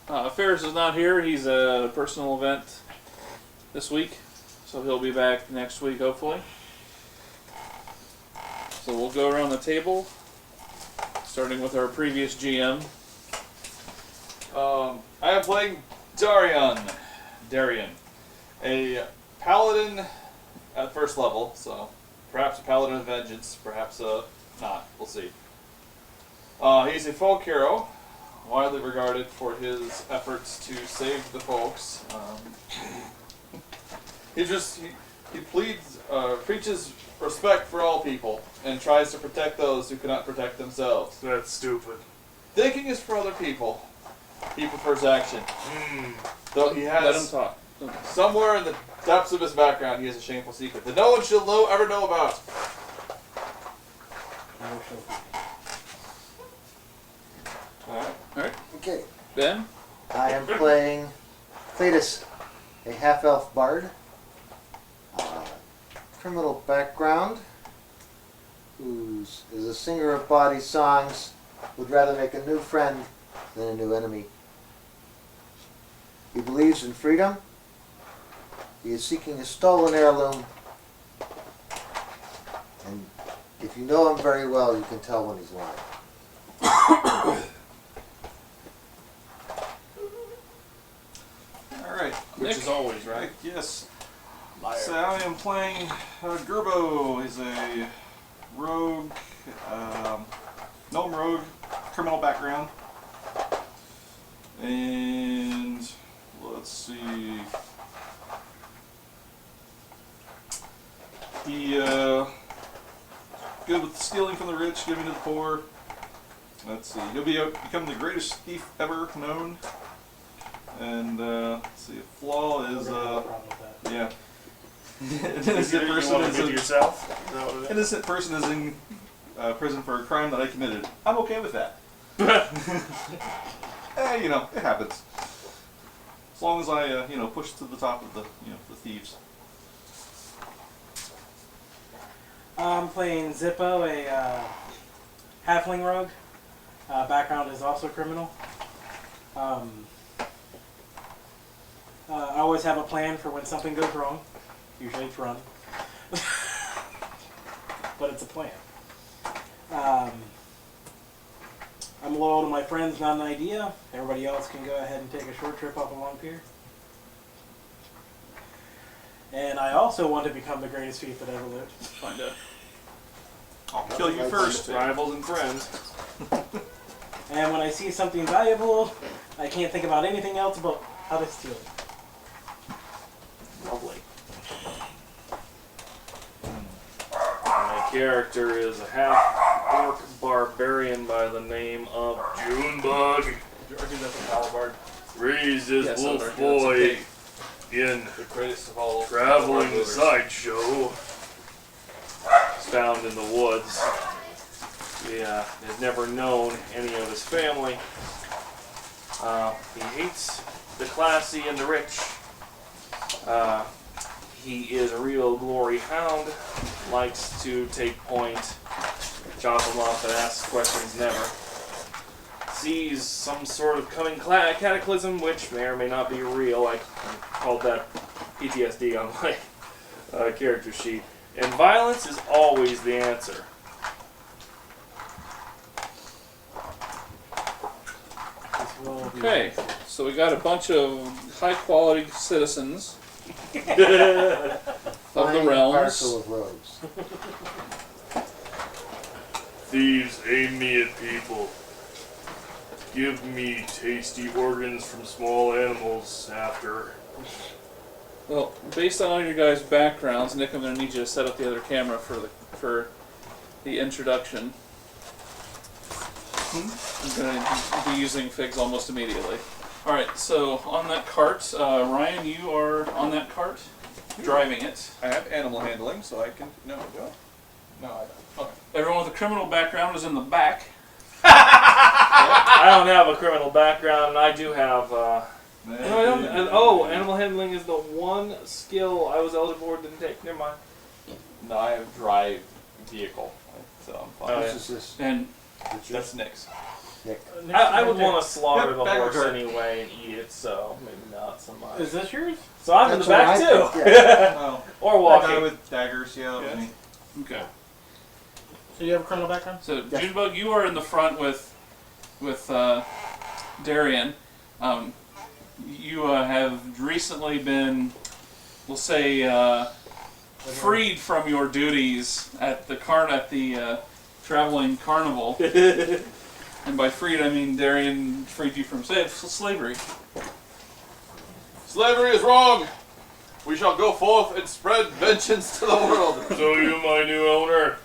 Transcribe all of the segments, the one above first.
Ferris is not here. He's at a personal event this week, so he'll be back next week, hopefully. So we'll go around the table, starting with our previous GM. I am playing Darian, a paladin at first level, so perhaps a paladin of vengeance, perhaps not. We'll see. He's a folk hero, widely regarded for his efforts to save the folks. He preaches respect for all people and tries to protect those who cannot protect themselves. That's stupid. Thinking is for other people. He prefers action. Though he has Let him talk. somewhere in the depths of his background, he has a shameful secret that no one should ever know about. Alright. Okay. Ben? I am playing Thetis, a half-elf bard. Criminal background, who is a singer of bawdy songs, would rather make a new friend than a new enemy. He believes in freedom. He is seeking a stolen heirloom. And if you know him very well, you can tell when he's lying. Alright. Which is always, right? Yes. Liar. So I am playing Gerbo. He's a rogue, gnome rogue, criminal background. And let's see. He good with stealing from the rich, giving to the poor. Let's see. He'll become the greatest thief ever known. And let's see. A flaw is yeah. Innocent person is yourself. innocent person is in prison for a crime that I committed. I'm okay with that. You know, it happens. As long as I, push to the top of the thieves. I'm playing Zippo, a halfling rogue. Background is also criminal. I always have a plan for when something goes wrong. Usually it's run. But it's a plan. I'm loyal to my friends, not an idea. Everybody else can go ahead and take a short trip up a long pier. And I also want to become the greatest thief that ever lived. Find out. I'll kill you first. Rivals and friends. And when I see something valuable, I can't think about anything else but how to steal it. Lovely. My character is a half-orc barbarian by the name of Junebug. Raised as Yes, wolf that's boy okay. in The greatest of all traveling livers. sideshow. Found in the woods. He has never known any of his family. He hates the classy and the rich. He is a real glory hound. Likes to take point, chop them off, and ask questions never. Sees some sort of coming cataclysm, which may or may not be real. I called that PTSD on my character sheet. And violence is always the answer. Okay, so we got a bunch of high-quality citizens of the realms. Parcel of rogues. Thieves aim me at people. Give me tasty organs from small animals after. Well, based on all your guys' backgrounds, Nick, I'm going to need you to set up the other camera for the introduction. I'm going to be using Figs almost immediately. Alright, so on that cart, Ryan, you are on that cart, driving it. I have animal handling, so I can. No, do I? No, I don't. Okay. Everyone with a criminal background is in the back. I don't have a criminal background, and I do have. No, I don't. Animal handling is the one skill I was eligible for. Didn't take. Never mind. No, I have drive vehicle, so I'm fine. Oh, yeah. This is this. And That's Nick's. Nick. I would want to slaughter Yep, the bag of horse dirt. anyway and eat it, so maybe not so much. Is this yours? So I'm in the back That's what too. I think, Oh, Or that guy walking. with daggers, yeah. That was Yes. me. Okay. So you have a criminal background? So Yes. Junebug, you are in the front with Darian. You have recently been, we'll say, freed from your duties at the traveling carnival. And by freed, I mean Darian freed you from slavery. Slavery is wrong. We shall go forth and spread vengeance to the world. So you my new owner?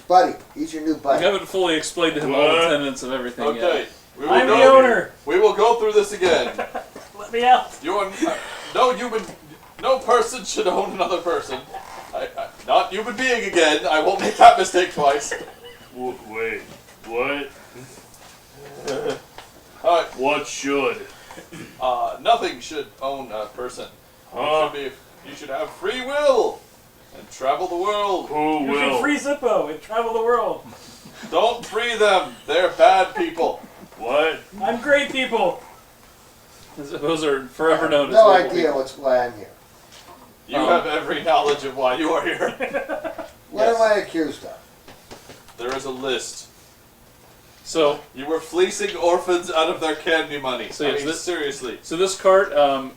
Buddy, he's your new I buddy. haven't fully explained to him all the What? tenets of everything Okay. yet. We will I'm go, the owner. We will go through this again. Let me out. You are no person should own another person. Not human being again. I won't make that mistake twice. Wait, what? Alright, What should? nothing should own a person. Huh? You should have free will and travel the world. Who You will? should free Zippo and travel the world. Don't free them. They're bad people. What? I'm great people. Those are forever known as No local idea people. why I'm here. You have every knowledge of why you are here. What Yes. am I accused of? There is a list. So You were fleecing orphans out of their candy money. So I yes, mean, this- seriously. So this cart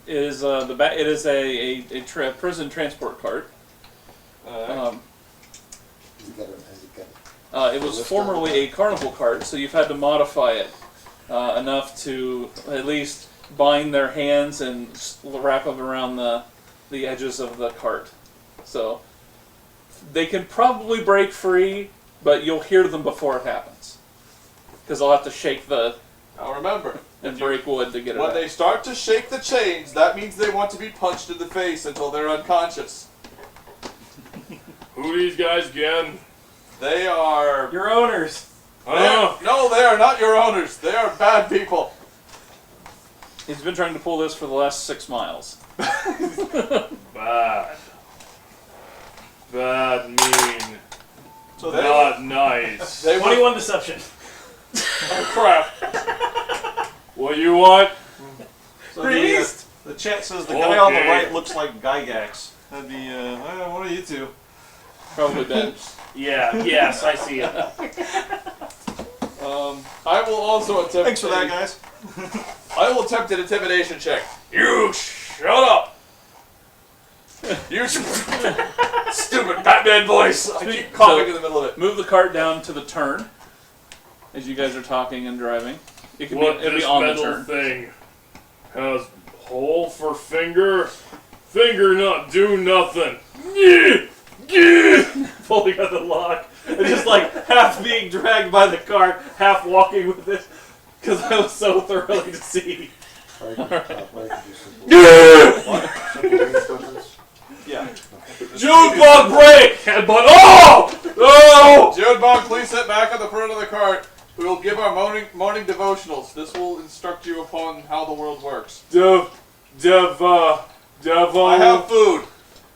is it is a prison transport cart. Uh, Has he got it? It was formerly a carnival cart, so you've had to modify it enough to at least bind their hands and wrap them around the edges of the cart. So they can probably break free, but you'll hear them before it happens. Because I'll have to shake now remember, and break wood to get it when out. they start to shake the chains, that means they want to be punched in the face until they're unconscious. Who these guys again? They are... Your owners. No, they are not your owners. They are bad people. He's been trying to pull this for the last 6 miles. Bad. Bad, mean, So they not nice. They were... 21 deception. Oh, crap. What you want? So Released. the chat says the guy on the Okay. right looks like Gygax. That'd be, what are you two? Probably Ben. Yeah, yes, I see it. I will also attempt... Thanks for that, guys. I will attempt an intimidation check. You shut up! You stupid Batman voice! I keep coughing in the middle of it. Move the cart down to the turn as you guys are talking and driving. It can What be, it'll this be on the metal turn. thing has hole for finger? Finger not do nothing. Pulling on the lock. And just like half being dragged by the cart, half walking with it. Because I was so thoroughly deceived. Or you can simple reinforcements? Yeah. Junebug break! But oh! Junebug, please sit back on the front of the cart. We will give our morning devotionals. This will instruct you upon how the world works. Devo. I have food.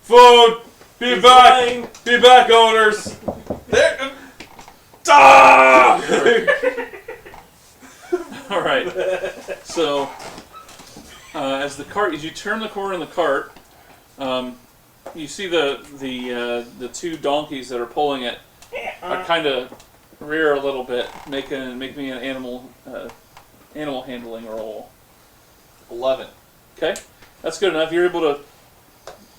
Food! Be He's back! lying. Be back, owners! There. Ah! All right. So, as you turn the corner in the cart, you see the two donkeys that are pulling it are kind of rear a little bit, make me an animal handling roll. 11. Okay, that's good enough. You're able to.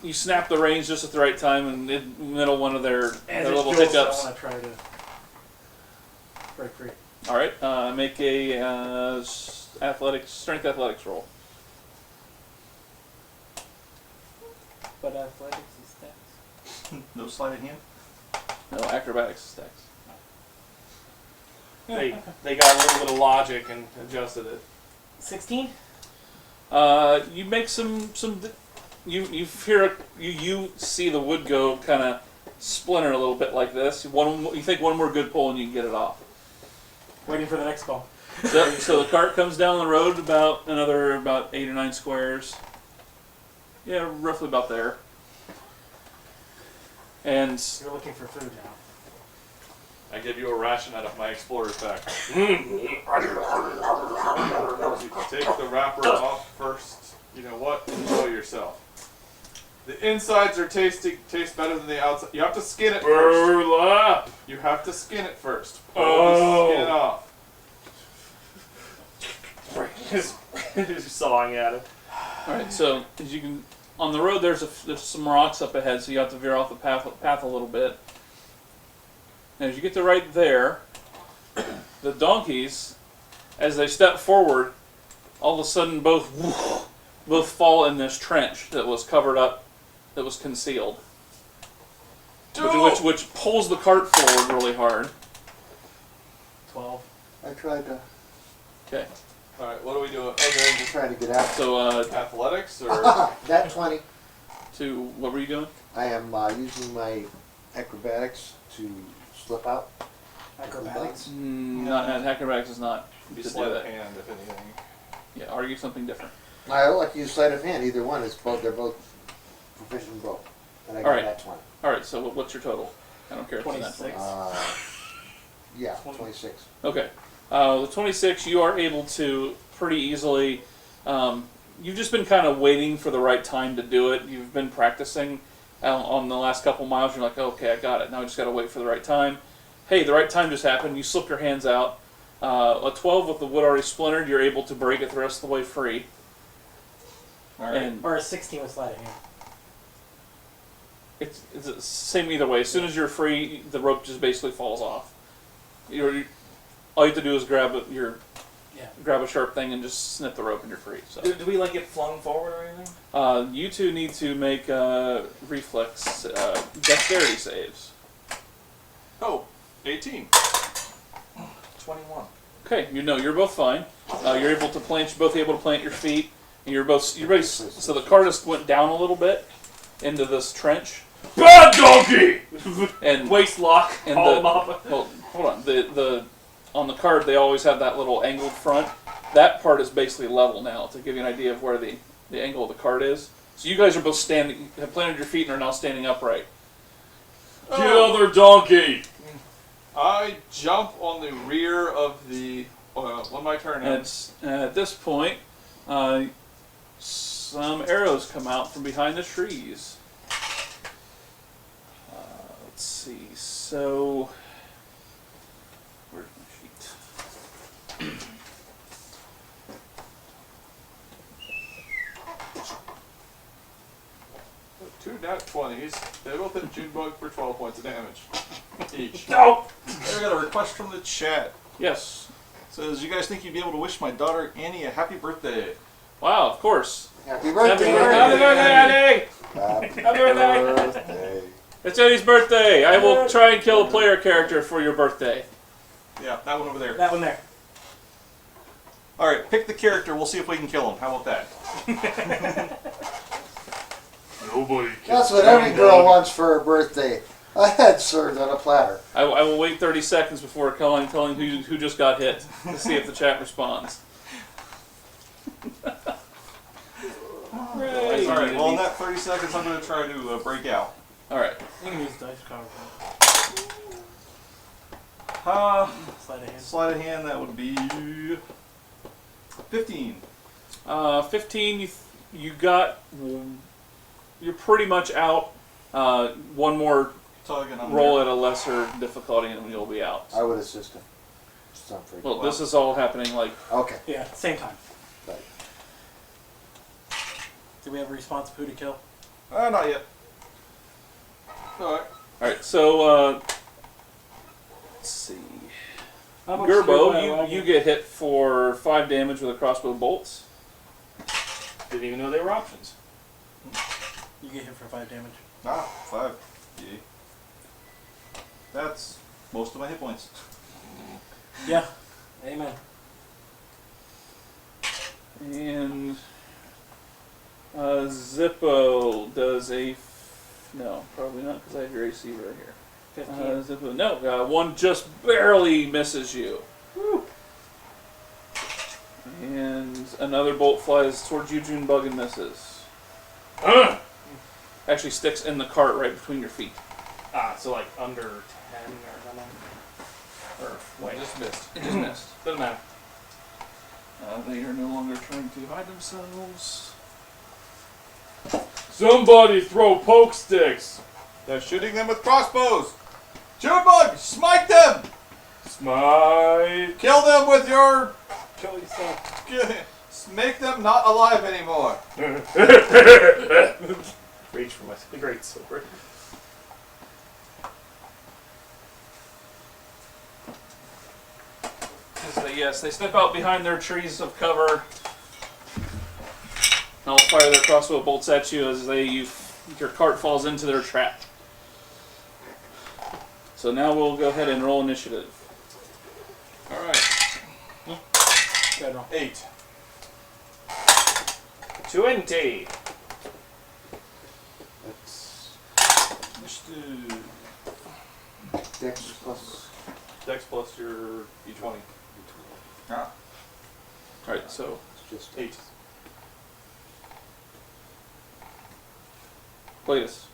You snap the reins just at the right time, and in the middle one of their little hiccups. I want to try to break free. All right, make a strength athletics roll. But athletics is stats. No sleight of hand. No, acrobatics stacks. They got a little bit of logic and adjusted it. 16? You make some. You see the wood go kind of splinter a little bit like this. You think one more good pull and you can get it off. Waiting for the next call. So the cart comes down the road about 8 or 9 squares. Yeah, roughly about there. And You're looking for food now. I give you a ration out of my explorer's pack. Take the wrapper off first. You know what? Enjoy yourself. The insides are taste better than the outside. You have to skin it first. Burlap. You have to skin it first. Pull the skin off. Just sawing at it. All right, so as you can, on the road there's some rocks up ahead, so you have to veer off the path a little bit. And as you get to right there, the donkeys, as they step forward, all of a sudden both fall in this trench that was covered up, that was concealed, which pulls the cart forward really hard. 12. I tried to. Okay, Alright, what are we doing? I'm just trying to get out. so Athletics or That 20. to what were you doing? I am using my acrobatics to slip out. Acrobatics. Not acrobatics is not be to do sleight of that. hand, if anything. Yeah, argue something different. I like to use sleight of hand. Either one is both. They're both proficient in both. And I got Alright. that 20. All right, so what's your total? I don't care if it's not 26. 20. Yeah, 26. Okay. The 26, you are able to pretty easily. You've just been kind of waiting for the right time to do it. You've been practicing on the last couple miles. You're like, okay, I got it. Now I just got to wait for the right time. Hey, the right time just happened. You slip your hands out. A 12 with the wood already splintered, you're able to break it the rest of the way free. Alright. And Or a 16 with sleight of hand. it's the same either way. As soon as you're free, the rope just basically falls off. All you have to do is grab a sharp thing and just snip the rope and you're free. So Do we like get flung forward or anything? you two need to make reflex dexterity saves. Oh, 18. 21. Okay, you're both fine. You're able to plant. You're both able to plant your feet, and you're both. So the car just went down a little bit into this trench, Bad donkey! and Waist lock. And Haul the- him up. well, hold on. The on the cart they always have that little angled front. That part is basically level now to give you an idea of where the angle of the cart is. So you guys are both have planted your feet and are now standing upright. Get other donkey! I jump on the rear of the. When my turn And ends. at this point, some arrows come out from behind the trees. Let's see. So, where's my sheet? Two nat 20s. They both hit Junebug for 12 points of damage each. No! I got a request from the chat. Yes. Says, you guys think you'd be able to wish my daughter Annie a happy birthday? Wow. Of course. Happy birthday! Happy birthday, Annie! Happy birthday. birthday! It's Eddie's birthday. I will try and kill a player character for your birthday. Yeah, that one over there. That one there. Alright, pick the character. We'll see if we can kill him. How about that? Nobody That's what every girl wants for her birthday. A head served on a platter. I will wait 30 seconds before telling who just got hit to see if the chat responds. Hooray. Alright, well, in that 30 seconds, I'm going to try to break out. All right. You can use dice cover. Sleight of hand. Sleight of hand, that would be 15. 15. You're pretty much out. One more Tug and I'm roll there. at a lesser difficulty, and you'll be out. I would assist him. Just I'm free. Well, this is all happening like. Okay. Yeah, same time. Right. Do we have a response of who to kill? Not yet. Alright. All right. So let's see. How much do I Gerbo, you want? get hit for 5 damage with a crossbow bolts. Didn't even know they were options. You get hit for 5 damage. 5. Yeah. That's most of my hit points. Yeah. Amen. And Zippo does a. No, probably not because I have your AC right here. 15. Zippo, no, one just barely misses you. Woo. And another bolt flies towards you, Junebug, and misses. Actually sticks in the cart right between your feet. So like under 10 or something. Wait, Just missed. It just missed. doesn't matter. They are no longer trying to hide themselves. Somebody throw poke sticks. They're shooting them with crossbows. Junebug, smite them. Smite. Kill them with your. Kill yourself. Make them not alive anymore. Reach for my great sword. Yes, they step out behind their trees of cover. They'll fire their crossbow bolts at you as your cart falls into their trap. So now we'll go ahead and roll initiative. All right. Go ahead, roll. 8. 20. That's Dex plus. Dex plus your d20. All right, so It's just 8. Cletus.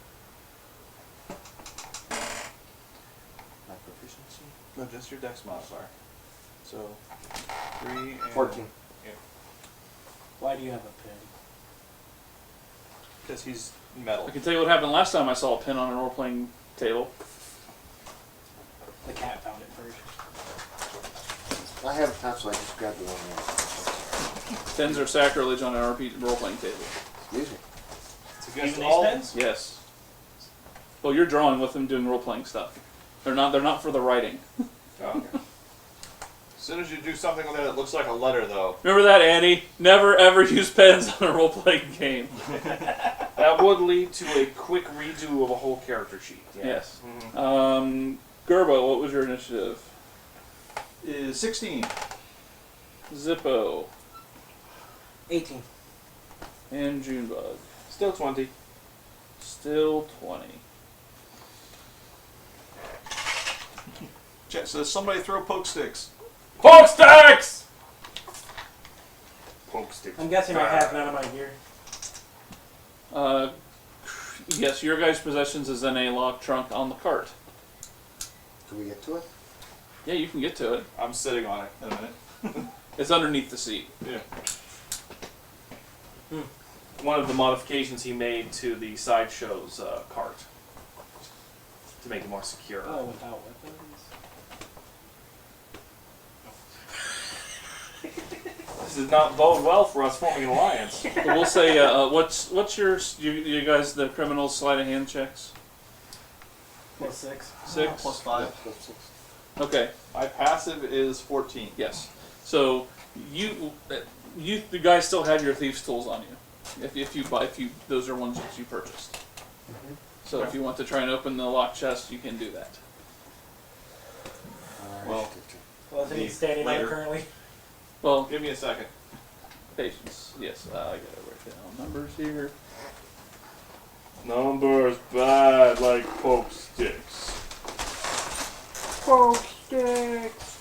my proficiency. No, just your dex modifier. So 3 and 14. Why do you have a pin? Because he's metal. I can tell you what happened last time I saw a pin on a role-playing table. The cat found it first. I have a pencil, I just grabbed the one Pins are sacrilege on an RPG role-playing table. there. Excuse me. It's Even against these all. pens? Yes. Well, you're drawing with them doing role-playing stuff. They're not for the writing. Oh, okay. As soon as you do something with it that looks like a letter, though. Remember that, Andy? Never ever use pens on a role-playing game. That would lead to a quick redo of a whole character sheet. Yeah. Yes. Mhm. Gerbo, what was your initiative? Is 16. Zippo 18. and Junebug. Still 20. Still 20. Chat says somebody throw poke sticks. Poke sticks! Poke sticks. I'm guessing I have none of my gear. Yes, your guys' possessions is in a locked trunk on the cart. Can we get to it? Yeah, you can get to it. I'm sitting on it in a minute. It's underneath the seat. Yeah. One of the modifications he made to the sideshow's cart to make it more secure. Oh, without weapons? This does not bode well for us forming an alliance. But we'll say, what's your you guys the criminals sleight of hand checks? Plus 6. 6. Plus 5. Yeah, plus 6. Okay. My passive is 14. Yes. So you the guys still have your thief's tools on you. If you those are ones that you purchased. Mhm. So if you want to try and open the locked chest, you can do that. Well, Well, is he standing there later. currently? Well, Give me a second. patience. Yes, I gotta write down numbers here. Numbers bad like poke sticks. Poke sticks.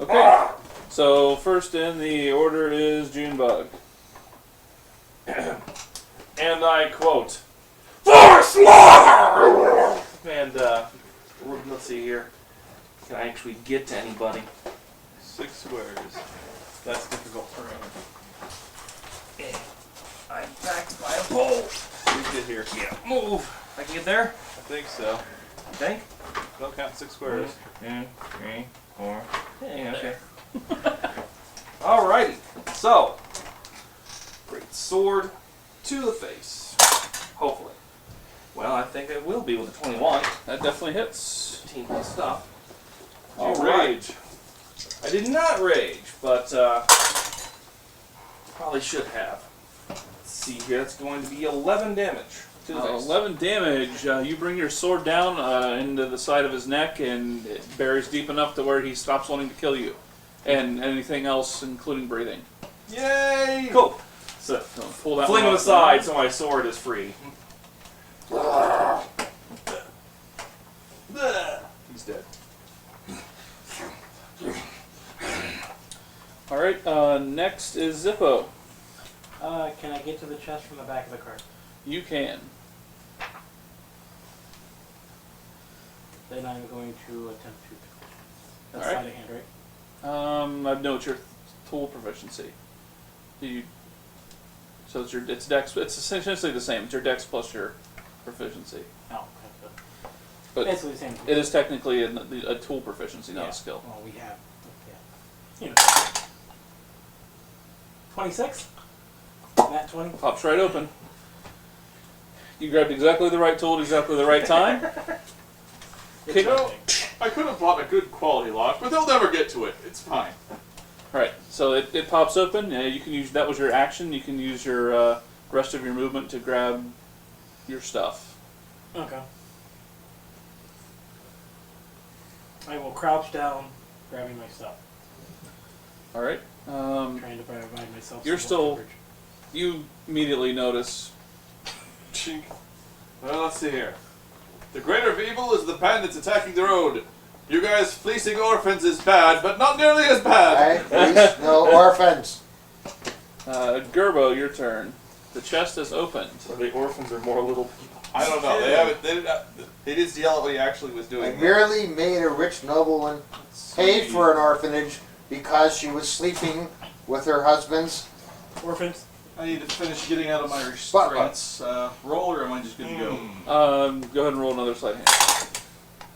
Okay. So first in the order is Junebug. And I quote, "For slaughter!" And let's see here. Can I actually get to anybody? 6 squares. That's difficult terrain. I'm backed by a pole. You get here. Yeah, move. I can get there. I think so. You think? Don't count 6 squares. 2, 3, 4. Yeah, okay. Alrighty. So, great sword to the face. Hopefully. Well, I think it will be with a 21. That definitely hits. 15 plus stuff. You All right. rage. I did not rage, but probably should have. Let's see here. That's going to be 11 damage to the face. 11 damage. You bring your sword down into the side of his neck, and it buries deep enough to where he stops wanting to kill you, and anything else, including breathing. Yay! Cool. So, So pull that fling one him off. aside so my sword is free. He's dead. All right. Next is Zippo. Can I get to the chest from the back of the cart? You can. Then I'm going to attempt to. That's All right. sleight of hand, right? I know it's your tool proficiency. So it's dex. It's essentially the same. It's your dex plus your proficiency. Oh, okay. But Basically the same. it is technically a tool proficiency, not Yeah. a skill. Well, we have. Yeah. You know. 26? Nat 20? Pops right open. You grabbed exactly the right tool at exactly the right time. It's Kick- nothing. I could have bought a good quality lock, but they'll never get to it. It's fine. Right. So it pops open. You can use that was your action. You can use your rest of your movement to grab your stuff. Okay. I will crouch down, grabbing my stuff. All right. Trying to provide myself You're some still- coverage. You immediately notice. Chink. Well, let's see here. The greater of evil is the bandits attacking the road. You guys fleecing orphans is bad, but not nearly as bad. Please, no orphans. Gerbo, your turn. The chest is opened. Or the orphans are more little people. I don't know. They haven't. He didn't yell at what he actually was I doing. merely made a rich nobleman pay for an orphanage because she was sleeping with her husband's. Orphans? I need to finish getting out of my restraints. Roll, or am I just going to go? Go ahead and roll another sleight of hand.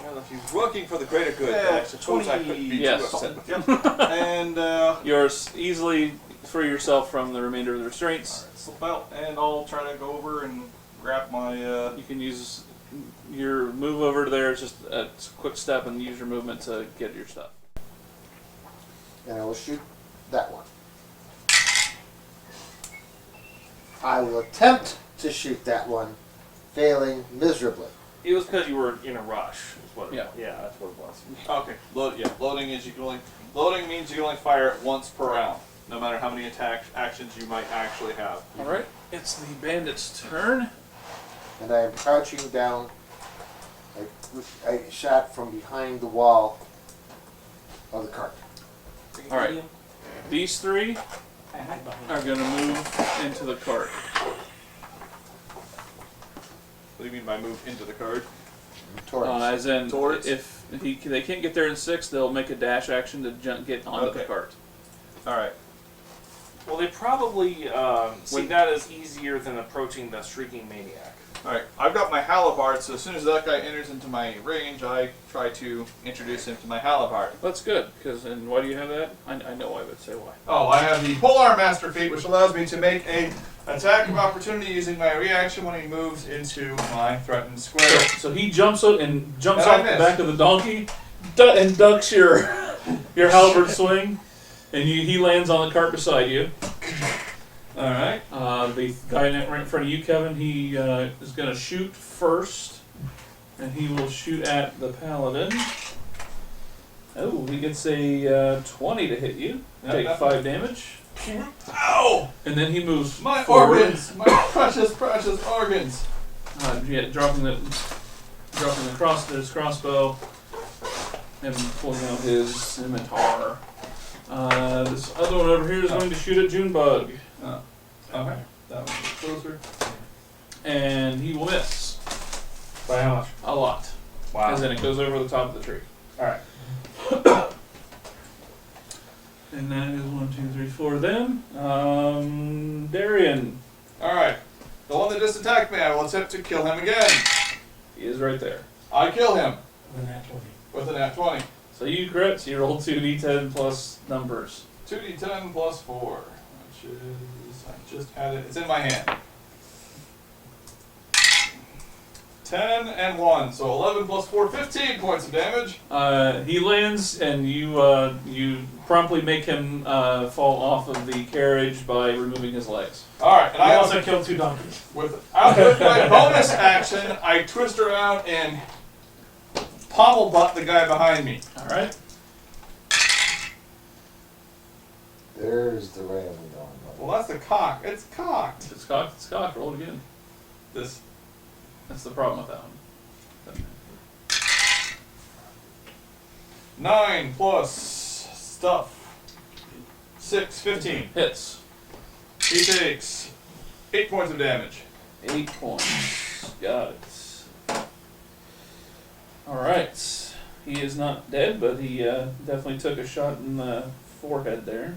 Well, if he's working for the greater good, Yeah, then I suppose I couldn't be yes. too upset with him. Yep. And You're easily free yourself from the remainder of the restraints. slip out, and I'll try to go over and grab my. You can use your move over there. It's just a quick step and use your movement to get your stuff. And I will shoot that one. I will attempt to shoot that one, failing miserably. It was because you were in a rush. Is what it Yeah. was. Yeah, that's what it was. Okay. Loading is you can only. Loading means you can only fire it once per round, no matter how many attack actions you might actually have. All right. It's the bandit's turn. And I am crouching down. I shot from behind the wall of the cart. All right. These three I hide behind. are going to move into the cart. What do you mean by move into the card? Towards. As in, Towards? if they can't get there in 6, they'll make a dash action to get onto the Okay. cart. All right. Well, they probably see that as easier than approaching the shrieking maniac. All right, I've got my halberd, so as soon as that guy enters into my range, I try to introduce him to my halberd. That's good. And why do you have that? I know why, but say why. Oh, I have the Polar Master feat, which allows me to make a attack of opportunity using my reaction when he moves into my threatened square. So he jumps up and jumps And I off the miss. back of the donkey and ducks your halberd swing, and he lands on the cart beside you. All right. The guy right in front of you, Kevin, he is going to shoot first, and he will shoot at the paladin. Oh, he gets a 20 to hit you. Take 5 damage. Ow! And then he moves My forward. organs! My precious, precious organs! Dropping his crossbow and pulling out his scimitar. This other one over here is going to shoot at Junebug. Okay. That one is closer. And he will miss. By how much? A lot. Wow. As in it goes over the top of the tree. Alright. And that is 1, 2, 3, 4 then. Darian. All right. The one that just attacked me, I will attempt to kill him again. He is right there. I I kill him With a nat 20. with an nat 20. So you crit, so you roll 2d10 plus numbers. 2d10 plus 4, which is, I just had it, it's in my hand. 10 and 1, so 11 plus 4, 15 points of damage. He lands, and you promptly make him fall off of the carriage by removing his legs. Alright, and I I also also, killed 2 donkeys. with my bonus action, I twist around and pommel butt the guy behind me. All right. There's the rail going. Well, that's the cock. It's cocked. If it's cocked, it's cocked. Roll it again. This. That's the problem with that one. 9 plus stuff. 6, 15. Hits. He takes 8 points of damage. 8 points. Got it. All right. He is not dead, but he definitely took a shot in the forehead there.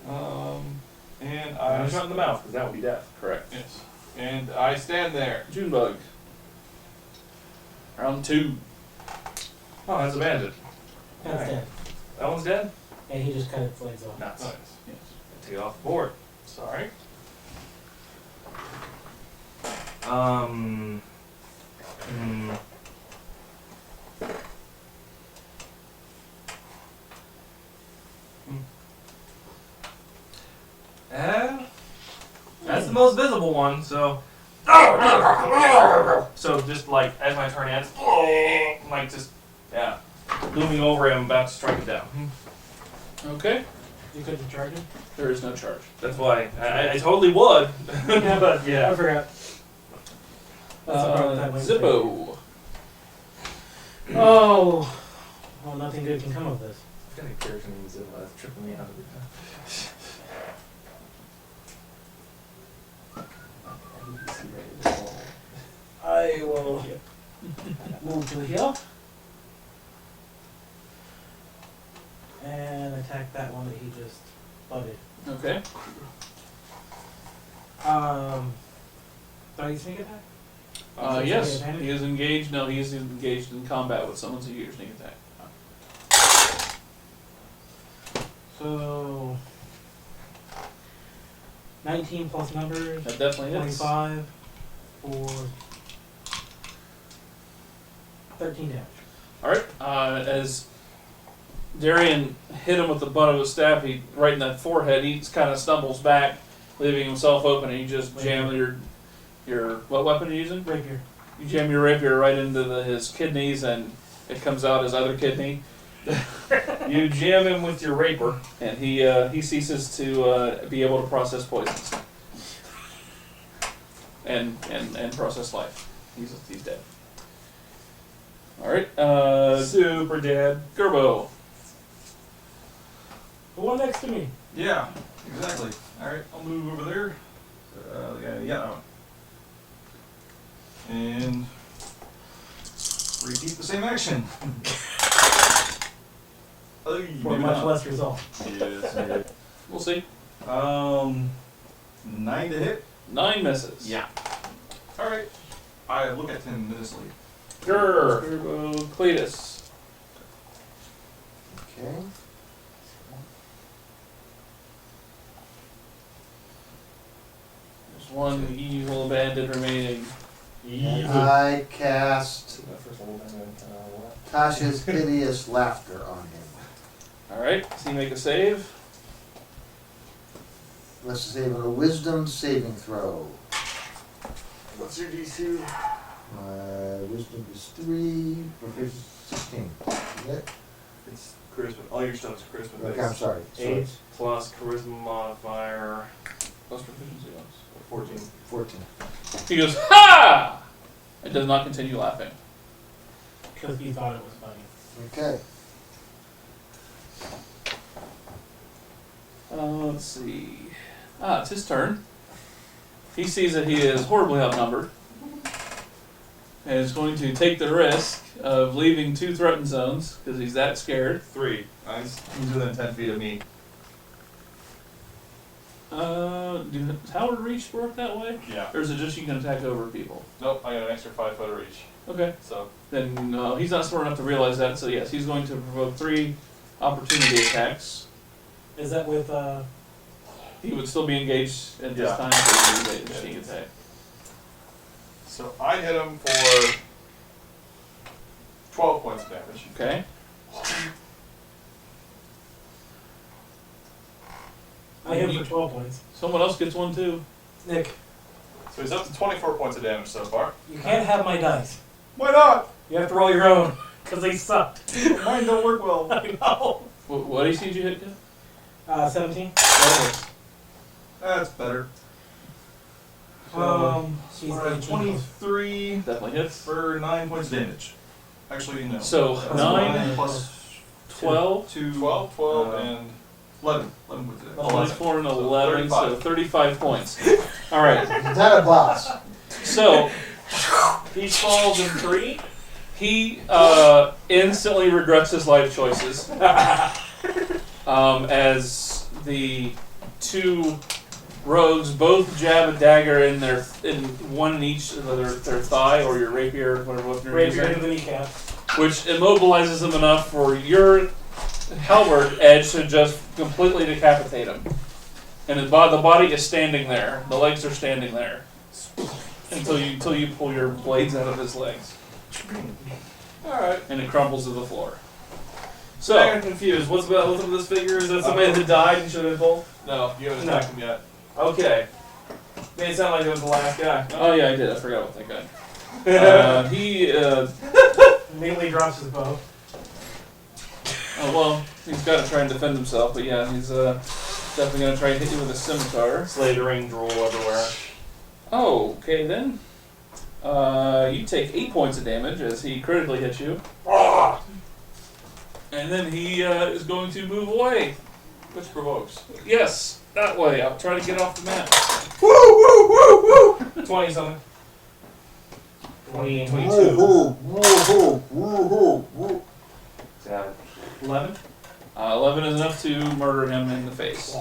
And I I shot in the mouth because that would be death. Correct. yes, and I stand there. Junebug. Round 2. Oh, that's a bandit. That's dead. That one's dead? And he just cut its legs off. Nuts. Nice. Yes. Take it off the board. Sorry. Hmm. That's the most visible one, so. So just like as my turn ends, like just yeah, looming over him, about to strike it down. Okay. You couldn't charge him? There is no charge. That's why I totally would, but I yeah. forgot. That's about that way. Zippo. Oh. Well, nothing good can come of this. I've got a character named Zilla that's tripping me out every time. I will move to the heel. And attack that one that he just butted. Okay. Do I sneak attack? Yes, advantage? he is engaged. No, he is engaged in combat with someone, so you get your sneak attack. So 19 plus numbers. That definitely hits. 25 for 13 damage. Alright, as Darian hit him with the butt of his staff, he right in that forehead, he kind of stumbles back, leaving himself open, and you just jam your what weapon are you using? Rapier. You jam your rapier right into his kidneys, and it comes out his other kidney. You jam him with your rapier. And he ceases to be able to process poisons and process life. He's dead. All right, Super dead. Gerbo. The one next to me. Yeah, exactly. Alright, I'll move over there. Yeah, that one. And repeat the same action. For Maybe much not. less result. Yes. We'll see. 9 to hit. 9 misses. Yeah. Alright. I look at 10 menacingly. Gerbo. Cletus. Okay. There's one evil bandit remaining. And I cast Tasha's hideous laughter on him. All right, so you make a save. Let's save a wisdom saving throw. What's your DC? Wisdom is 3, proficiency 16. Is it? It's charisma. All your stuff is charisma based. Okay, I'm sorry. 8 plus charisma modifier. Plus proficiency bonus. 14. 14. He goes, ha! It does not continue laughing. Because he thought it was funny. Okay. Let's see. It's his turn. He sees that he is horribly outnumbered. And is going to take the risk of leaving 2 threatened zones, because he's that scared. 3. He's within 10 feet of me. Do Tower Reach work that way? Yeah. Or is it just you can attack over people? Nope, I got an extra 5 foot of reach. Okay. So, Then he's not smart enough to realize that, so yes, he's going to provoke 3 opportunity attacks. Is that with, He would still be engaged at this Yeah. time, so he would sneak attack. so I hit him for 12 points of damage. Okay. I hit him for 12 points. Someone else gets 1 too. Nick, So he's up to 24 points of damage so far. you can't have my dice. Why not? You have to roll your own, because they suck. Mine don't work well. I know. What AC did you hit? 17. That's better. She's We're at 18. 23 Definitely hits. for 9 points of damage. Actually, no. So, That's 9 plus 12, 2, 12, 12, uh, and 11. 11 points of damage. 24, and 11, so 35. 35 points. Alright, Is that a boss? so He falls in 3. He instantly regrets his life choices. As the two rogues both jab a dagger in one in each of their thigh or your rapier, whatever you're Rapier using, into the kneecap. which immobilizes them enough for your halberd edge to just completely decapitate him. And the body is standing there. The legs are standing there until you pull your blades out of his legs, Alright. and it crumbles to the floor. So So I'm confused. What's with this figure? Is that somebody that died and should have been pulled? No, you haven't attacked him yet. Okay. Made it sound like it was the last guy. oh yeah, I did. I forgot about that guy. He Immediately drops his bow. oh well, he's got to try and defend himself. But yeah, he's definitely gonna try and hit you with a scimitar. Slavering drool everywhere. Oh, okay then. You take 8 points of damage as he critically hits you. And then he is going to move away. Which provokes. Yes, that way. I'll try to get off the map. 20 something. 20, 22. Woohoo! Woohoo! Woohoo! Woo. 11? 11 is enough to murder him in the face.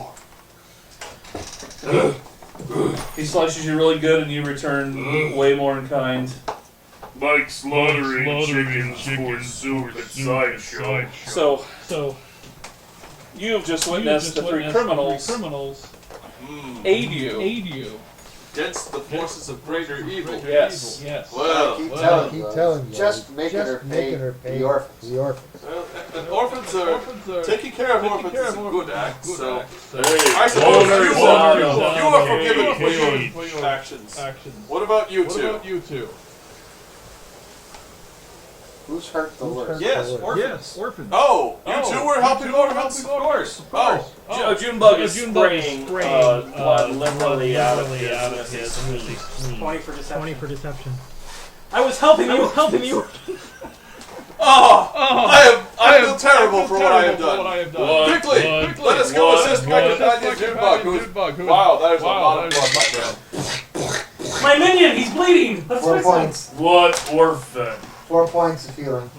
He slices you really good and you return way more in kind. Like slaughtering chickens for soup at sideshow. So, So you have just witnessed the three criminals aid you. Against the forces of greater evil. Yes. Yes. Well, Keep well. telling you. Just making her pay the orphans. The orphans. And orphans are taking care of orphans is a good act. So Hey, I suppose you are Hey, forgiven for hey, your actions. What about you two? Who's hurt the worst? Yes, orphans. Yes, orphans. Oh, you two were helping orphans, of course. Oh, Junebug is Junebug is spraying spraying, blood liberally out of liberally his sneeze. 20 for deception. 20 for deception. I was helping I you. was helping you. I feel terrible for what I have done. What? Quickly, let us go assist my companion Junebug. Wow, that is a lot of blood, my friend. My minion, he's bleeding. Let's 4 fix him. points. What orphan? 4 points of healing.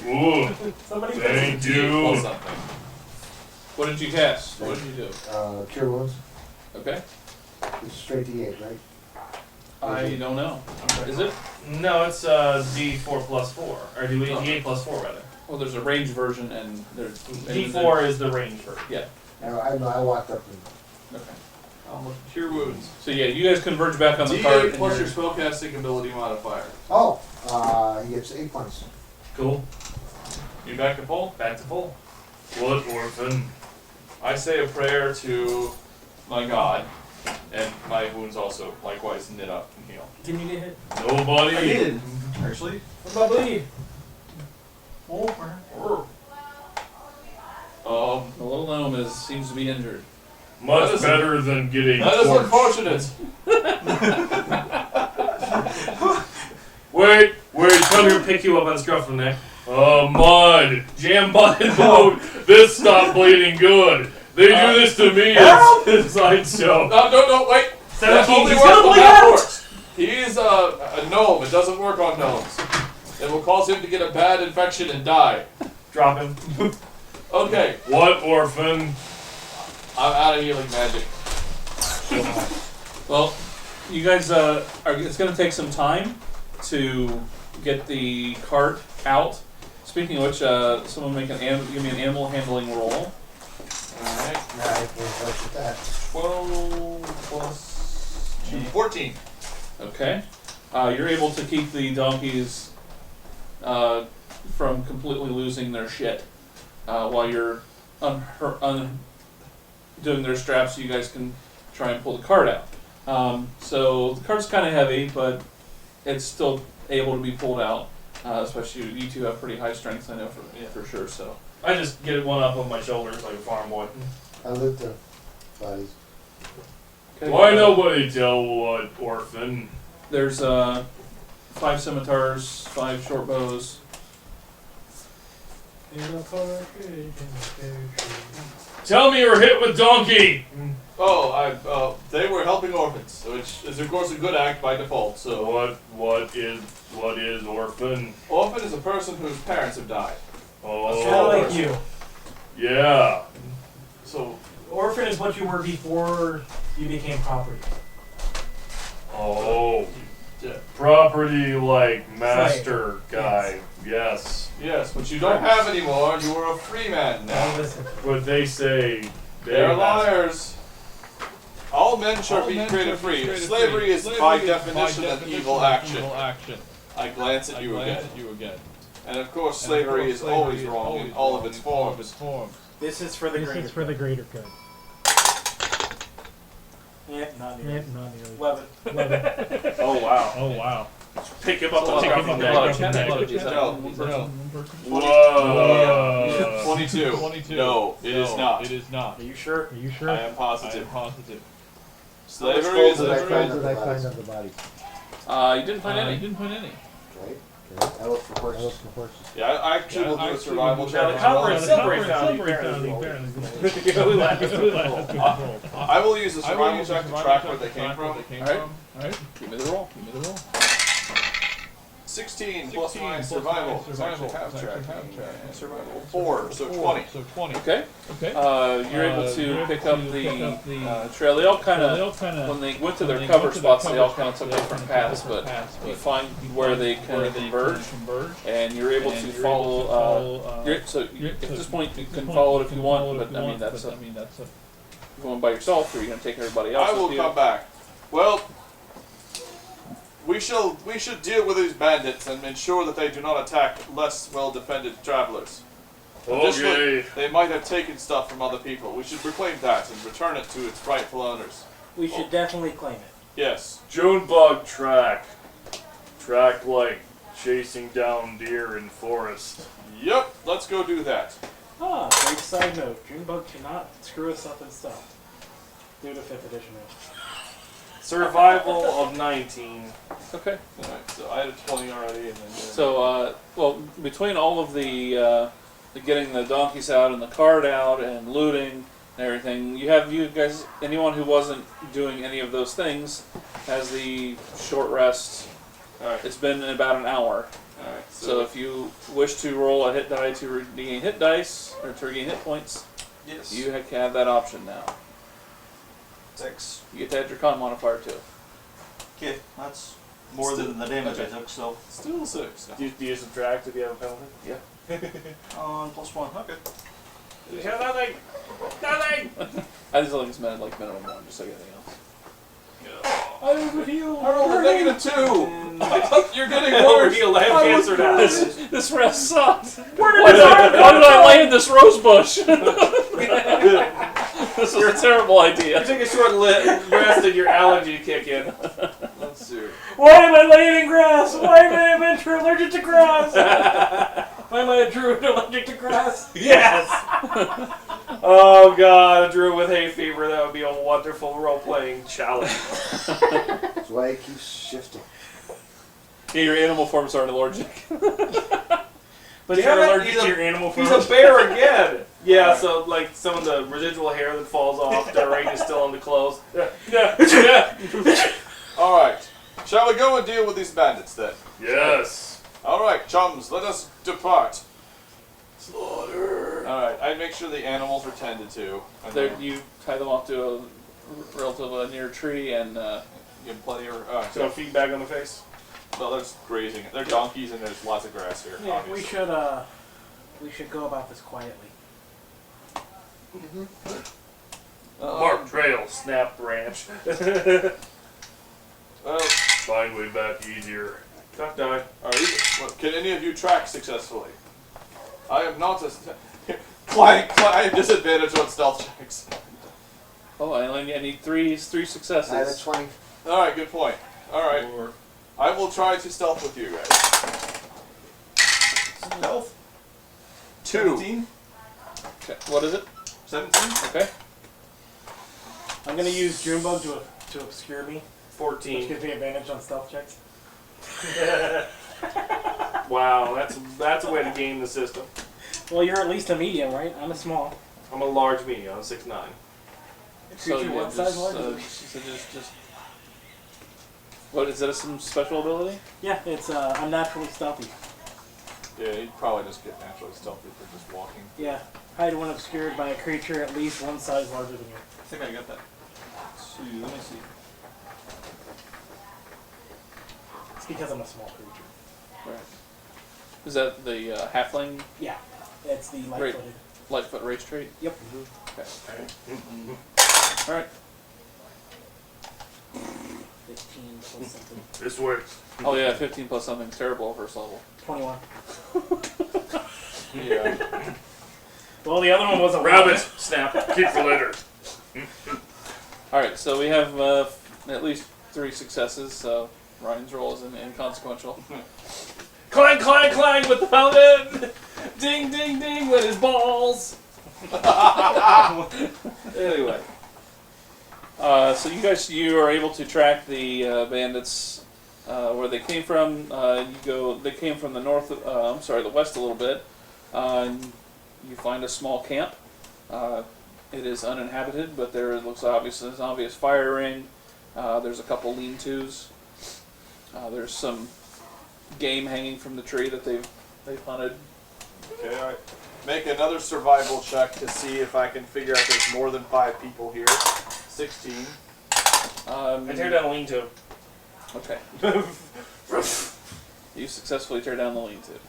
Ooh, Somebody fix him. thank Plus you. something. What did you cast? What did you do? Cure wounds. Okay. It's straight D8, right? I don't know. Is it? No, it's D4 plus 4. Or D8 plus 4, rather. Well, there's a range version and there's... D4 is the range version. Yeah. I know. I walked up and. Okay. Cure wounds. So yeah, you guys converge back on the cart. D8 and plus your you're- spellcasting ability modifier. Oh, he gets 8 points. Cool. You back to full? Back to full. What orphan? I say a prayer to my God, and my wounds also likewise knit up and heal. Didn't you get hit? Nobody. Actually. What about bleed? The little gnome seems to be injured. Much That is- better than getting That is torched. unfortunate. Wait, Come here, pick you up on the scruff from there. mud. Jam button mode. This stopped bleeding good. They do this to me at sideshow. No, wait. That's 17, only he's works gonna when bleed that out. works. He is a gnome. It doesn't work on gnomes. It will cause him to get a bad infection and die. Drop him. Okay, What orphan? I'm out of healing magic. Well, you guys it's going to take some time to get the cart out. Speaking of which, someone give me an animal handling roll. Alright. Nah, I can't touch with that. 12 plus 2. 14. Okay. You're able to keep the donkeys from completely losing their shit while you're doing their straps so you guys can try and pull the cart out. So the cart's kind of heavy, but it's still able to be pulled out. Especially you two have pretty high strength, I know for sure. So I just get one up on my shoulders like a farm boy. I looked at bodies. okay, Why nobody tell what orphan? There's 5 scimitars, 5 short bows. Tell me you're hit with donkey. Oh, they were helping helping orphans, which is of course a good act by default. So What is orphan? orphan is a person whose parents have died. Oh, Kind of like you. yeah. So Orphan is what you were before you became property. Oh, yeah. property like master Slave. guy. Yes. Yes, but you don't have anymore. You are a free man now. Now listen. But they say They're liars. All men shall be created free. Slavery is by definition an evil action. I glance at you again. And of course, slavery is always wrong in all of its forms. This is for the This greater is for the good. greater good. Yeah, not nearly. Yeah, not nearly. 11. 11. Oh wow. Oh wow. Pick him up Take and him drop up him a lot of down. technologies. No. One person. Whoa. 22. No, it is not. Are you sure? Are you sure? I am positive. How much Slavery gold is did I a find What on did the I bodies? find on the bodies? You didn't find any. Okay. I look for I horses. looked for horses. Yeah, I actually will do a survival Now check. the as copper well. and silver he found apparently. We laughed. I will use a survival check to track where they came from. Alright. Give me the roll. 16 plus my survival. Because I actually have tracking. Survival 4, so 20. Okay. You're able to pick up the trail. They all kind of, when they went to their cover spots, they all kind of took different paths, but you find where they kind of converge, and you're able to follow. At this point, you can follow it if you want, but I mean that's going by yourself, or you're going to take everybody else I will with you. come back. Well, we should deal with these bandits and ensure that they do not attack less well-defended travelers. Additionally, Okay. they might have taken stuff from other people. We should reclaim that and return it to its rightful owners. We should definitely claim it. Yes. Junebug track. Track like chasing down deer in forest. Yep, let's go do that. Ah, great side note. Junebug cannot screw us up in stealth. Due to 5th edition rules. Survival of 19. Okay. Alright, so I had a 20 already, and then... So, well, between all of the getting the donkeys out and the cart out and looting and everything, you guys, anyone who wasn't doing any of those things, has the short rest. Alright, It's been about an hour. alright, So if you wish to roll a hit die to regain hit dice, or to regain hit points, yes. you have that option now. 6. You get to add your con modifier too. Okay, that's more than the damage I took, so. Still 6. Do you subtract if you have a penalty? Yeah. +1, okay. You have nothing! Nothing! I just think it's like minimum one, just like anything else. I overheal! I rolled a -2! You're getting Over worse! heal, I have cancer now. This rest sucks. Why did I lay in this rose bush? This is a terrible You idea. take a short rest and your allergy kick in. Let's see. Why am I laying in grass? Why am I a venture allergic to grass? Why am I a druid allergic to grass? Yes! Oh god, a druid with hay fever, that would be a wonderful role-playing challenge. That's why it keeps shifting. Yeah, your animal forms aren't allergic. But Damn you're it, allergic to your animal He's first. a bear again! Yeah, so like some of the residual hair that falls off, the rain is still on the clothes. Yeah. Alright. Shall we go and deal with these bandits then? Yes. Alright, chums, let us depart. Slaughter. Alright, I'd make sure the animals are tended to. And There, you tie them off to a relatively near tree and give plenty of. So feedback on the face. No, they're just grazing. They're donkeys and there's lots of grass here. Yeah, obviously. we should go about this quietly. Mark trail, snap branch. Well, Find way back easier. Cut die. can any of you track successfully? I am not a. Clank, I have disadvantage on stealth checks. oh, I need three successes. I had a 20. Alright, good point. Alright. I will try to stealth with you guys. Stealth? 2. 17? Okay, what is it? 17? Okay. I'm gonna use Junebug to obscure me, which 14. gives me advantage on stealth checks. Wow, that's a way to game the system. Well, you're at least a medium, right? I'm a small. I'm a large medium, I'm 6'9". creature one size larger than me. so just what is that? Some special ability? Yeah, it's I'm naturally stealthy. Yeah, you'd probably just get naturally stealthy for just walking. Yeah, hide when obscured by a creature at least one size larger than you. I think I got that. Let me see. It's because I'm a small creature. Right. Is that the halfling Yeah, it's the light-footed. Lightfoot race trait? Yep. Okay. All right. 15 plus something. This works. Oh yeah, 15 plus something terrible first level. 21. Yeah. Well, the other one was a Rabbit. Snap. Keep for later. All right, so we have at least 3 successes. So Ryan's roll is inconsequential. Clang, clang, clang with the paladin! Ding, ding, ding with his balls! Anyway, so you are able to track the bandits where they came from. They came from the north. The west a little bit. You find a small camp. It is uninhabited, but there's obvious fire ring. There's a couple lean-tos. There's some game hanging from the tree that they've hunted. Okay, alright. Make another survival check to see if I can figure out there's more than 5 people here. 16. I tear down a lean-to. Okay. You successfully tear down the lean-to.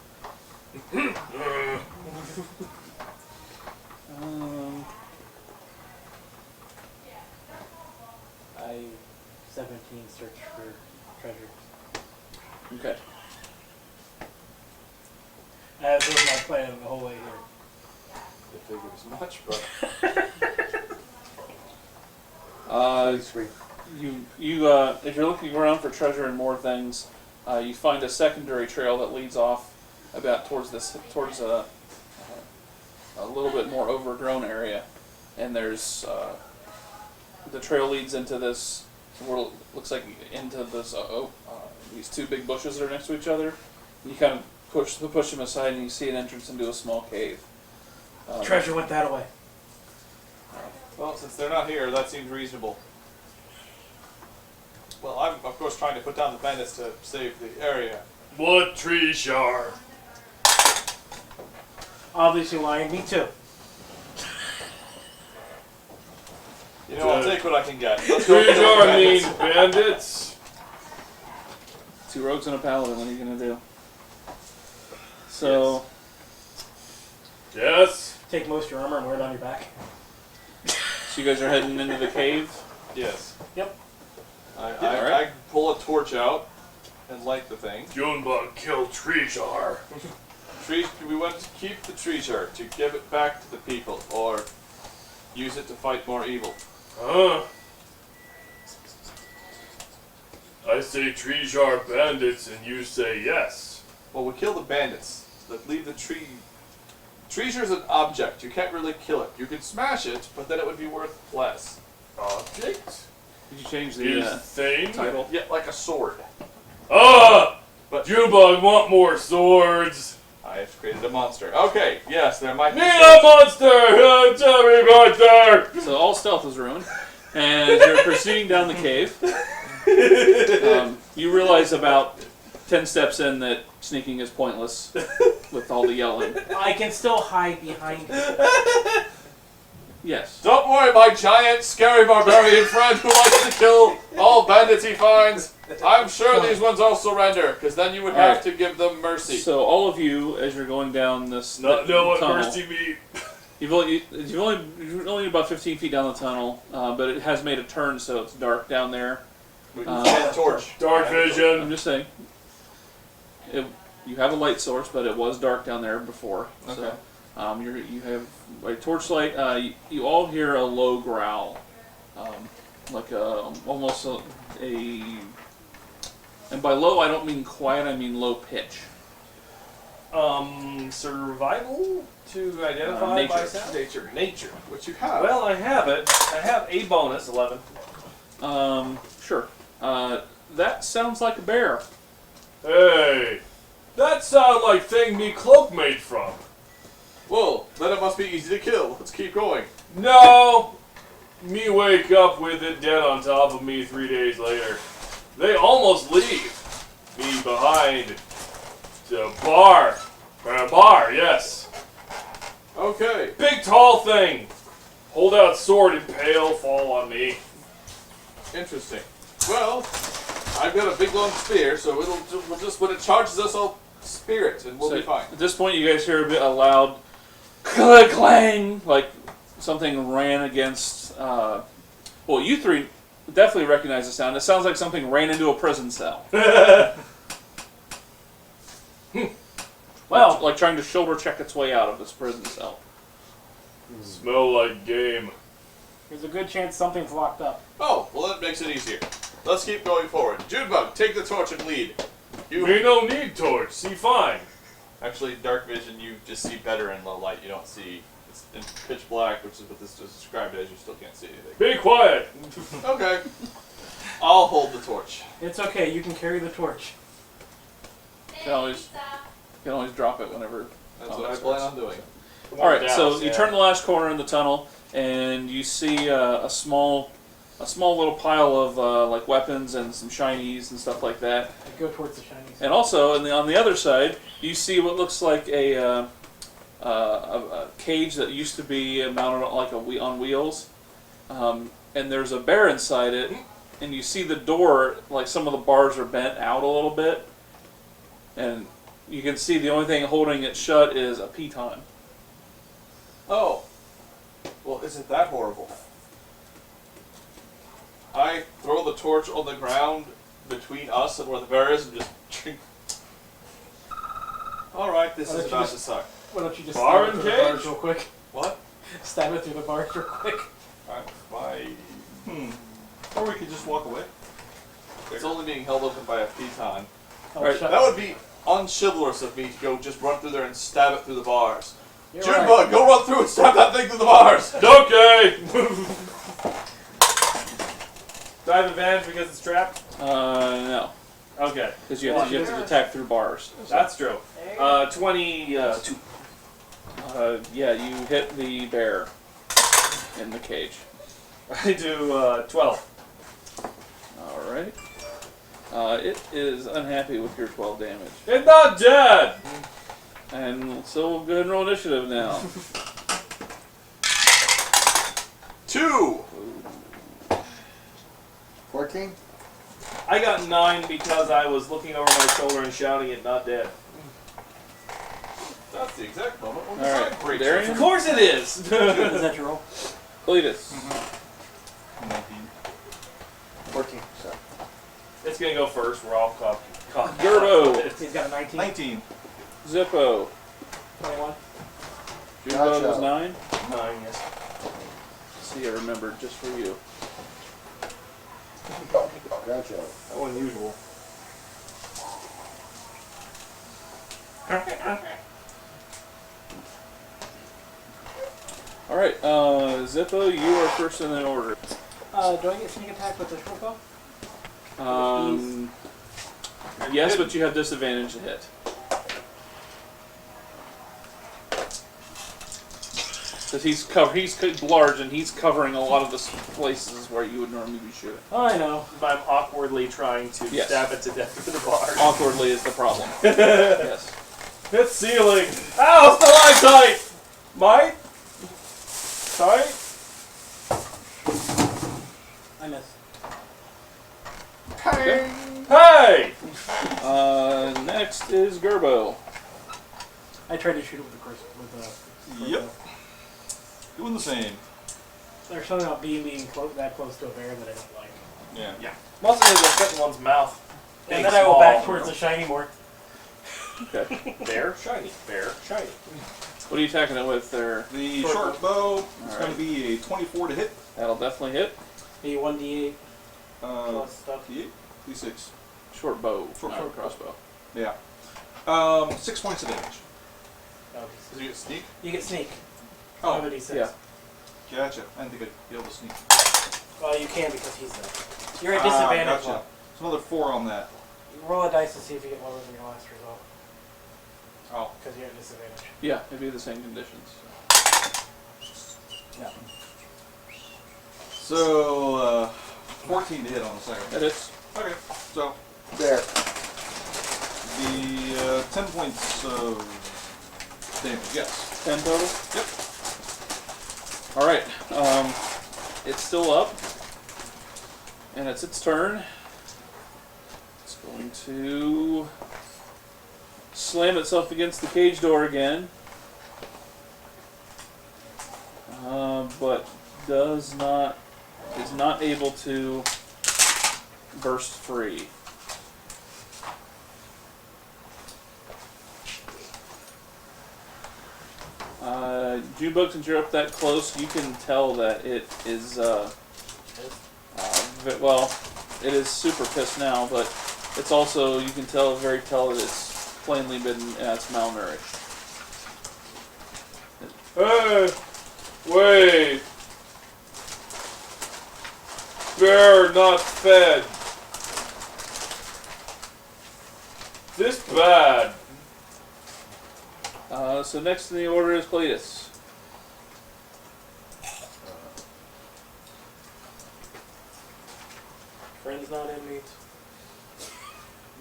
17 search for treasure. Okay. That was my plan the whole way here. I figured as much, but if you're looking around for treasure and more things, you find a secondary trail that leads off about towards a little bit more overgrown area, and there's the trail leads into this what looks like into this these 2 big bushes that are next to each other. You kind of push them aside, and you see an entrance into a small cave. Treasure went that way. well, since they're not here, that seems reasonable. Well, I'm of course trying to put down the bandits to save the area. What tree shard? Obviously lying. Me too. You know, I'll take what I can get. Let's go Tree kill the shard mean bandits. bandits. 2 rogues and a paladin. What are you gonna do? So. Yes. Take most of your armor and wear it on your back. So you guys are heading into the cave. Yes. Yep. I pull a torch out and light the thing. Junebug killed tree shard. We want to keep the tree shard to give it back to the people, or use it to fight more evil. I say tree shard bandits, and you say yes. Well, we kill the bandits. But leave the tree. Treasure's an object. You can't really kill it. You can smash it, but then it would be worth less. Object? Did you change Is the thing? title? Yeah, like a sword. But Junebug want more swords. I have created a monster. Okay, yes, there might be. Need a monster! Tell me monster! So all stealth is ruined, and as you're proceeding down the cave, you realize about 10 steps in that sneaking is pointless with all the yelling. I can still hide behind it. Yes. Don't worry, my giant, scary barbarian friend who likes to kill all bandits he finds. I'm sure these ones all surrender, because then you would have to give them mercy. So all of you, as you're going down this Not know what tunnel, mercy mean. you're only about 15 feet down the tunnel, but it has made a turn, so it's dark down there. We can get a torch. Dark I'm vision. just saying. You have a light source, but it was dark down there before. Okay. So, you have a torchlight. You all hear a low growl, like almost a. And by low, I don't mean quiet. I mean low pitch. Survival to identify nature. by sound? Nature. Which you have. Well, I have it. I have a bonus, 11. Sure. That sounds like a bear. Hey, that sound like thing me cloak made from. Whoa, then it must be easy to kill. Let's keep going. No, Me wake up with it dead on top of me 3 days later. They almost leave me behind the bar. A bar, yes. Okay. Big tall thing. Hold out sword, impale, fall on me. Interesting. Well, I've got a big long spear, so we'll just when it charges us, I'll spear it, and we'll So be fine. at this point, you guys hear a loud clang, like something ran against. Well, you three definitely recognize the sound. It sounds like something ran into a prison cell. Well, like trying to shoulder check its way out of this prison cell. Smell like game. there's a good chance something's locked up. Oh, well that makes it easier. Let's keep going forward. Junebug, take the torch and lead. We don't need torch. See fine. Actually, dark vision, you just see better in low light. You don't see. It's in pitch black, which is what this is described as. You still can't see anything. Be quiet. Okay. I'll hold the torch. It's okay, you can carry the torch. You can always drop it whenever. That's what I plan on doing. All right, so you turn the last corner in the tunnel, and you see a small little pile of like weapons and some shinies and stuff like that. I go towards the shinies. And also, on the other side, you see what looks like a cage that used to be mounted on wheels, and there's a bear inside it. And you see the door, like some of the bars are bent out a little bit, and you can see the only thing holding it shut is a piton. Oh. Well, isn't that horrible? I throw the torch on the ground between us and where the bear is and just drink. Alright, this Why is don't you about to just- suck. Why don't you just Bar stab it and through the bars cage? real quick? What? Stab it through the bars real quick. Or we could just walk away. It's only being held open by a piton. Oh, Right, shut That would be unchivalrous of me to go just run through there and stab it through the bars. You're Junebug, right. go run through and stab that thing through the bars! Okay. Do I have advantage because it's trapped? No, Okay, because you have to attack through bars. that's true. 22. Yeah, you hit the bear in the cage. I do 12. All right. It is unhappy with your 12 damage, It's not dead. and so we'll go ahead and roll initiative now. 2! 14? I got 9 because I was looking over my shoulder and shouting it not dead. That's the exact moment when the All right, sign breaks. Darian? Of course it is. Is that your roll? Cletus. 19. 14, sorry. It's gonna go first. We're all caught. Gerbo. He's got a 19. 19. Zippo. 21. Junebug Gotcha. was 9. 9, yes. See, I remembered just for you. Gotcha. How unusual. All right, Zippo, you are first in the order. Do I get sneak attack with the short bow? Yes, but you have disadvantage to hit. Because he's large and he's covering a lot of the places where you would normally be shooting. Oh, I know. I'm awkwardly trying to Yes. stab it to death with the bar. Awkwardly is the problem. Yes. It's ceiling. Ow, stalactite! Might? Tight? I miss. Okay. Hey! Next is Gerbo. I tried to shoot it with a crossbow. Yep. Doing the same. There's something about being that close to a bear that I don't like. Yeah. Mostly because it's in one's mouth. And Being then I go small, back you towards know. the shiny more. Okay. Bear, shiny. Bear, shiny. What are you attacking it with there? The short bow is Alright. going to be a 24 to hit. That'll definitely hit. The 1d8 Uh, plus stuff. D8, D6. Short bow, Short not bow. crossbow. Yeah. 6 points of damage. Okay. Does he get sneak? You get sneak. Oh, 5d6. yeah. Gotcha. I didn't think I'd be able to sneak. Well, you can because he's there. You're at Ah, disadvantage. gotcha. So another 4 on that. Roll a dice to see if you get lower than your last result. Oh. Because you're at disadvantage. Yeah, it'd be the same conditions. Yeah. So, 14 to hit on the second. That is. Okay, so There. the 10 points of damage, yes. 10 total? Yep. Alright. It's still up. And it's its turn. It's going to slam itself against the cage door again. But is not able to burst free. Junebug, since you're up that close, you can tell that it is, well, it is super pissed now, but it's also, you can tell that it's plainly been, it's malnourished. Hey! Wait! Bear not fed. This bad. So next in the order is Cletus. Friends not enemies.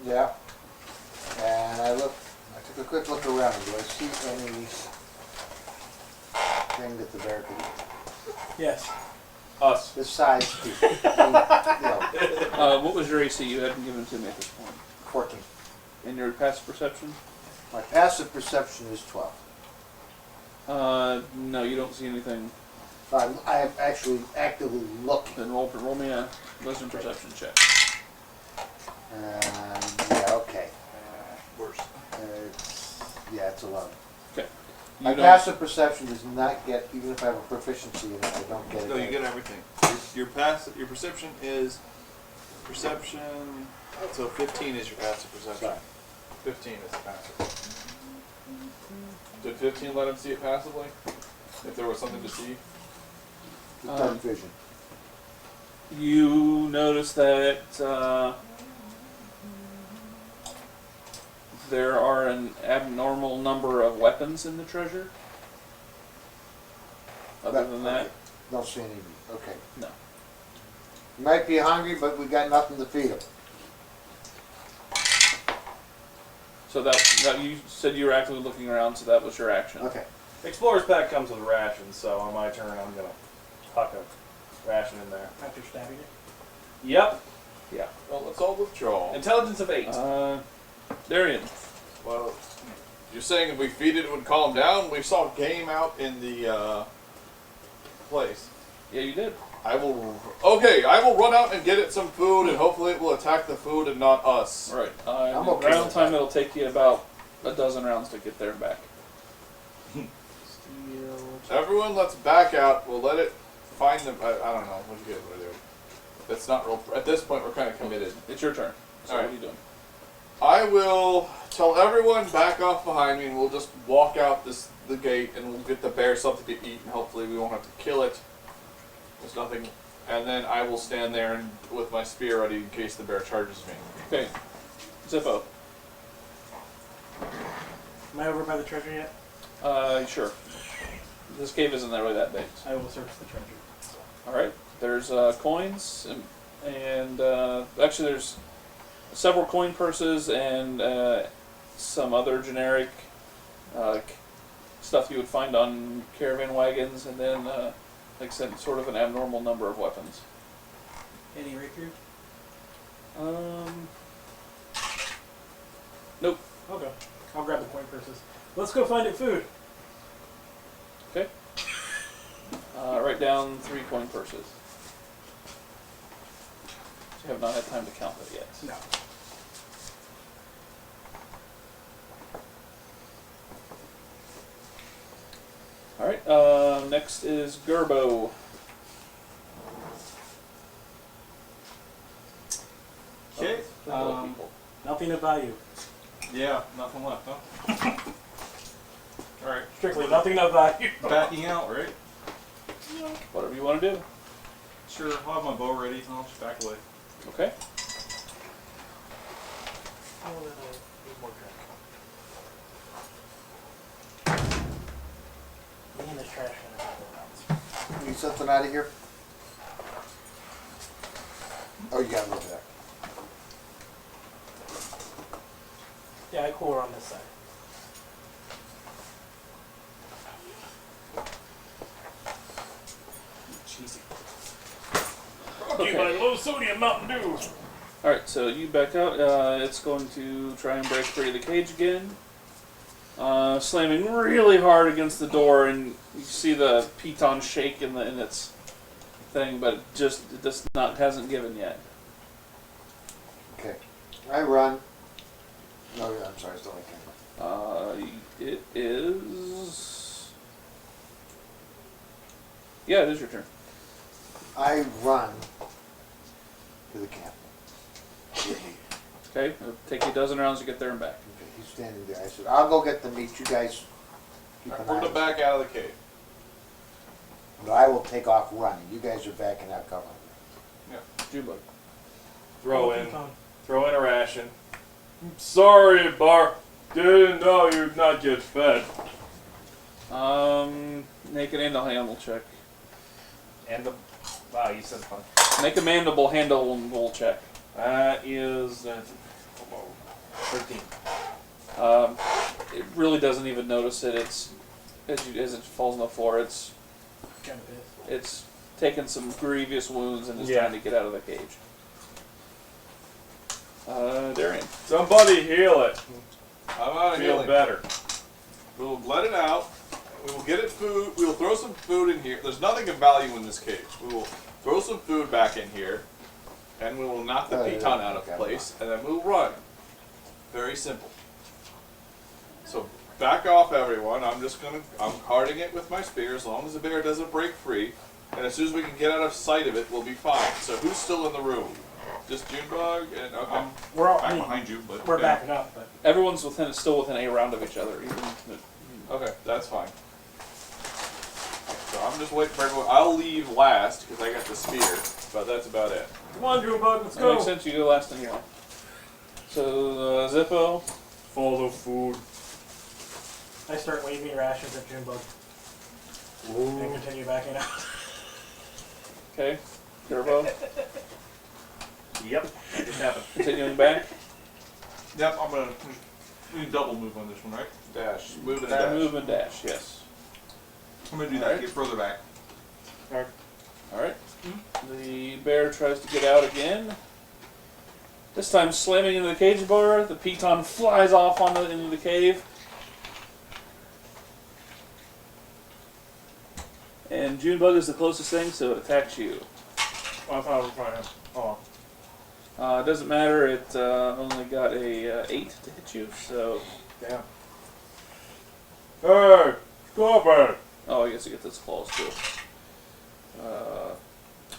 Yeah. And I took a quick look around. Do I see any thing that the bear could eat? Yes. Us. Besides people. You know, What was your AC? You hadn't given it to me at this point. 14. And your passive perception? My passive perception is 12. No, you don't see anything. I am actually actively looking. Then roll me a wisdom perception check. Yeah, okay. Worse. It's 11. Okay. My passive perception does not get, even if I have a proficiency in it, I don't get it. No, you get everything. Your perception is perception. So 15 is your passive perception. Sorry. 15 is the passive. Did 15 let him see it passively? If there was something to see? The dark vision. You notice that there are an abnormal number of weapons in the treasure. Other than that, Don't see any meat. Okay. no. You might be hungry, but we got nothing to feed them. So that you said you were actively looking around, so that was your action. Okay. Explorer's pack comes with rations, so on my turn I'm gonna tuck a ration in there. After stabbing it. Yep. Yeah. Well, let's all withdraw. Intelligence of 8. Darian. Well, you're saying if we feed it, it would calm down? We saw game out in the place. Yeah, you did. I will run out and get it some food, and hopefully it will attack the food and not us. Right. I'm okay Round with time, that. it'll take you about a dozen rounds to get there and back. Everyone, let's back out. We'll let it find them. I don't know what you guys want to do. That's not real. At this point, we're kind of committed. It's your turn. So All right. what are you doing? I will tell everyone back off behind me, and we'll just walk out the gate, and we'll get the bear something to eat, and hopefully we won't have to kill it. There's nothing. And then I will stand there and with my spear ready in case the bear charges me. Okay. Zippo. Am I over by the treasure yet? Sure. This cave isn't really that big. I will search the treasure. All right. There's coins and actually there's several coin purses and some other generic stuff you would find on caravan wagons, and then like I said, sort of an abnormal number of weapons. Any rapiers? Nope. Okay. I'll grab the coin purses. Let's go find it food. Okay. Write down 3 coin purses. You have not had time to count that yet. No. All right. Next is Gerbo. Okay. Nothing of value. Yeah, nothing left, huh? Alright. Strictly nothing of value. Backing out, right? Whatever you want to do. Sure, I'll have my bow ready and I'll just back away. Okay. Oh, then I need more drink. Me and the trash can have rounds. Need something out of here? Oh, you gotta move there. Yeah, I core on this side. Cheesy. Okay. by low sodium Mountain Dew. Alright, so you back out. It's going to try and break free of the cage again. Slamming really hard against the door, and you see the piton shake in its thing, but it just hasn't given yet. Okay. I run. No, I'm sorry, still I can't. It is. Yeah, it is your turn. I run to the camp. Get meat. Okay, it'll take you a dozen rounds to get there and back. Okay, he's standing there. I said, I'll go get the meat. You guys keep an We're eye to on back out of the cave. it. I will take off running. You guys are backing out covering me. Junebug. Throw in a ration. Sorry, Bar. Didn't know you'd not get fed. Make an animal check. And the wow, you said fun. Make a mandible handle check. That is 13. It really doesn't even notice it. It's as it falls on the floor. It's Kind of pissed. it's taken some grievous wounds and is Yeah. trying to get out of the cage. Darian. Somebody heal it. I'm out of Feel healing. better. We'll let it out. We will get it food. We will throw some food in here. There's nothing of value in this cage. We will throw some food back in here, and we will knock the piton out of place, and then we'll run. Very simple. So back off, everyone. I'm carding it with my spear as long as the bear doesn't break free, and as soon as we can get out of sight of it, we'll be fine. So who's still in the room? Just Junebug and okay. We're all. Back behind you, but We're yeah. backing up, but Everyone's still within a round of each other. Okay, that's fine. So I'm just waiting for everyone. I'll leave last because I got the spear, but that's about it. come on, Junebug, let's That go. makes sense. You go last in here. So Zippo. Follow food. I start waving rations at Junebug and continue backing out. Okay. Turbo. Yep. It just happened. Continuing back. Yep, I'm gonna. We can double move on this one, right? Dash. Move and dash. Move and dash. Yes. I'm gonna do that. Alright. Get further back. All right. The bear tries to get out again. This time slamming into the cage bar. The piton flies off into the cave. And Junebug is the closest thing, so it attacks you. I thought it was fine. Oh. It doesn't matter. It only got a 8 to hit you. So, Damn. Hey! Stop it! oh, I guess it gets its claws too.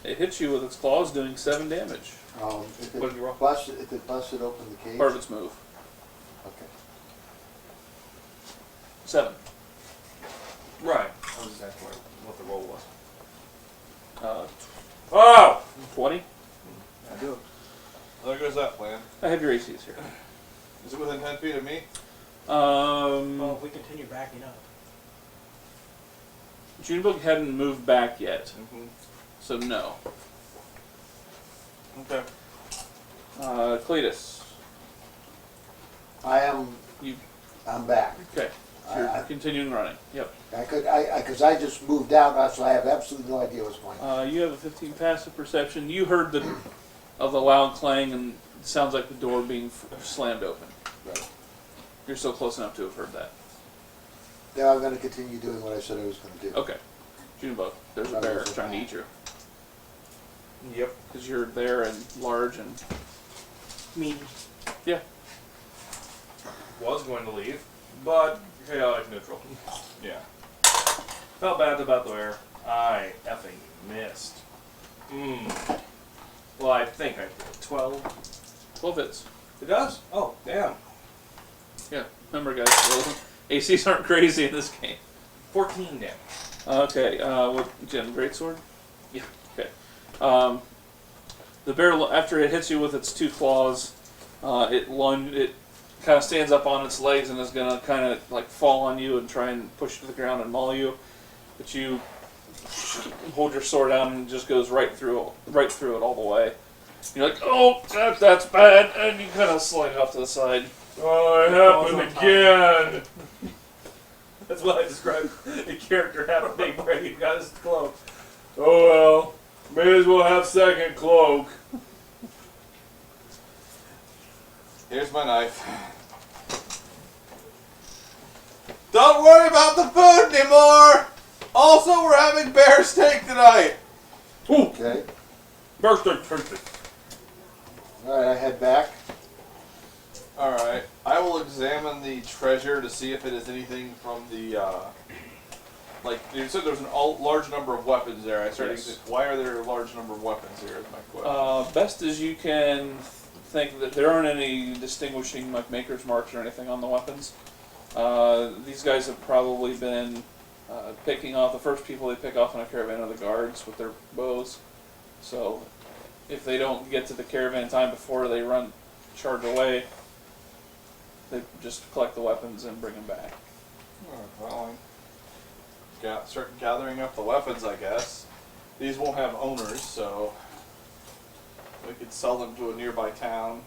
It hits you with its claws, doing 7 damage. If What did you roll? it busted open the cage. Part of its move. Okay. 7. Right. I was just asking what the roll was. Uh, Oh! 20. I do. There goes that plan. I have your ACs here. Is it within 10 feet of me? Well, if we continue backing up. Junebug hadn't moved back yet, Mm-hmm. so no. Okay. Cletus. I'm back. Okay. You're I- continuing running. Yep. Because I just moved out, so I have absolutely no idea what's going on. You have a 15 passive perception. You heard the loud clang, and it sounds like the door being slammed open. Right. You're still close enough to have heard that. Now I'm going to continue doing what I said I was going to do. Okay. Junebug. There's a bear trying to eat you. Yep. Because you're there and large and... Me. Yeah. Was going to leave, but chaotic neutral. Yeah. Felt bad about the bear. I effing missed. Well, I think I did. 12. 12 hits. It does? Oh, damn. Yeah. Remember, guys, ACs aren't crazy in this game. 14 damage. Okay, what, Jim, greatsword? Yeah. Okay. The bear, after it hits you with its 2 claws, it kind of stands up on its legs and is going to kind of like fall on you and try and push you to the ground and maul you. But you hold your sword down and it just goes right through it all the way. You're like, oh, that's bad, and you kind of slide off to the side. Oh, it happened again. That's what I described the character happening where he got his cloak. Oh well, may as well have second cloak. Here's my knife. Don't worry about the food anymore! Also, we're having bear steak tonight! Okay. Birthday treat. Alright, I head back. Alright, I will examine the treasure to see if it is anything from the, like, you said there's a large number of weapons there. I started Yes. Why are there a large number of weapons here is my question. Best as you can think that there aren't any distinguishing like maker's marks or anything on the weapons. These guys have probably been picking off the first people they pick off in a caravan are the guards with their bows. So if they don't get to the caravan in time before they charge away, they just collect the weapons and bring them back. Well, start gathering up the weapons, I guess. These won't have owners, so we could sell them to a nearby town.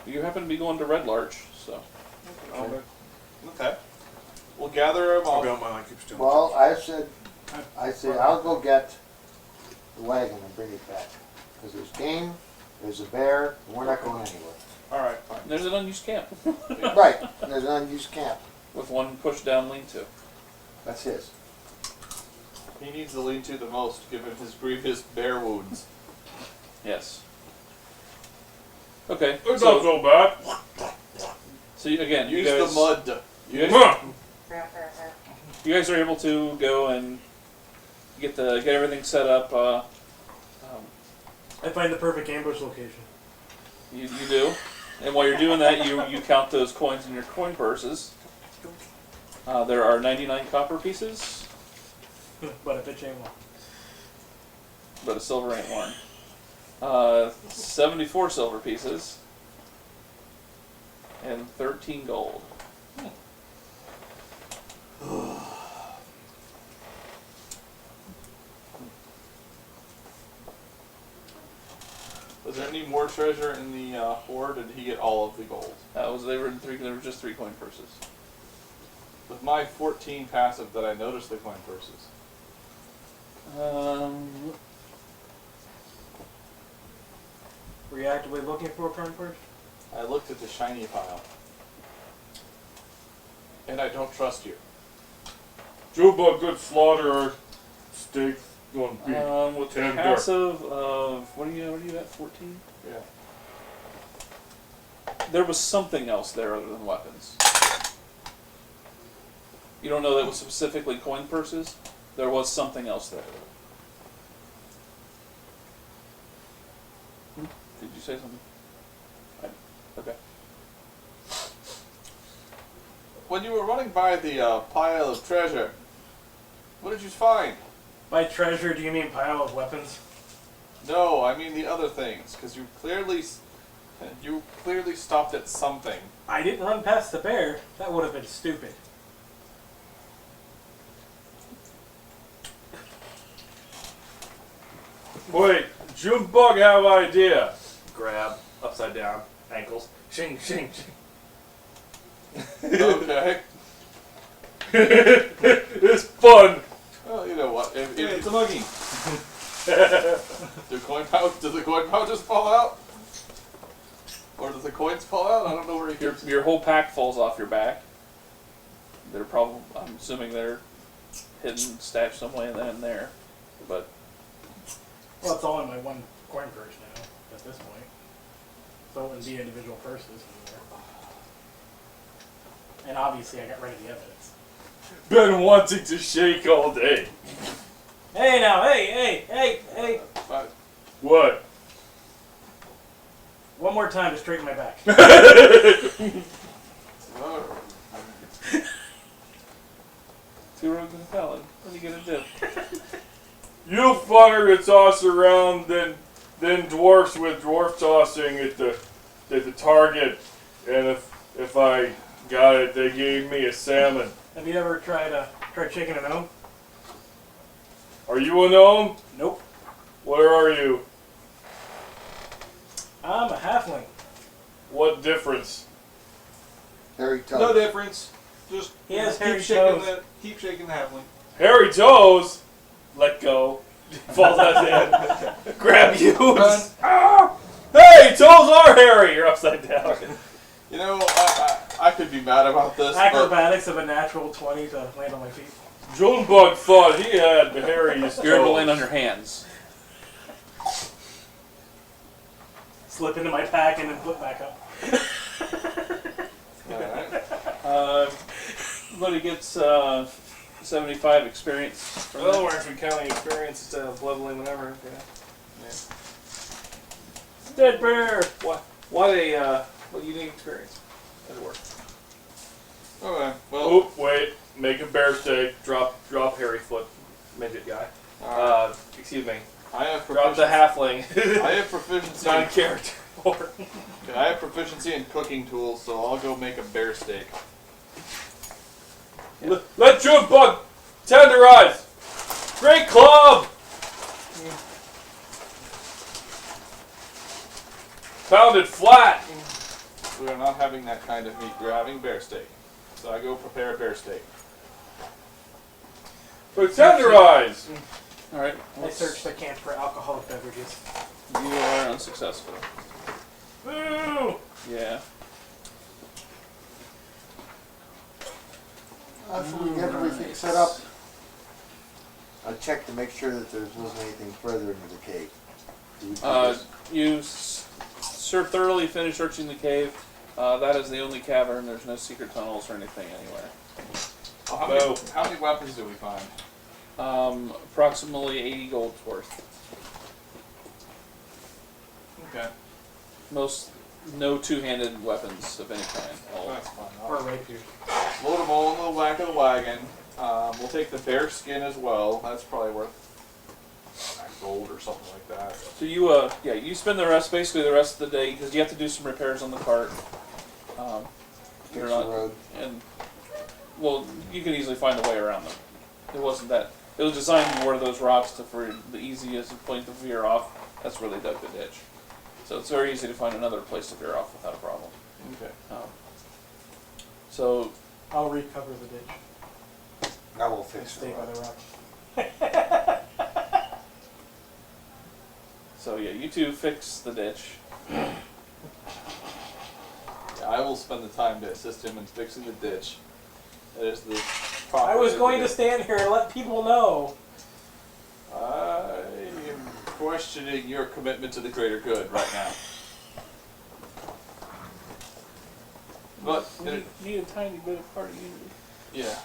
You happen to be going to Red Larch, so. Okay. We'll gather them I'll all. be on my line, keep still. Well, I said I'll go get the wagon and bring it back. Because there's game, there's a bear, and we're not going anywhere. Alright, fine. There's an unused camp Right, and there's an unused camp. with one push down lean-to. That's his. He needs the lean-to the most, given his previous bear wounds. Yes. Okay. It's not so bad. So again, Use you guys, the mud. you guys are able to go and get everything set up. I find the perfect ambush location. You do, and while you're doing that, you count those coins in your coin purses. There are 99 copper pieces, But a bitch ain't one. but a silver ain't one. 74 silver pieces, and 13 gold. Was there any more treasure in the hoard, or did he get all of the gold? There were just 3 coin purses. With my 14 passive, did I notice the coin purses? Were you actively looking for a coin purse? I looked at the shiny pile. And I don't trust you. Juba, good slaughterer. Steak going to be With the tender. passive of what are you at? 14. Yeah. There was something else there other than weapons. You don't know that it was specifically coin purses? There was something else there. Did you say something? Okay. When you were running by the pile of treasure, what did you find? By treasure, do you mean pile of weapons? No, I mean the other things, because you clearly stopped at something. I didn't run past the bear. That would have been stupid. Wait, Junebug have idea. Grab, upside down, ankles. Shing, shing, shing. Okay. It's fun. Well, you know what? If It's a monkey. do the coin pouches fall out? Or do the coins fall out? I don't know where you Your whole pack falls off your back. They're probably, I'm assuming they're hidden, stashed somewhere in there. But Well, it's all in my one coin purse now, at this point. So it wouldn't be individual purses anymore. And obviously I got rid of the evidence. Been wanting to shake all day. Hey now, hey! But What? One more time to straighten my back. two rogues and a paladin. What are you gonna do? You funner to toss around than dwarfs with dwarf tossing at the target, and if I got it, they gave me a salmon. Have you ever tried shaking a gnome? Are you a gnome? Nope. Where are you? I'm a halfling. What difference? Hairy toes. No difference. Just He has keep hairy shaking toes. keep shaking the halfling. Hairy toes. Let go. Falls out dead. Grab you. Run. Ah! Hey, toes are hairy. You're upside down. You know, I could be mad about this, but Acrobatics of a natural 20 to land on my feet. Junebug thought he had hairy toes. You're able to land on your hands. Slip into my pack and then flip back up. alright. Everybody gets 75 experience from Well, that. we're actually counting experience instead of leveling whatever. Yeah. Dead bear! What you need experience? That'll work. Okay. Well, Oh, wait. Make a bear steak. Drop hairy foot midget guy. alright. Excuse me. I have Drop the proficiency. halfling. I have proficiency. Non-character. I have proficiency in cooking tools, so I'll go make a bear steak. Let Junebug tenderize. Great club. Pounded flat. We are not having that kind of meat. We're having bear steak. So I go prepare a bear steak. But tenderize. All right. I searched the camp for alcoholic beverages. You are unsuccessful. Boo. Yeah. After we get everything set up, I'll check to make sure that there wasn't anything further into the cave. Do we do this? You thoroughly finish searching the cave. That is the only cavern. There's no secret tunnels or anything anywhere. How many weapons do we find? Approximately 80 gold's worth. Okay. No two-handed weapons of any kind. All That's fine. Or rapiers. Load them all in the back of the wagon. We'll take the bear skin as well. That's probably worth gold or something like that. So you spend basically the rest of the day, because you have to do some repairs on the cart. Fix They're the not, road. and well, you can easily find a way around them. It wasn't that. It was designed for those rocks for the easiest point to veer off. That's where they dug the ditch. So it's very easy to find another place to veer off without a problem. Okay. So I'll recover the ditch. I will And fix the stay by road. the rock. So yeah, you two fix the ditch. Yeah, I will spend the time to assist him in fixing the ditch. That is the proper I was thing going do. to stand here and let people know. I am questioning your commitment to the greater good right now. But You need a tiny bit of party unity. yeah,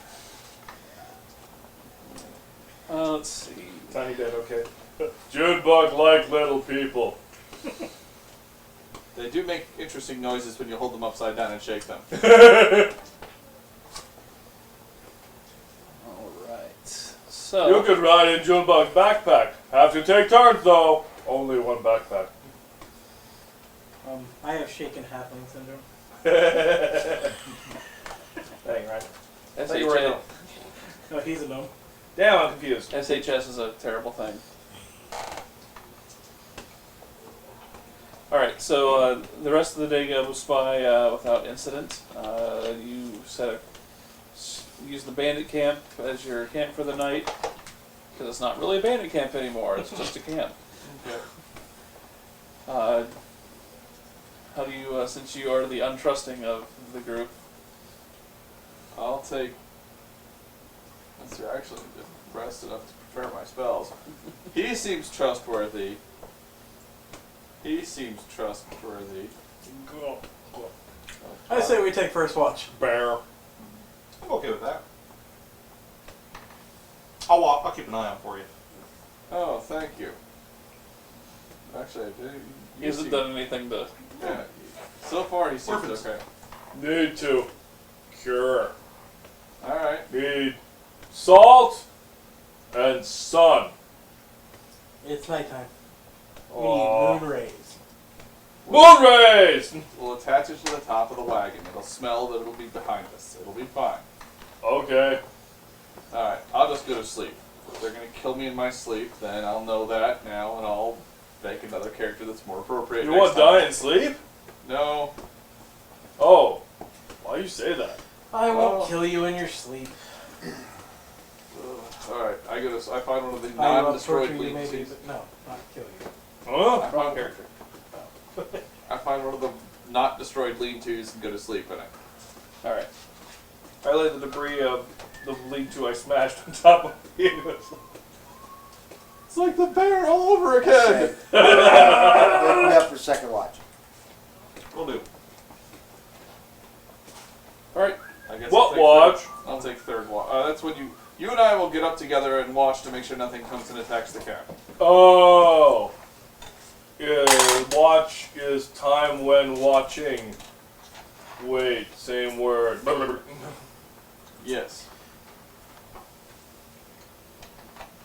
Let's see. Tiny dead. Okay. Junebug like little people. they do make interesting noises when you hold them upside down and shake them. All right. So You could ride in Junebug's backpack. Have to take turns though. Only one backpack. I have shaken halfling syndrome. Dang right. SHS, thought you were a gnome. No, he's a gnome. Damn, I'm confused. SHS is a terrible thing. All right, so the rest of the day goes by without incident. You use the bandit camp as your camp for the night, because it's not really a bandit camp anymore. It's just a camp. Okay. How do you, since you are the untrusting of the group? I'll take. Let's see, I actually did rest enough to prepare my spells. He seems trustworthy. I say we take first watch. Bear. I'm okay with that. I'll keep an eye out for you. Oh, thank you. Actually, I do. He hasn't done anything to. Yeah. So far, he seems Orphans. okay. Need to cure. All right. Need salt and sun. It's nighttime. We Aw. need moon rays. Moon rays! We'll attach it to the top of the wagon. It'll smell that it'll be behind us. It'll be fine. Okay. Alright, I'll just go to sleep. If they're gonna kill me in my sleep, then I'll know that now and I'll make another character that's more appropriate. You next want to time. die and sleep? No. Oh, why you say that? I won't Well- kill you in your sleep. Alright, I find one of the I will non-destroyed torture you maybe, lean-tos. but no, not kill you. Huh? Wrong character. I find one of the not destroyed lean-tos and go to sleep in it. Alright. I lay the debris of the lean-to I smashed on top of Piano. It's like the bear all over again! Wake me up for second watch. We'll do. Alright. I guess What I'll take watch? I'll take third watch. That's when you and I will get up together and watch to make sure nothing comes and attacks the camp. Oh. Yeah, watch is time when watching. Wait, same word. Yes.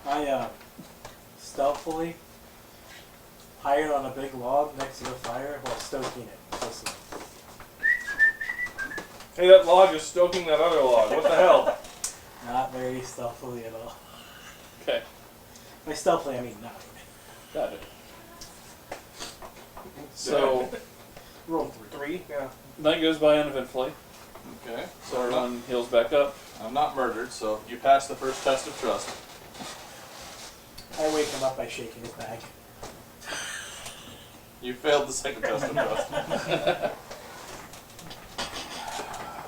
I stealthily hired on a big log next to the fire while stoking it. Listen. Hey, that log is stoking that other log. What the hell? Not very stealthily at all. Okay. By stealthily, I mean not. Got it. So, Roll 3. 3? Yeah. night goes by uneventfully. Okay. So everyone heals back up. I'm not murdered, so you passed the first test of trust. I wake him up by shaking his bag. You failed the second test of trust.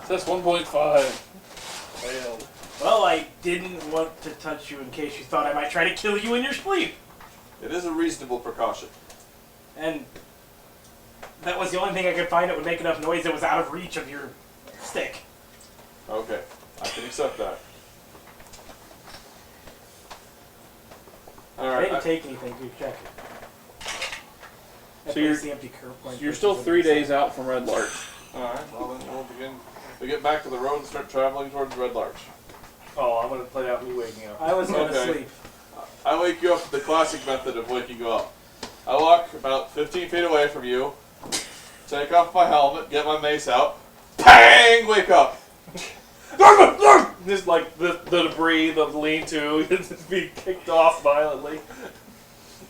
Test 1.5. Failed. Well, I didn't want to touch you in case you thought I might try to kill you in your sleep. It is a reasonable precaution. And that was the only thing I could find that would make enough noise that was out of reach of your stick. Okay. I can accept that. I Alright. didn't take anything to check it. So you're- the empty curve point. You're still 3 days out from Red Larch. Alright, well then we'll begin. We get back to the road and start traveling towards Red Larch. Oh, I'm gonna play out me waking up. I was going to Okay. sleep. I wake you up the classic method of waking you up. I walk about 15 feet away from you, take off my helmet, get my mace out, bang, wake up. Just like the debris, the lean-to, just being kicked off violently.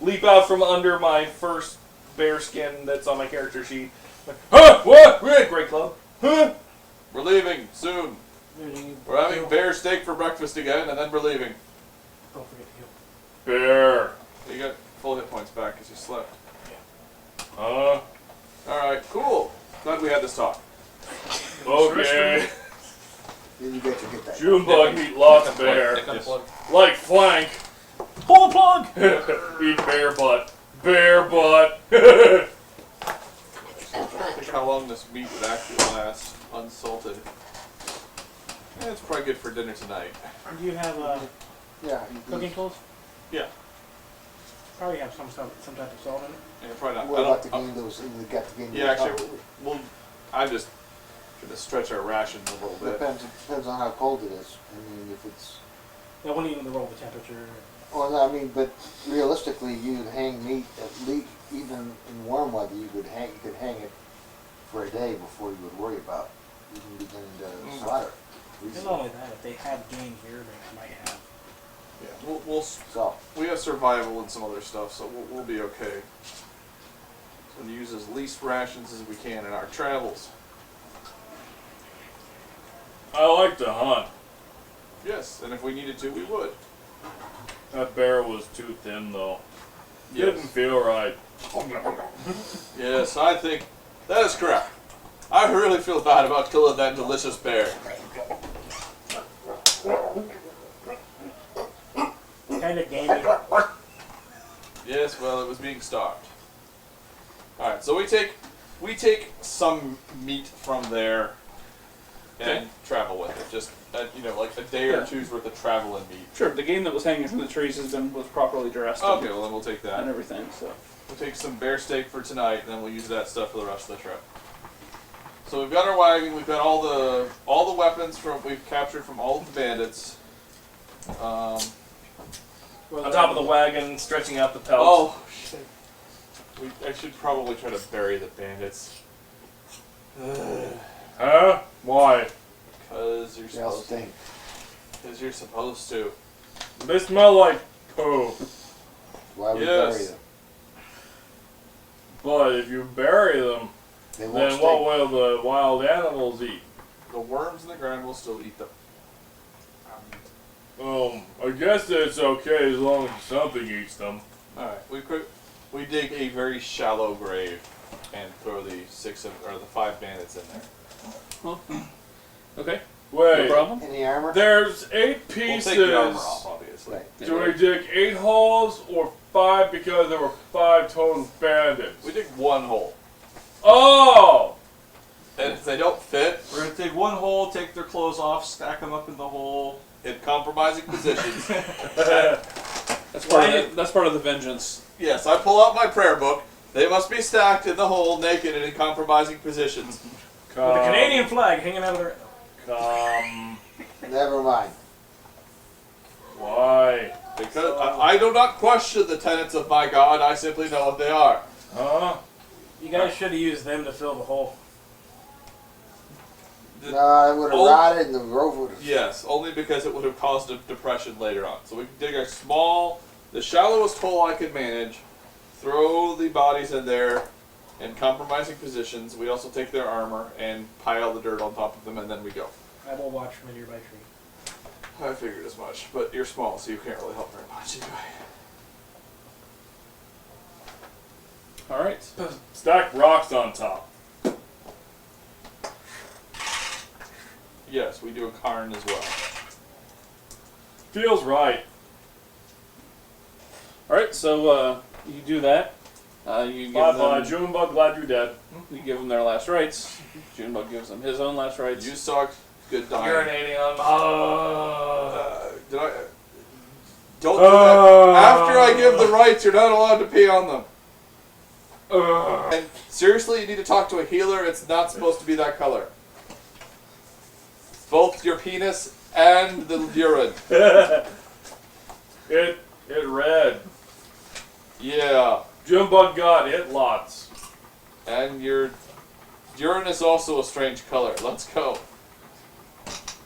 Leap out from under my first bear skin that's on my character sheet. Like, huh? What? Great club. Huh? We're leaving soon. We're having bear steak for breakfast again, and then we're leaving. Don't forget to heal. Bear. You got full hit points back because you slept. Huh? Alright, cool. Glad we had this talk. Okay. Then you get to get that. Junebug eat lots of bear. Yes. Like flank. Pull the plug! Eat bear butt. Bear butt. Think how long this meat would actually last, unsalted. It's probably good for dinner tonight. Do you have Yeah, you cooking tools? Yeah. Probably have some type of salt in it. Yeah, probably not. What I about don't- the game that was in the got the game? Yeah, actually, I'm just gonna stretch our rations a little bit. Depends on how cold it is. I mean, if it's Yeah, when you even roll the temperature. well, I mean, but realistically, you'd hang meat at least even in warm weather. You could hang it for a day before you would worry about even beginning to slaughter. it. Not only that, if they have game here, they might have. Yeah, So we have survival and some other stuff, so we'll be okay. So we'll use as least rations as we can in our travels. I like to hunt. Yes, and if we needed to, we would. That bear was too thin though. Yes. Didn't feel right. Yes, I think that is correct. I really feel bad about killing that delicious bear. Kind of gamey. Yes, well, it was being starved. All right, so we take some meat from there and travel with it. Just like a day or two's worth of travel and meat. Sure, the game that was hanging from the trees was properly dressed Okay, well then we'll take and that. everything. So We'll take some bear steak for tonight, and then we'll use that stuff for the rest of the trip. So we've got our wagon. We've got all the weapons we've captured from all of the bandits. On top of the wagon, stretching out the pelts. Oh shit! I should probably try to bury the bandits. Huh? Why? Cause you're they'll supposed to. stink. Cause you're supposed to. They smell like poo. Why would Yes. bury them? But if you bury them, They won't then stink. what will the wild animals eat? The worms in the ground will still eat them. I guess it's okay as long as something eats them. Alright, we dig a very shallow grave and throw the 5 bandits in there. Okay. Wait, No problem. Any armor? there's 8 We'll pieces. take the armor off, obviously. Right. Do we dig 8 holes or 5 because there were 5 total bandits? We dig 1 hole. Oh! And if they don't fit We're gonna take one hole, take their clothes off, stack them up in the hole. in compromising positions, That's part of the vengeance. yes, I pull out my prayer book. They must be stacked in the hole, naked and in compromising positions. With the Canadian flag hanging out of their. Never mind. Why? Because I do not question the tenets of my God, I simply know what they are. Huh? You guys should have used them to fill the hole. No, it would have Oh. rotted and the grove would have. Yes, only because it would have caused a depression later on. So we can dig the shallowest hole I could manage, throw the bodies in there in compromising positions. We also take their armor and pile the dirt on top of them, and then we go. I will watch from a nearby tree. I figured as much, but you're small, so you can't really help very much anyway. All right. Stack rocks on top. Yes, we do a cairn as well. Feels right. All right. So you do that. You give Bye-bye, them. Junebug, glad you're dead. You give them their last rites. Junebug gives them his own last rites. You sucked. Good dying. Urinating on Did I? Don't do that. After I give the rights, you're not allowed to pee on them. And seriously, you need to talk to a healer. It's not supposed to be that color. Both your penis and the urine. It read. Yeah. Junebug got it lots. And your urine is also a strange color. Let's go.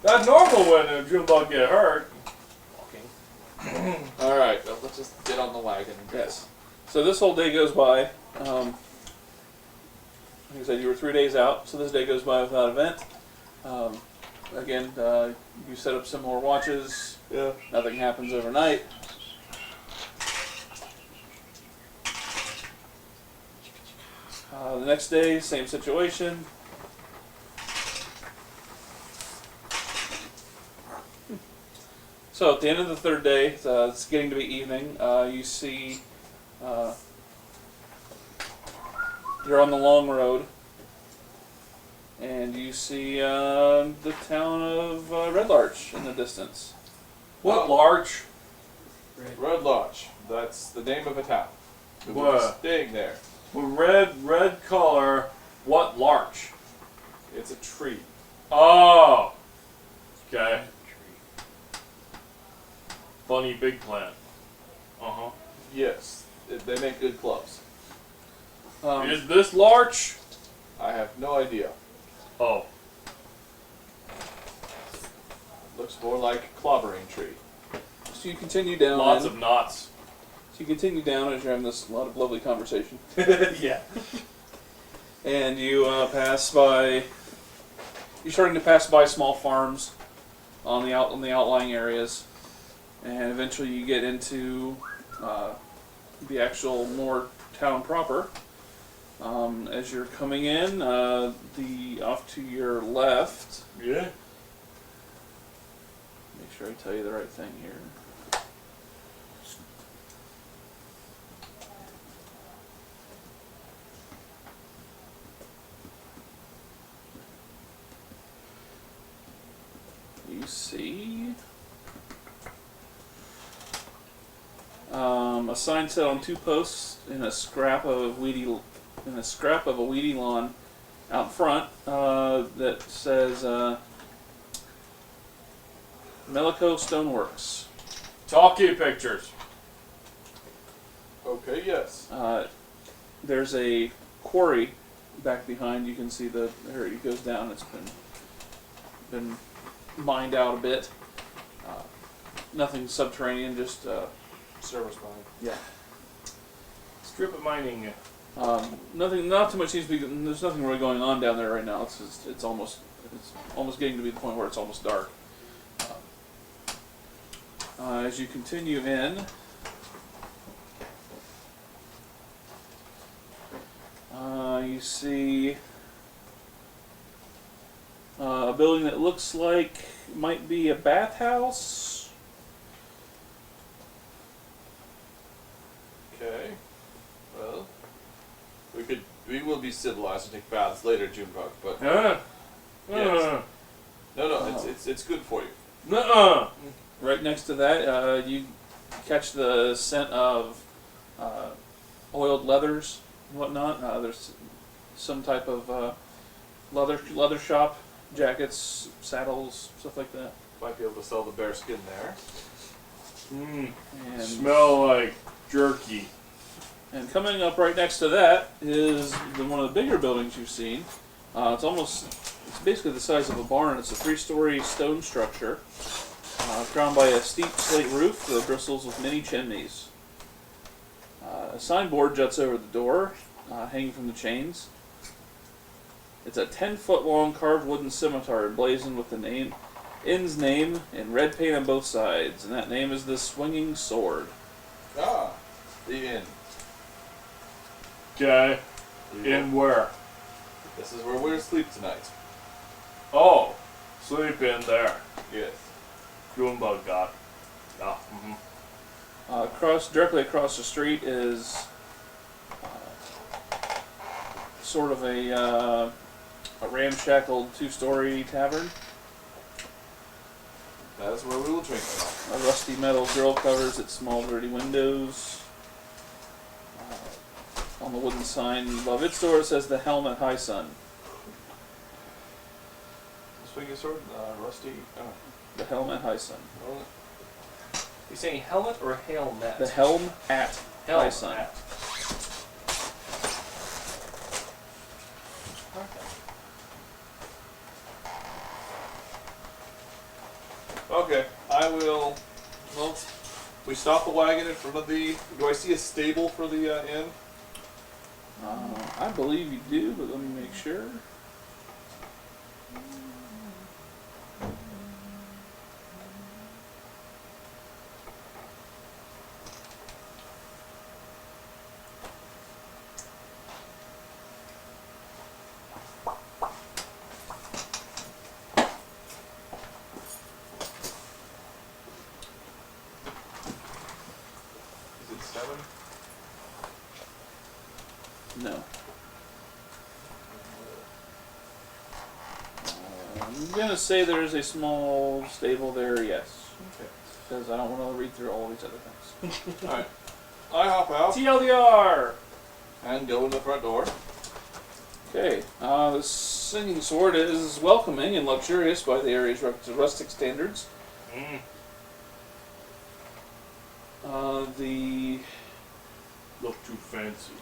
That's normal when a Junebug get hurt. Alright, let's just get on the wagon. Yes. So this whole day goes by. Like I said, you were 3 days out, so this day goes by without event. Again, you set up some more watches. Yeah. Nothing happens overnight. The next day, same situation. So at the end of the 3rd day, it's getting to be evening. You see, you're on the long road, and you see the town of Red Larch in the distance. What larch? Red Lodge. That's the name of a town. We will be What? staying there. Red color. What larch? It's a tree. Oh. Okay. Funny big plant. Uh-huh. Yes. They make good clubs. Is this larch? I have no idea. Oh. Looks more like a clobbering tree. So you continue down. Lots of knots. So you continue down as you're having this lot of lovely conversation, Yeah. and you pass by. You're starting to pass by small farms on the outlying areas, and eventually you get into the actual more town proper. As you're coming in, off to your left. Yeah. Make sure I tell you the right thing here. You see a sign set on 2 posts in a scrap of a weedy lawn out front that says Melico Stoneworks. Talkie pictures. Okay, yes. There's a quarry back behind. You can see there it goes down. It's been mined out a bit. Nothing subterranean, just Service mine. yeah. Strip of mining. Not too much seems to be. There's nothing really going on down there right now. It's almost getting to be the point where it's almost dark. As you continue in, you see a building that looks like might be a bathhouse. Okay. Well, we will be civilized and take baths later, Junebug. But yes. No, it's good for you. Nuh-uh. Right next to that, you catch the scent of oiled leathers and whatnot. There's some type of leather shop, jackets, saddles, stuff like that. Might be able to sell the bear skin there. And Smell like jerky. And coming up right next to that is one of the bigger buildings you've seen. It's basically the size of a barn. It's a 3-story stone structure, crowned by a steep slate roof that bristles with many chimneys. A signboard juts over the door, hanging from the chains. It's a 10-foot-long carved wooden scimitar emblazoned with the inn's name in red paint on both sides, and that name is the Swinging Sword. Ah, the inn. Okay. In where? This is where we'll sleep tonight. Oh, sleep in there. Yes. Junebug got. Ah, Directly across the street is sort of a ramshackled 2-story tavern. That is where we will drink tonight. A rusty metal grill covers its small dirty windows. On the wooden sign above its door it says the Helm at High Sun. Swinging sword, rusty. The Helm at High Sun. You saying helmet or helmet? The Helm at High Sun. Okay, I will. Well, we stop the wagon in front of the. Do I see a stable for the inn? I believe you do, but let me make sure. Is it 7? No. I'm gonna say there's a small stable there, yes. Okay. Because I don't want to read through all these other things. Alright. I hop out TLDR! and go in the front door. Okay, the Singing Sword is welcoming and luxurious by the area's rustic standards. The look too fancy.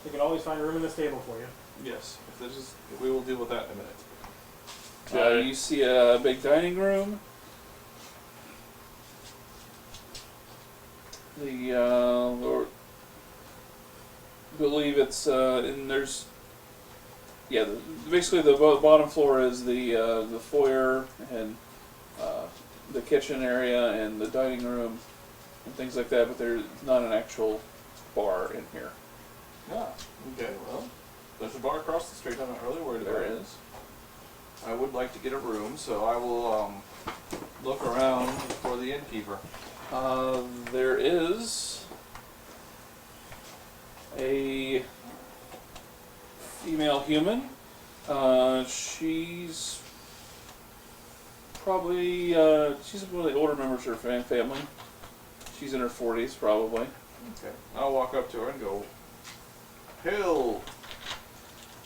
You can always find room in the stable for you. Yes. We will deal with that in a minute. Okay. you see a big dining room. The believe it's and there's basically the bottom floor is the foyer and the kitchen area and the dining room and things like that, but there's not an actual bar in here. Yeah. Okay, well, there's a bar across the street. I'm not really worried about There it. is. I would like to get a room, so I will look around for the innkeeper. There is a female human. She's probably she's one of the older members of her family. She's in her 40s, probably. Okay. I'll walk up to her and go, "Hill."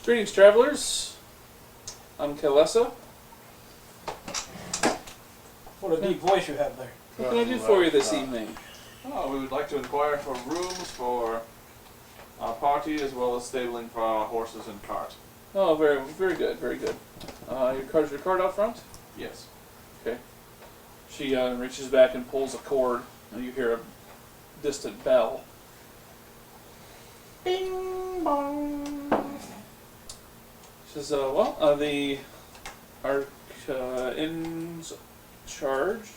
Greetings, travelers. I'm Kalessa. What a deep voice you have there. What can I do for you this evening? Oh, we would like to inquire for rooms for our party as well as stabling for our horses and cart. Oh, very, very good, very good. Your card out front? Yes. Okay. She reaches back and pulls a cord, and you hear a distant bell. Bing bong. She says, our inn's charge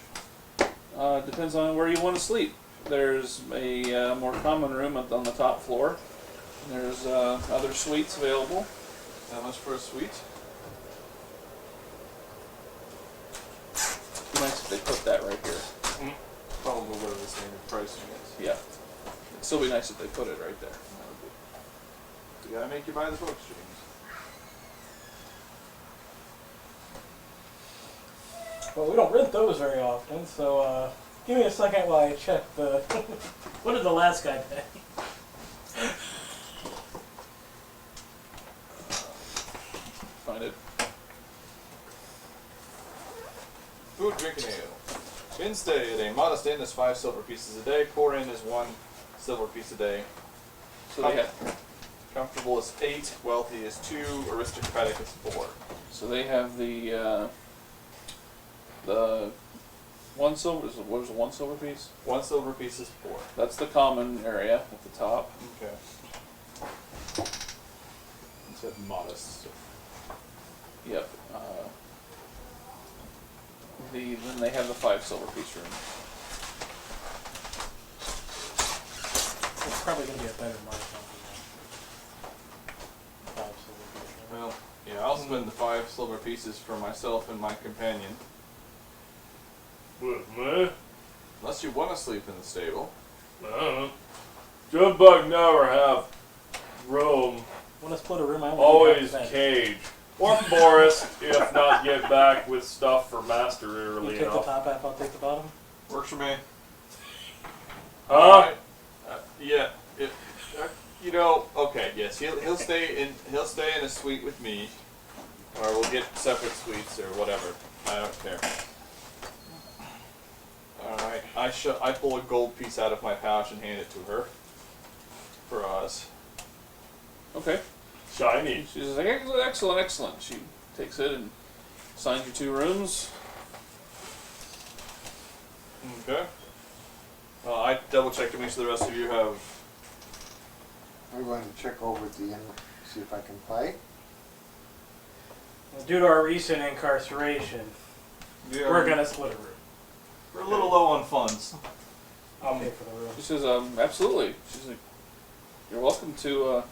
depends on where you want to sleep. There's a more common room on the top floor. There's other suites available. How much for a suite? It'd be nice if they put that right here. Probably whatever the standard pricing is. Yeah. It'd still be nice if they put it right there. We gotta make you buy the books, James. Well, we don't rent those very often, so give me a second while I check the. What did the last guy pay? Find it. Food, drink, and ale. Inn stay at a modest inn is 5 silver pieces a day. Poor inn is 1 silver piece a day. So they have, Comfortable is 8. Wealthy is 2. Aristocratic is 4. so they have the 1 silver. What was it, 1 silver piece? 1 silver piece is 4. That's the common area at the top. Okay. It said modest. So. Yep. Then they have the 5 silver piece room. It's probably going to be a better markup than 5 silver. Well, yeah, I'll spend the 5 silver pieces for myself and my companion. With me? Unless you want to sleep in the stable. Jumbuck never have room. Want to split a room? I want Always to bed. cage. Or forest, if not get back with stuff for master You early take the enough. top half, I'll take the bottom. Works for me. Huh? Alright. Yeah. Okay. Yes. He'll stay in a suite with me, or we'll get separate suites or whatever. I don't care. All right. I pull a gold piece out of my pouch and hand it to her. For us. Okay. Shiny. She's like, excellent, excellent. She takes it and signs you 2 rooms. Okay. I double checked to make sure the rest of you have. I'm going to check over at the inn, see if I can play. Due to our recent incarceration, we're going to split a room. We're a little low on funds. I'll pay for the room. She says, absolutely. She's like, you're welcome to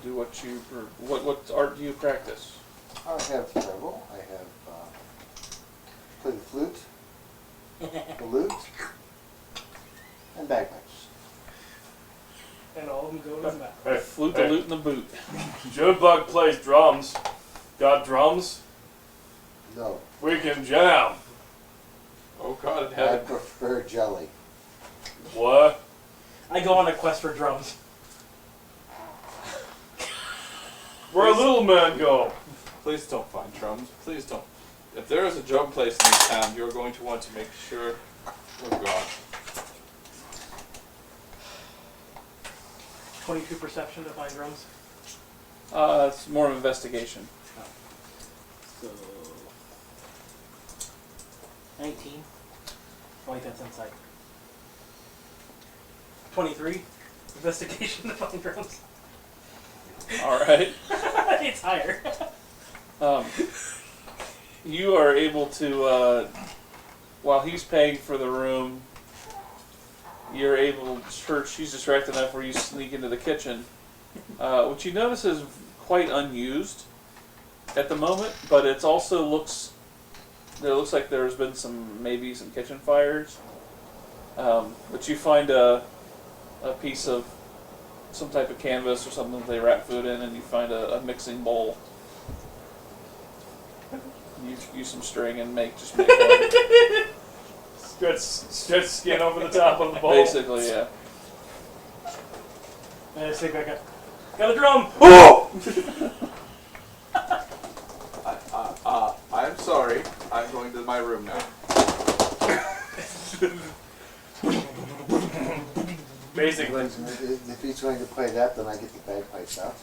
do what you, or what art do you practice? I have several. I have play the flute, the lute, and bagpipes. And all of them go in his mouth. The flute, the lute, and the boot. Jumbuck plays drums. Got drums? No, We can jam. Oh God in I heaven. prefer jelly. What? I go on a quest for drums. Where little men go? Please don't find drums. Please don't. If there is a drum place in this town, you're going to want to make sure. Oh God. 22 perception to find drums. It's more of an investigation. So 19. Oh wait, that's insight. 23. Investigation to find drums. All right. It's higher. You are able to, while he's paying for the room, you're able, she's distracted enough where you sneak into the kitchen, which you notice is quite unused at the moment, but it also looks like there's been maybe some kitchen fires. But you find a piece of some type of canvas or something that they wrap food in, and you find a mixing bowl. You use some string and make one. Stretch skin over the top of the bowl. Basically, yeah. And I think I got a drum. I'm sorry. I'm going to my room now. Basically. If he's going to play that, then I get the bagpipes out.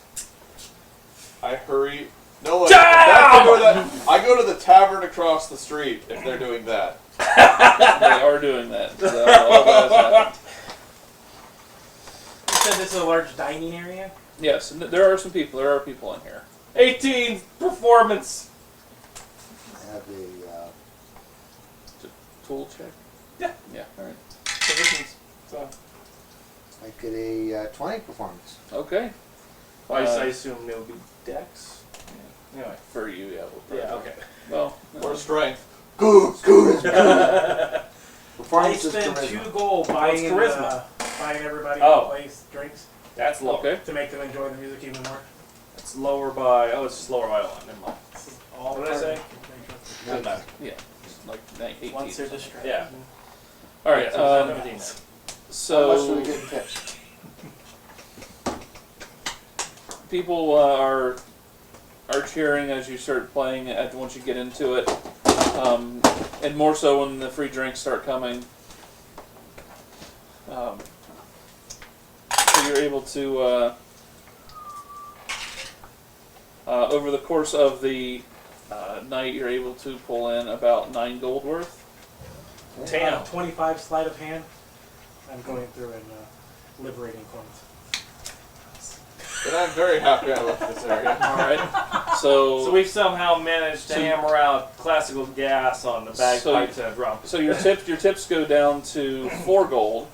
I hurry. No, if that's the way I go to the tavern across the street if they're doing that. They are doing that. All that has happened. said this is a large dining area. Yes, and there are some people. There are people in here. 18 performance. I have a, Tool check. Yeah. Yeah. All right. Positions. So I get a 20 performance. Okay. I assume it would be Dex. Yeah. Anyway, for you, yeah. We'll Yeah. probably- Okay. Well. Or strength. I Performance is spend charisma. 2 gold buying charisma? buying everybody Oh. who plays drinks That's low. Okay. to make them enjoy the music even more. It's lower by. Oh, it's just lower by 1. Never mind. This is all What did I say? Nice. Doesn't matter. Yeah. Just like 18. Once they're distracted. Yeah. All right. Yeah, so 17 then. How much do we So get in tips? people are cheering as you start playing. Once you get into it, and more so when the free drinks start coming. So you're able to over the course of the night, you're able to pull in about 9 gold worth. Damn. 25 sleight of hand. I'm going through and liberating coins. But I'm very happy I left this area. All right. So We've somehow managed to So- hammer out classical gas on the bagpipes and a drum. so your tips go down to 4 gold.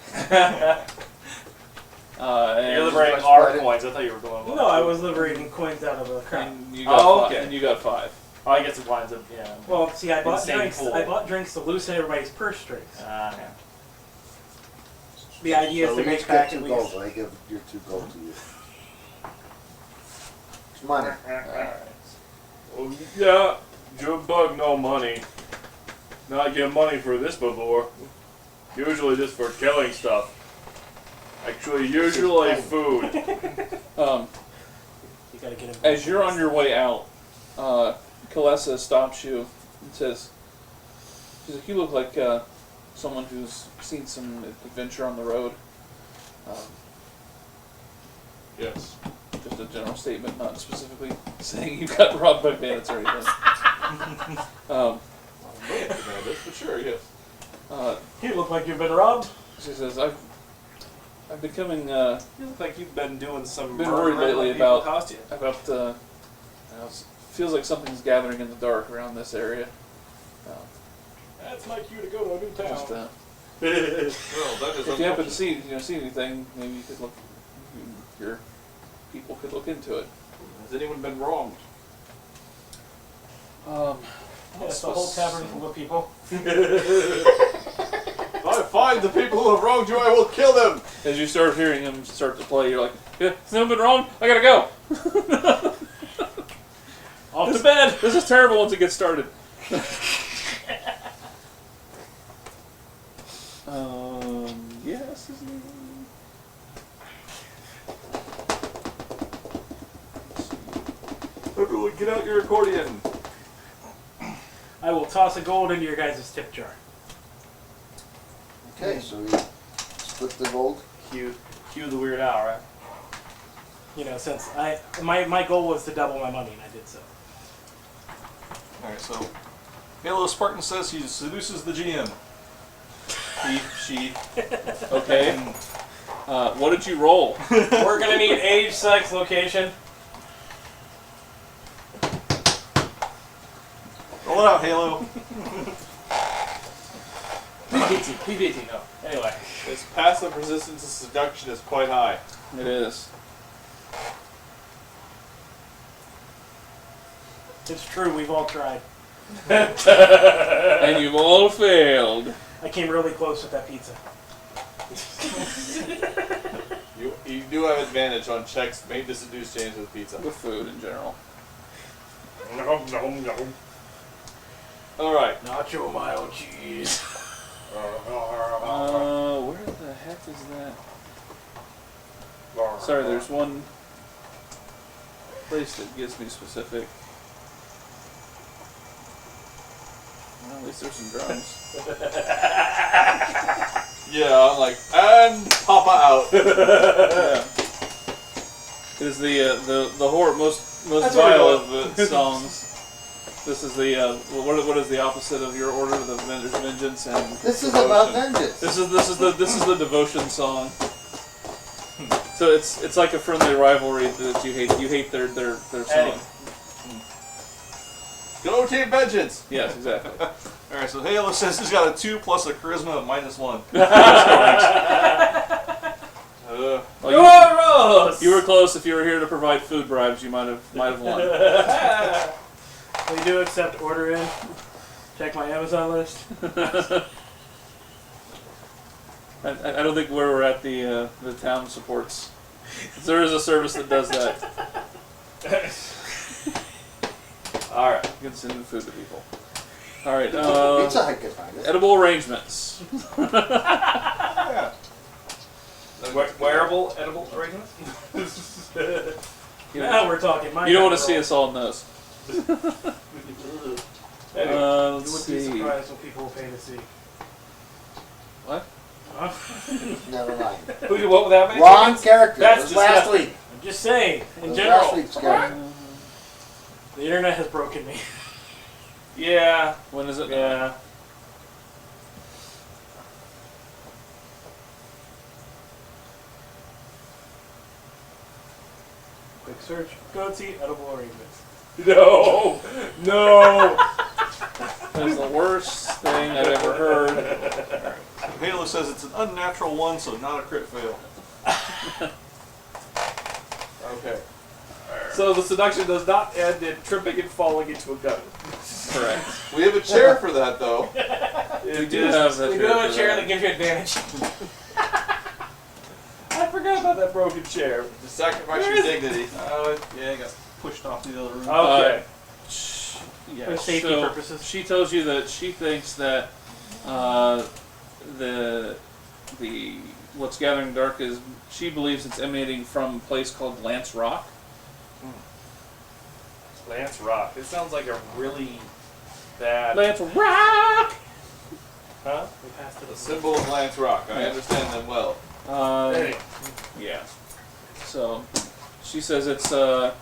And You're liberating let's our split it. coins. I thought you were going. No, I was liberating coins out of the crowd. And you got Oh, 5. okay. And you got 5. Oh, I guess it winds up. Yeah. Well, see, I bought Insane drinks. pool. I bought drinks to loosen everybody's purse strings. Yeah. The idea So is to we make each back get at 2 gold. least. I give your 2 gold to you. It's money. Alright. Oh, yeah, Junebug, no money. Not get money for this before. Usually just for killing stuff. Actually, usually food. You gotta get him. As you're on your way out, Kalesa stops you and says, she's like, you look like someone who's seen some adventure on the road. Yes. Just a general statement, not specifically saying you got robbed by bandits or anything. But sure, yes. You look like you've been robbed. She says, I've been coming You look like you've been doing some. Been worried murdering lately of people about- cost you. feels like something's gathering in the dark around this area. That's my cue to go to a new town. Just, Well, that is if you happen to unfortunate. see anything, maybe you could look. Your people could look into it. Has anyone been wronged? It's the whole tavern full of people. If I find the people who have wronged you, I will kill them! As you start hearing him start to play, you're like, yeah, has no been wrong? I gotta go. Off to bed. This is terrible once it gets started. Yes. His name. Everyone, get out your accordion! I will toss a gold into your guys' tip jar. Okay, so we split the gold. Cue the Weird Al, right? You know, since my goal was to double my money, and I did so. Alright, so Halo Spartan says he seduces the GM. He, she. Okay. What did you roll? We're gonna need age, sex, location. Roll it out, Halo. PB18, no. Anyway. Its passive resistance to seduction is quite high. It is. It's true, we've all tried. And you've all failed. I came really close with that pizza. You do have advantage on checks made to seduce James with pizza. With food in general. No, no, no. Alright. Nacho mayo cheese. Where the heck is that? Sorry, there's one place that gives me specific. Well, at least there's some drums. Yeah, I'm like, and Papa out. Yeah. It is the most That's what vile we of songs. This is the what is the opposite of your order? The vengeance and This is devotion. about vengeance. This is the devotion song. Says So it's like a friendly rivalry that you hate. You hate their song. Go Team Vengeance! Yes, exactly. Alright, so Halo says he's got a 2 plus a charisma of -1. Well, you were close. If you were here to provide food bribes, you might have won. We do accept order in. Check my Amazon list. I don't think where we're at the town supports. There is a service that does that. All right. You can send food to people. All right. Pizza Hut could find it. Edible arrangements. Yeah. Wearable, edible arrangements? Now we're talking. You don't want to see us all in those. Anyway, You Let's would be see. surprised what people will pay to see. What? Huh? Never mind. what would that make? Wrong character. That's It was last disgusting. week. I'm just saying, It in was general. last week's character. The internet has broken me. Yeah. When is it? Yeah. Quick search. Goatee, edible arrangements. No. No. That's the worst thing I've ever heard. Halo says it's an unnatural 1, so not a crit fail. Okay. So the seduction does not end in tripping and falling into a gutter. Correct. We have a chair for that, though. We do have that. We do have a chair that gives you advantage. I forgot about that broken chair. To sacrifice Where your is it? dignity. Yeah, I got pushed off to the other room. Okay. Yeah, For safety so purposes. She tells you that she thinks that the what's gathering dark is she believes it's emanating from a place called Lance Rock. Lance Rock. It sounds like a really bad. Lance Rock. Huh? We passed it. The symbol of Lance Rock. I understand them well. Anyway. Yeah. So she says it's I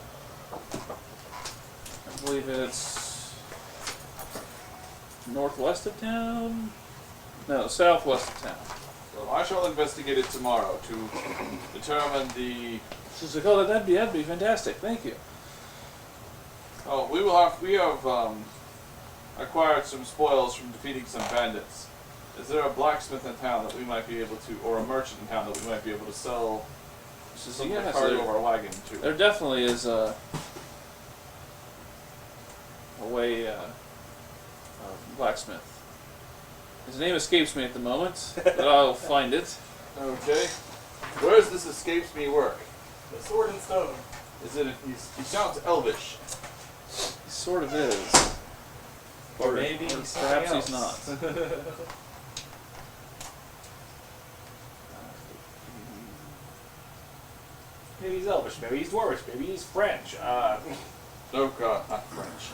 believe it's northwest of town. No, southwest of town. Well, I shall investigate it tomorrow to determine the. She's like, oh, that'd be fantastic. Thank you. Oh, we have acquired some spoils from defeating some bandits. Is there a blacksmith in town that we might be able to, or a merchant in town that we might be able to sell some of the cargo of our wagon to? There definitely is a way blacksmith. His name escapes me at the moment, but I'll find it. Okay. Where does this escapes me work? The sword and stone. Is it? He sounds elvish. He sort of is. Or maybe or something perhaps else. he's not. Maybe he's Elvish, maybe he's Dwarvish, maybe he's French. Oh God, not French.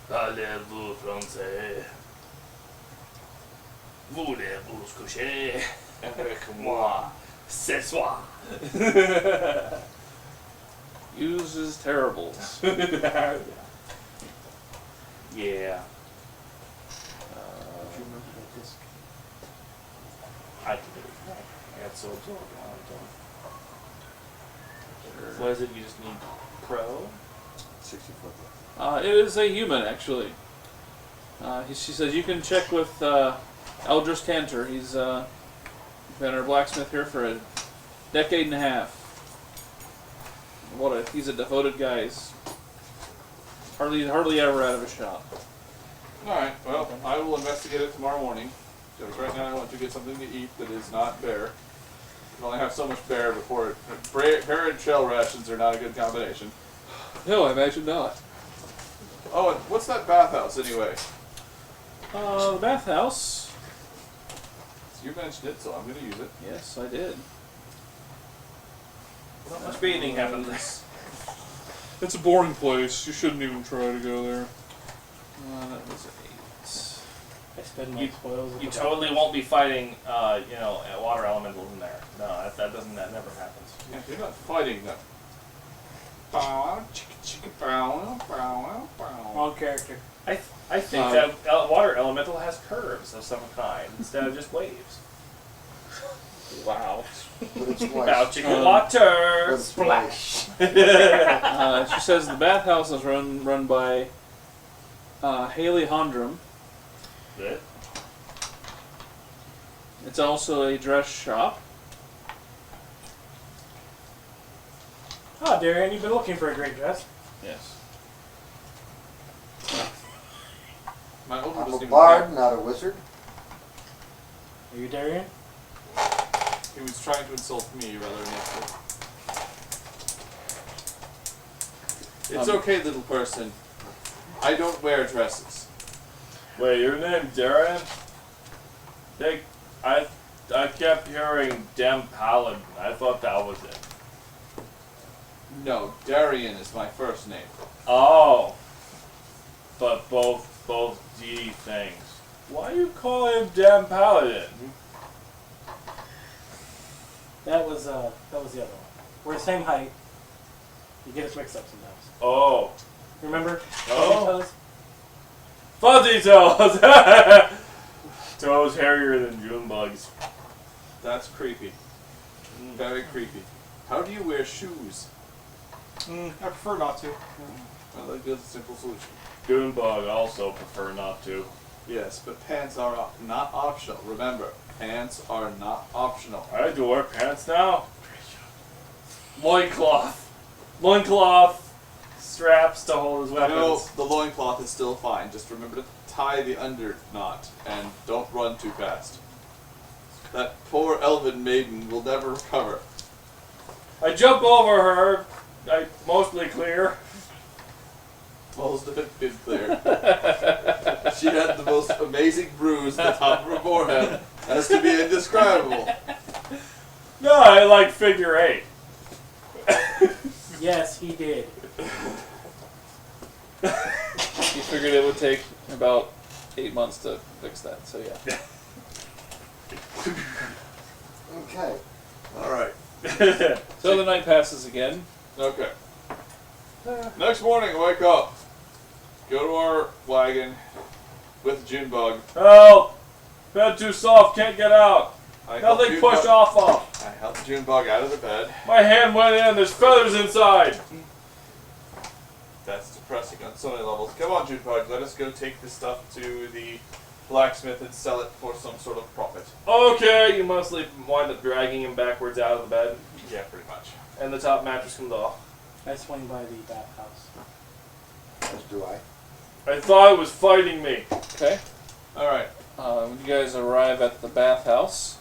Parlez-vous français? Voulez-vous coucher avec moi ce soir? Uses terribles. Yeah. Do you remember that disc? I can do it. I got so absorbed now. What is it? You just need Pro? 60-foot. It is a human, actually. She says you can check with Eldris Cantor. He's been our blacksmith here for a decade and a half. He's a devoted guy. He's hardly ever out of a shop. Alright, well, I will investigate it tomorrow morning. Because right now I want to get something to eat that is not bear. You can only have so much bear before bear and shell rations are not a good combination. No, I imagine not. Oh, and what's that bathhouse anyway? The bathhouse. You mentioned it, so I'm going to use it. Yes, I did. Not much bathing happened. It's a boring place. You shouldn't even try to go there. That was 8. I spend my spoils. at You the totally won't be fighting, water elementals in there. No, that never happens. Yeah, you're not fighting them. Wrong character. I think that water elemental has curves of some kind instead of just waves. Wow. But it's About moist. chicken But water. it's moist. She says the bathhouse is run by Haley Hondrum. Yeah. It's also a dress shop. Oh, Darian, you've been looking for a great dress. Yes. My older I'm doesn't a even bard, not a wizard. Are you Darian? care. He was trying to insult me rather than Nick. It's okay, little person. I don't wear dresses. Wait, your name Darren? I kept hearing Dem Paladin. I thought that was it. No, Darian is my first name. Oh. But both D things. Why you call him Dem Paladin? That was the other one. We're the same height. You get us mixed up sometimes. Oh. Remember? Oh. Fuzzy Fuzzy toes? toes! Toes hairier than June bugs. That's creepy. Very creepy. How do you wear shoes? I prefer not to. Well, that's a simple solution. June bug also prefer not to. Yes, but pants are not optional. Remember, pants are not optional. I have to wear pants now. Loincloth. Loincloth. Straps to hold his weapons. No, the loincloth is still fine. Just remember to tie the under knot and don't run too fast. That poor elven maiden will never recover. I jump over her. I mostly clear. Most of it been clear. She had the most amazing bruise at the top of her forehead as to be indescribable. No, I like figure 8. Yes, he did. He figured it would take about 8 months to fix that, so yeah. Okay. Alright. So the night passes again. Okay. Next morning, wake up. Go to our wagon with Junebug. Help! Bed too soft, can't get out. I helped Nothing push Junebug- off. I helped Junebug out of the bed. My hand went in, there's feathers inside. That's depressing on so many levels. Come on, Junebug, let us go take this stuff to the blacksmith and sell it for some sort of profit. Okay, you mostly wind up dragging him backwards out of the bed, Yeah, pretty much. and the top mattress comes off. I swing by the bathhouse. As do I. I thought it was fighting me. Okay. Alright. When you guys arrive at the bathhouse,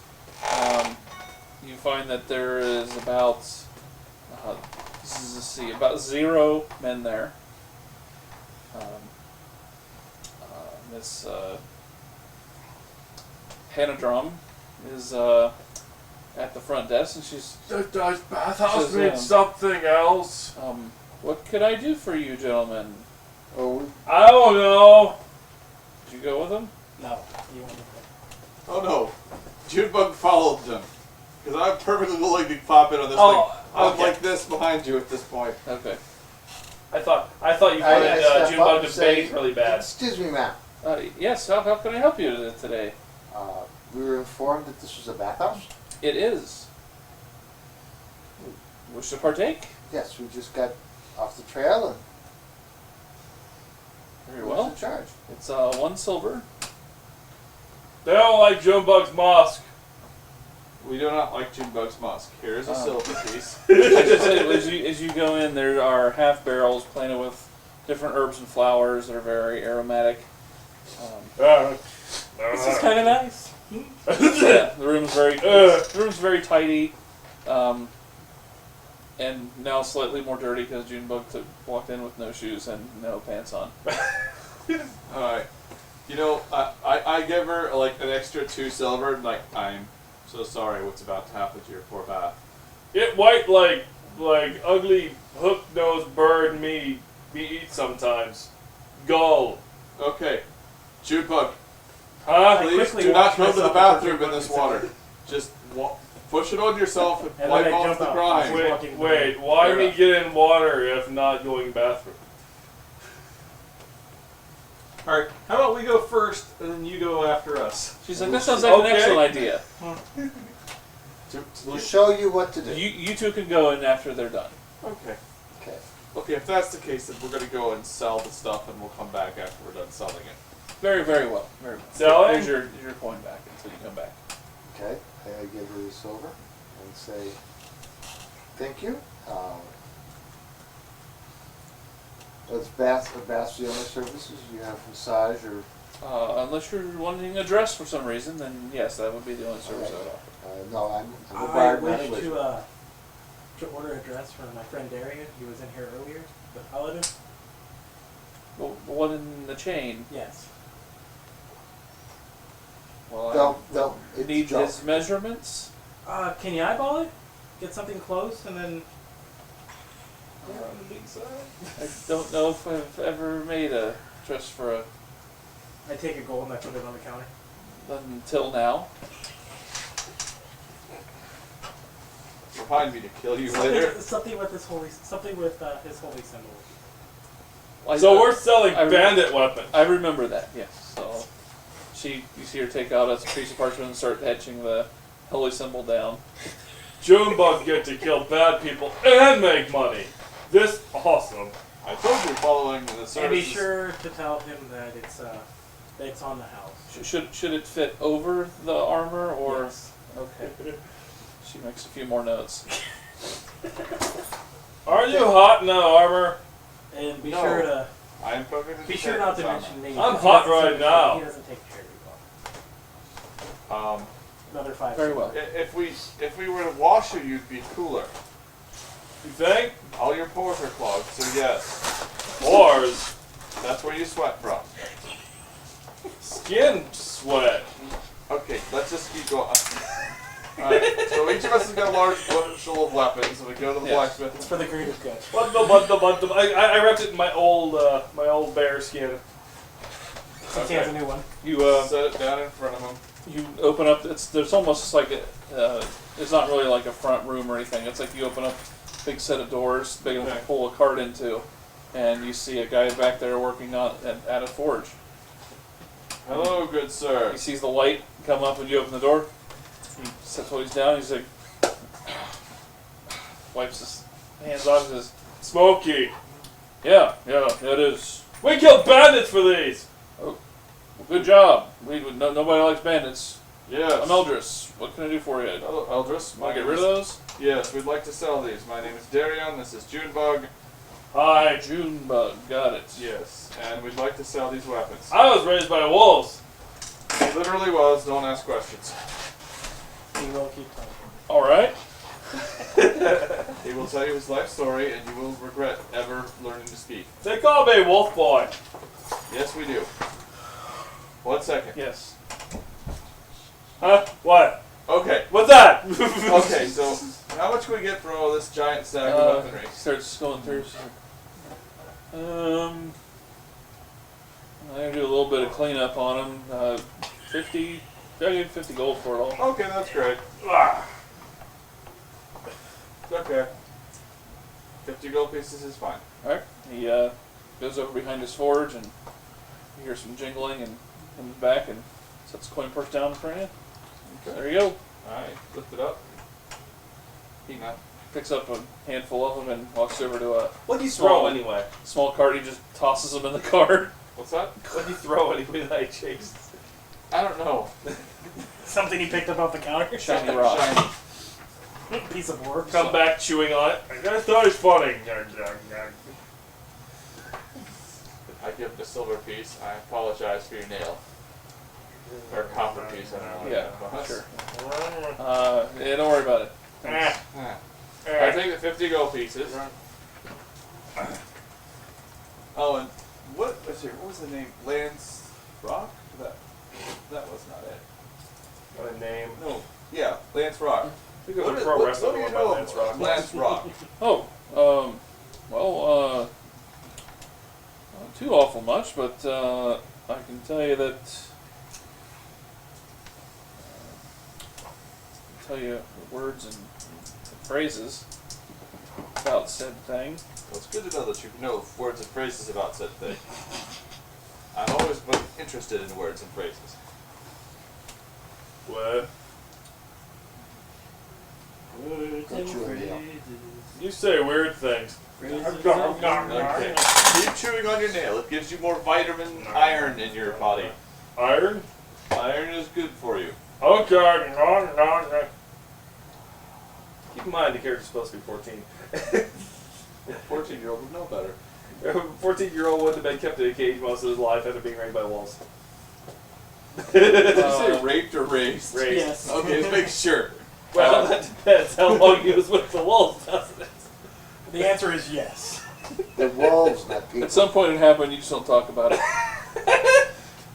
you find that there is about, let's see, about 0 men there. Miss Hannah Drum is at the front desk, and she's, Does bathhouse Says, mean something else? what could I do for you, gentlemen? Oh, I don't know. Did you go with them? No, you want to Oh no. Junebug followed them. Because I'm perfectly willing to pop in on this Oh, thing. I'm okay. like this behind you at this point. Okay. I thought you I wanted step up Junebug and to say, bathe really bad. Excuse me, ma'am. Yes, how can I help you today? We were informed that this was a bathhouse. It is. Wish to partake? Yes, we just got off the trail and Very what's well. the charge? It's 1 silver. They don't like Junebug's mosque. We do not like Junebug's musk. Here is a silver piece. As you go in, there are half barrels planted with different herbs and flowers that are very aromatic. This is kind of nice. Yeah, the room's very tidy, and now slightly more dirty because Junebug walked in with no shoes and no pants on. Alright. You know, I give her like an extra 2 silver, and like, I'm so sorry what's about to happen to your poor bath. It white like ugly hook-nosed bird me eat sometimes. Gull. Okay. Junebug, Huh? please quickly do not wash go to the myself bathroom before in this Junebug water. Just push it on yourself and And wipe then I off jump the out. grime. Wait, why Fair me enough. get in water if not going bathroom? Alright, how about we go first and then you go after us? She's like, that sounds like an Okay. excellent idea. We'll show you what to do. You two can go in after they're done. Okay. Okay. Okay, if that's the case, then we're gonna go and sell the stuff, and we'll come back after we're done selling it. Very, very well. Very well. Selling? Here's your coin back until you come back. Okay. I give her the silver and say, thank you. That's baths the only services you have, massage or Unless you're wanting a dress for some reason, then yes, that would be the only service I would offer. no, I'm a I bard wish anyway. to order a dress for my friend Darian. He was in here earlier, the paladin. Well, the one in the chain. Yes. Well, I it's need junk. his measurements. Can you eyeball it? Get something close and then. I don't know if I've ever made a dress for a I take a gold and I put it on the counter. until now. Remind me to kill you later. Something with his holy symbol. So we're selling I- bandit weapons. I remember that. Yes. So you see her take out a piece of parchment and start etching the holy symbol down. Junebug get to kill bad people and make money. This awesome. I told you following the services. And be sure to tell him that it's on the house. Should it fit over the armor or? Yes. Okay. She makes a few more notes. Are you hot in that armor? And be No. sure to I am perfectly be sure not to certain mention me. I'm because hot he doesn't right now. He doesn't take charity well. I'm- Another 5. Very well. If we were to wash you, you'd be cooler. You think? All your pores are clogged, so yes, Wars. that's where you sweat from. Skin sweat. Okay, let's just keep going. Alright, so each of us has got a large bushel of weapons, and we go to the Yes. blacksmith. It's for the greater good. What the? I wrapped it in my old bear skin. Since he has a new one. You Set it down in front of him. you open up. There's almost like it's not really like a front room or anything. It's like you open up a big set of doors, big enough to pull a cart into, and you see a guy back there working at a forge. Hello, good sir. He sees the light come up when you open the door. He sets what he's down. He's like, wipes his hands off. He says, Smoky. "Yeah, it is. We killed bandits for these. Well, good job. Nobody likes bandits. Yes. I'm Eldris. What can I do for you? Hello, Eldris. Want to get rid of those? Yes, we'd like to sell these. My name is Darion. This is Junebug. Hi. Junebug. Got it. Yes, and we'd like to sell these weapons. I was raised by wolves. He literally was. Don't ask questions. He will keep talking. All right. He will tell you his life story, and you will regret ever learning to speak. They call me Wolf Boy. Yes, we do. 1 second. Yes. Huh? What? Okay. What's that? Okay, so how much can we get for all this giant stack of weaponry? He starts going through. She's like, I'm gonna do a little bit of cleanup on them. 50. I give 50 gold for it all. Okay, that's great. Ah. Okay. 50 gold pieces is fine. All right. He goes over behind his forge and you hear some jingling and comes back and sets the coin purse down in front of you. Okay. There you go. Alright, lift it up. He picks up a handful of them and walks over to a What'd you throw anyway? small cart. He just tosses them in the cart. What's that? What'd you throw anyway that I chased? I don't know. Something he picked up off the counter. Shiny rock. Shiny. Piece of work. Come back chewing on it. I thought it was funny. I give him a silver piece. I apologize for your nail. Or copper piece, I don't know. Yeah, what that was. sure. Yeah, don't worry about it. Ah. I take the 50 gold pieces. Oh, and what was the name? Lance Rock? That was not it. What a name. No. Yeah, Lance Rock. Think of a pro wrestler do you going know by Lance of Rock. Lance Rock? Oh, well, not too awful much, but I can tell you that. Tell you words and phrases about said thing. Well, it's good to know that you know words and phrases about said thing. I'm always interested in words and phrases. What? Words Go and chew a nail. phrases. You say weird things. Phrases Okay. Keep chewing on your nail. It gives you more vitamin iron in your body. Iron? Iron is good for you. Okay. No. Keep in mind the character's supposed to be 14. 14-year-old would know better. A 14-year-old wouldn't have been kept in a cage most of his life after being raised by wolves. Did you say raped or raised? Raised. Yes. Okay, let's make sure. Well, that depends how long he was with the wolves, doesn't it? The answer is yes. They're wolves, not people. At some point it happened, you just don't talk about it.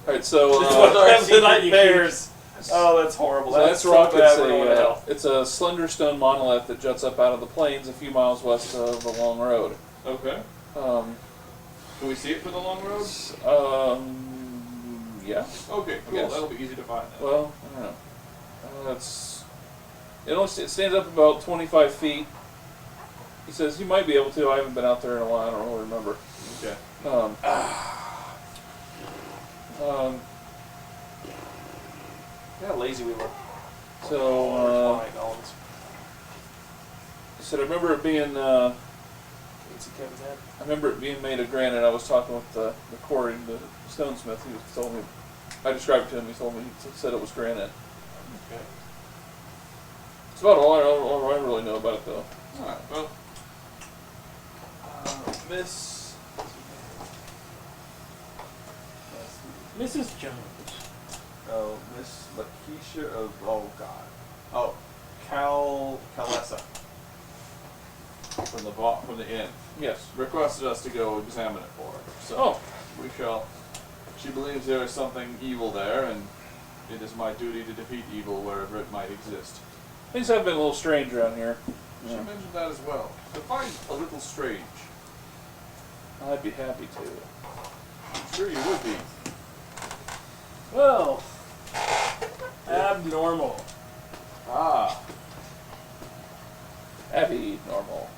Alright, so The night bears. Oh, that's horrible. so That's Lance Rock, so bad. We're going to hell. it's a slender stone monolith that juts up out of the plains a few miles west of the Long Road. Okay. Um, Can we see it from the long road? Yeah. Okay, cool. Yes. That'll be easy to find then. Well, I don't know. It stands up about 25 feet. He says you might be able to. I haven't been out there in a while. I don't really remember. Okay. Yeah, lazy we were. So, Fine, Owens. he said, I remember it being, I remember it being made of granite. I was talking with the quarry, the stonesmith. He told me, I described it to him. He told me, he said it was granite. Okay. It's about all I really know about it, though. Alright, well. Miss. Mrs. Jones. Oh, Miss Lakeisha of. Oh, God. Oh, Calessa. From the inn. Yes. Requested us to go examine it for her. So Oh. we shall. She believes there is something evil there, and it is my duty to defeat evil wherever it might exist. Things have been a little strange around here. She Yeah. mentioned that as well. Define a little strange. I'd be happy to. I'm sure you would be. Well, abnormal. Ah. Abby normal.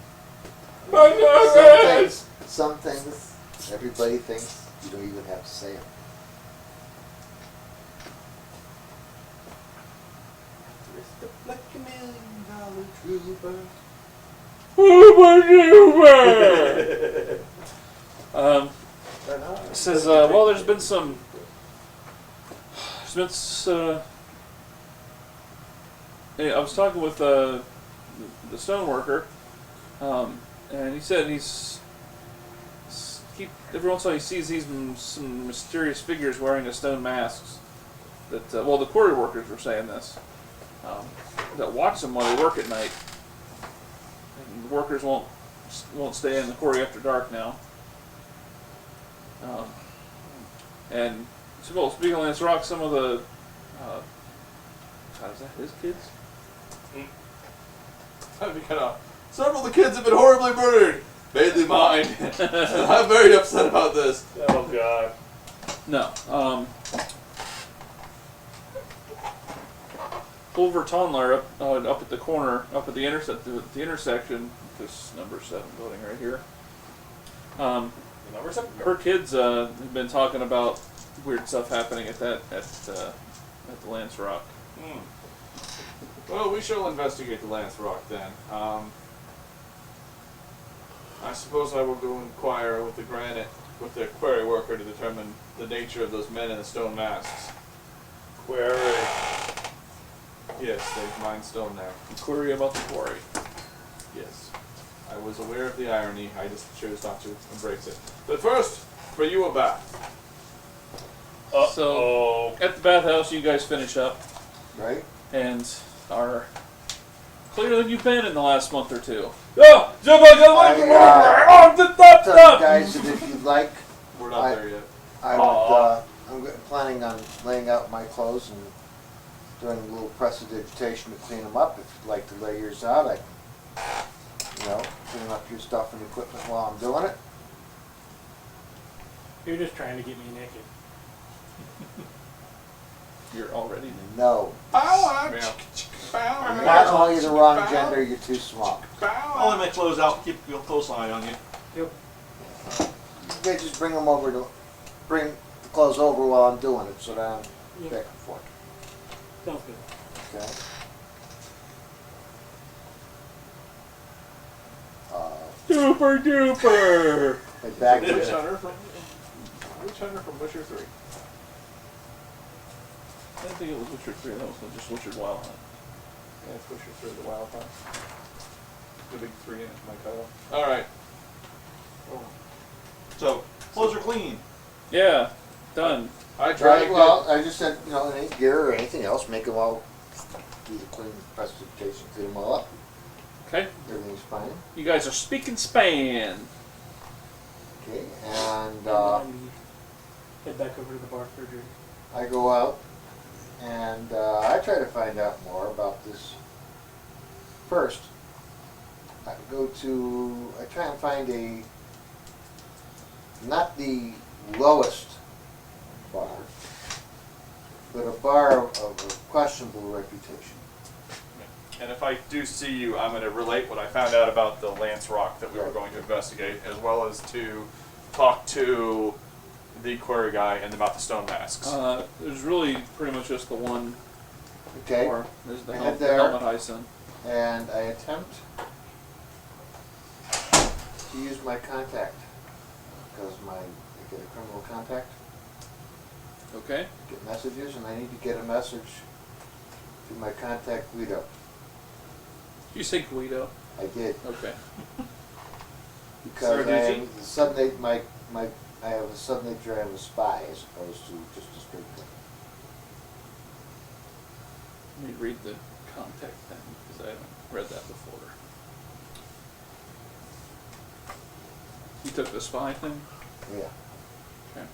Some things, everybody thinks you don't even have to say them. Like a $1 million trooper. It says, well, there's been some. I was talking with the stone worker, and he said every once in a while he sees these some mysterious figures wearing a stone masks. That the quarry workers were saying this. That watch them while they work at night. And the workers won't stay in the quarry after dark now. And so, well, speaking of Lance Rock, some of the is that his kids? That'd be kind of. Several of the kids have been horribly murdered. Mainly mine. I'm very upset about this. Oh, God. No. Over Tonlar up at the corner, up at the intersection, this number 7 building right here. Number 7. Her kids have been talking about weird stuff happening at the Lance Rock. Well, we shall investigate the Lance Rock then. I suppose I will go inquire with the quarry worker to determine the nature of those men in the stone masks. Query. Yes, they mine stone there. Query about the quarry. Yes. I was aware of the irony, I just chose not to embrace it. But first, for you a bath. So at the bathhouse, you guys finish up Right? and are clearer than you've been in the last month or two. So guys, if you'd like, We're not there yet. I would, I'm planning on laying out my clothes and doing a little prestidigitation to clean them up. If you'd like to lay yours out, I can, clean up your stuff and equipment while I'm doing it. You're just trying to get me naked. You're already. No. Yeah. I'm not only the wrong gender, you're too small. I'll let my clothes out, keep a close eye on you. You guys just bring the clothes over while I'm doing it, so that I'm back and forth. Sounds good. Okay? Super duper! My bag Witch was Hunter from Witcher 3. I didn't think it was Witcher 3, that was just Witcher Wild Hunt. Yeah, it's Witcher 3, the Wild Hunt. The big 3 in my title. Alright. So, clothes are clean. Yeah, done. I right. dragged Well, I just said, any gear or anything else, make them all do the clean prestidigitation, clean them all up. Okay, Everything's fine. you guys are speaking Span. Okay, and And then we head back over to the bar for a drink. I go out and I try to find out more about this. First, I try and find not the lowest bar, but a bar of questionable reputation. And if I do see you, I'm going to relate what I found out about the Lance Rock that we were Right. going to investigate, as well as to talk to the quarry guy and about the stone masks. There's really pretty much just the one Okay, bar. There's the, Head the there. helmet Hyson. and I attempt to use my contact because I get a criminal contact, Okay. get messages, and I need to get a message to my contact Guido. Did you say Guido? I did Okay. because Sir, I did am the sudden I have a sudden nature. I am a spy as opposed to just a straight gun. Let me read the contact thing because I haven't read that before. You took the spy thing? Yeah. Okay.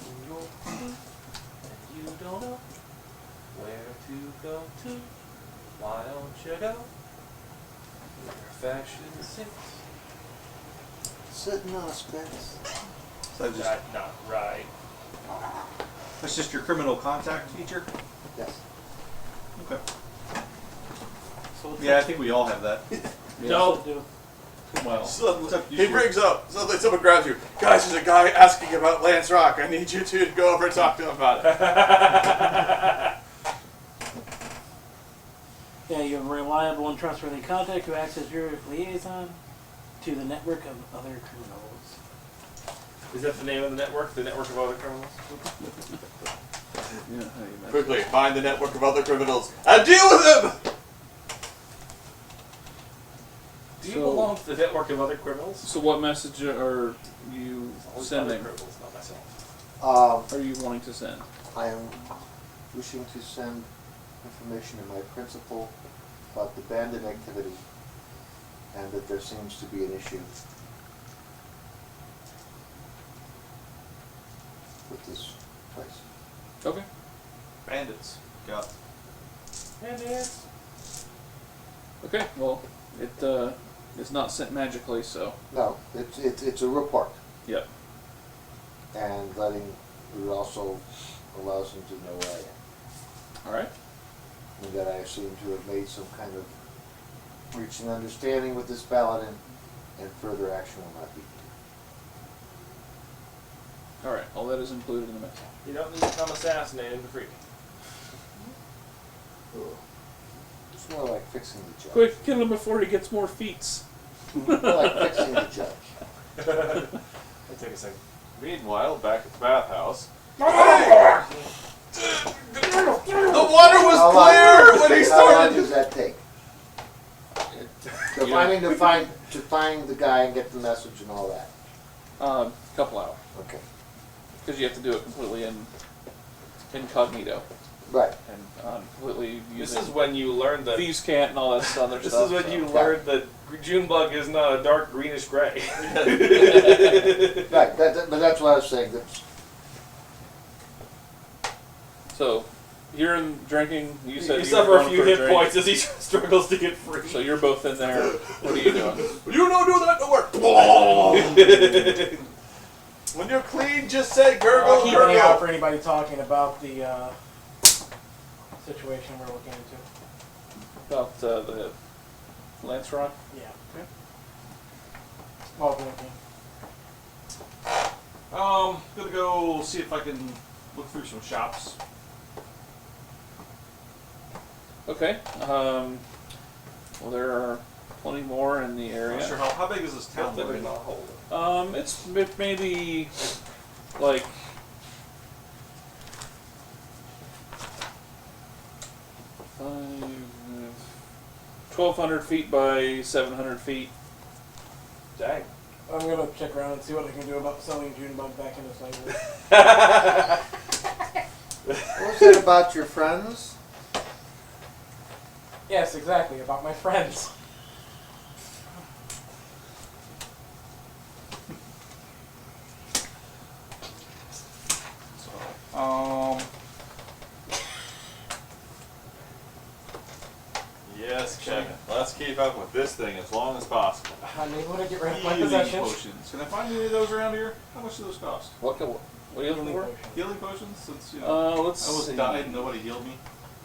And you don't know where to go to. Why don't you go where fashion sits? Sitting on a Spence. So just, That's not right. that's just your criminal contact feature? Yes. Okay. So what's Yeah, I up? think we all have that. No. What's up, dude? Well, Suddenly, You he should- brings up, suddenly someone grabs you. Guys, there's a guy asking about Lance Rock. I need you two to go over and talk to him about it. Yeah, you have a reliable and trustworthy contact who acts as your liaison to the network of other criminals. Is that the name of the network? The network of other criminals? yeah, how you mentioned. Quickly, find the network of other criminals and deal with them! Do you So- belong to the network of other criminals? So what message are you Other sending? criminals, not myself. Are you wanting to send? I am wishing to send information to my principal about the bandit activity and that there seems to be an issue with this place. Okay. Bandits. Got And it's Okay. Well, it's not sent magically, so No, it's a report, yep. and it also allows him to know where I am. All right. And that I seem to have made some kind of reached an understanding with this paladin, and further action will not be All right. All that is included in the message. you don't need to become assassinated for free. needed. It's more like fixing the judge. Quick, kill him before he gets more feats. More like fixing the judge. That'll take a second. Meanwhile, back at the bathhouse. The water was How long- clear when he How long started. does that take? To find the guy and get the message and all that. Couple hours, Okay. because you have to do it completely incognito Right. and completely This using is when you learn that. thieves can't and all that other This stuff. is when you so. learn that Junebug is not a dark greenish gray. Right. But that's what I was saying. That's, So, you're in drinking. You said You you suffer were a going few for hit drink. points as he struggles to get free. So you're both in there. What are you doing? You don't do that nowhere. When you're clean, just say I'll gurgle, keep an eye out for gurgle. anybody talking about the situation we're looking into. About the Lance Rock? Yeah. Okay. While drinking. Gonna go see if I can look through some shops. Okay. Well, there are plenty more in the I'm area. not sure how big is this town we're in? It's maybe like 1,200 feet by 700 feet. Dang. I'm gonna check around and see what I can do about selling Junebug back into slavery. What was that about your friends? Yes, exactly, about my friends. Yes, Kevin. Let's keep up with this thing as long as possible. I'm able to get rid of my Healing possessions. potions. Can I find any of those around here? How much do those cost? What are you looking for? Healing potions? Since Let's I almost see. died and nobody healed me.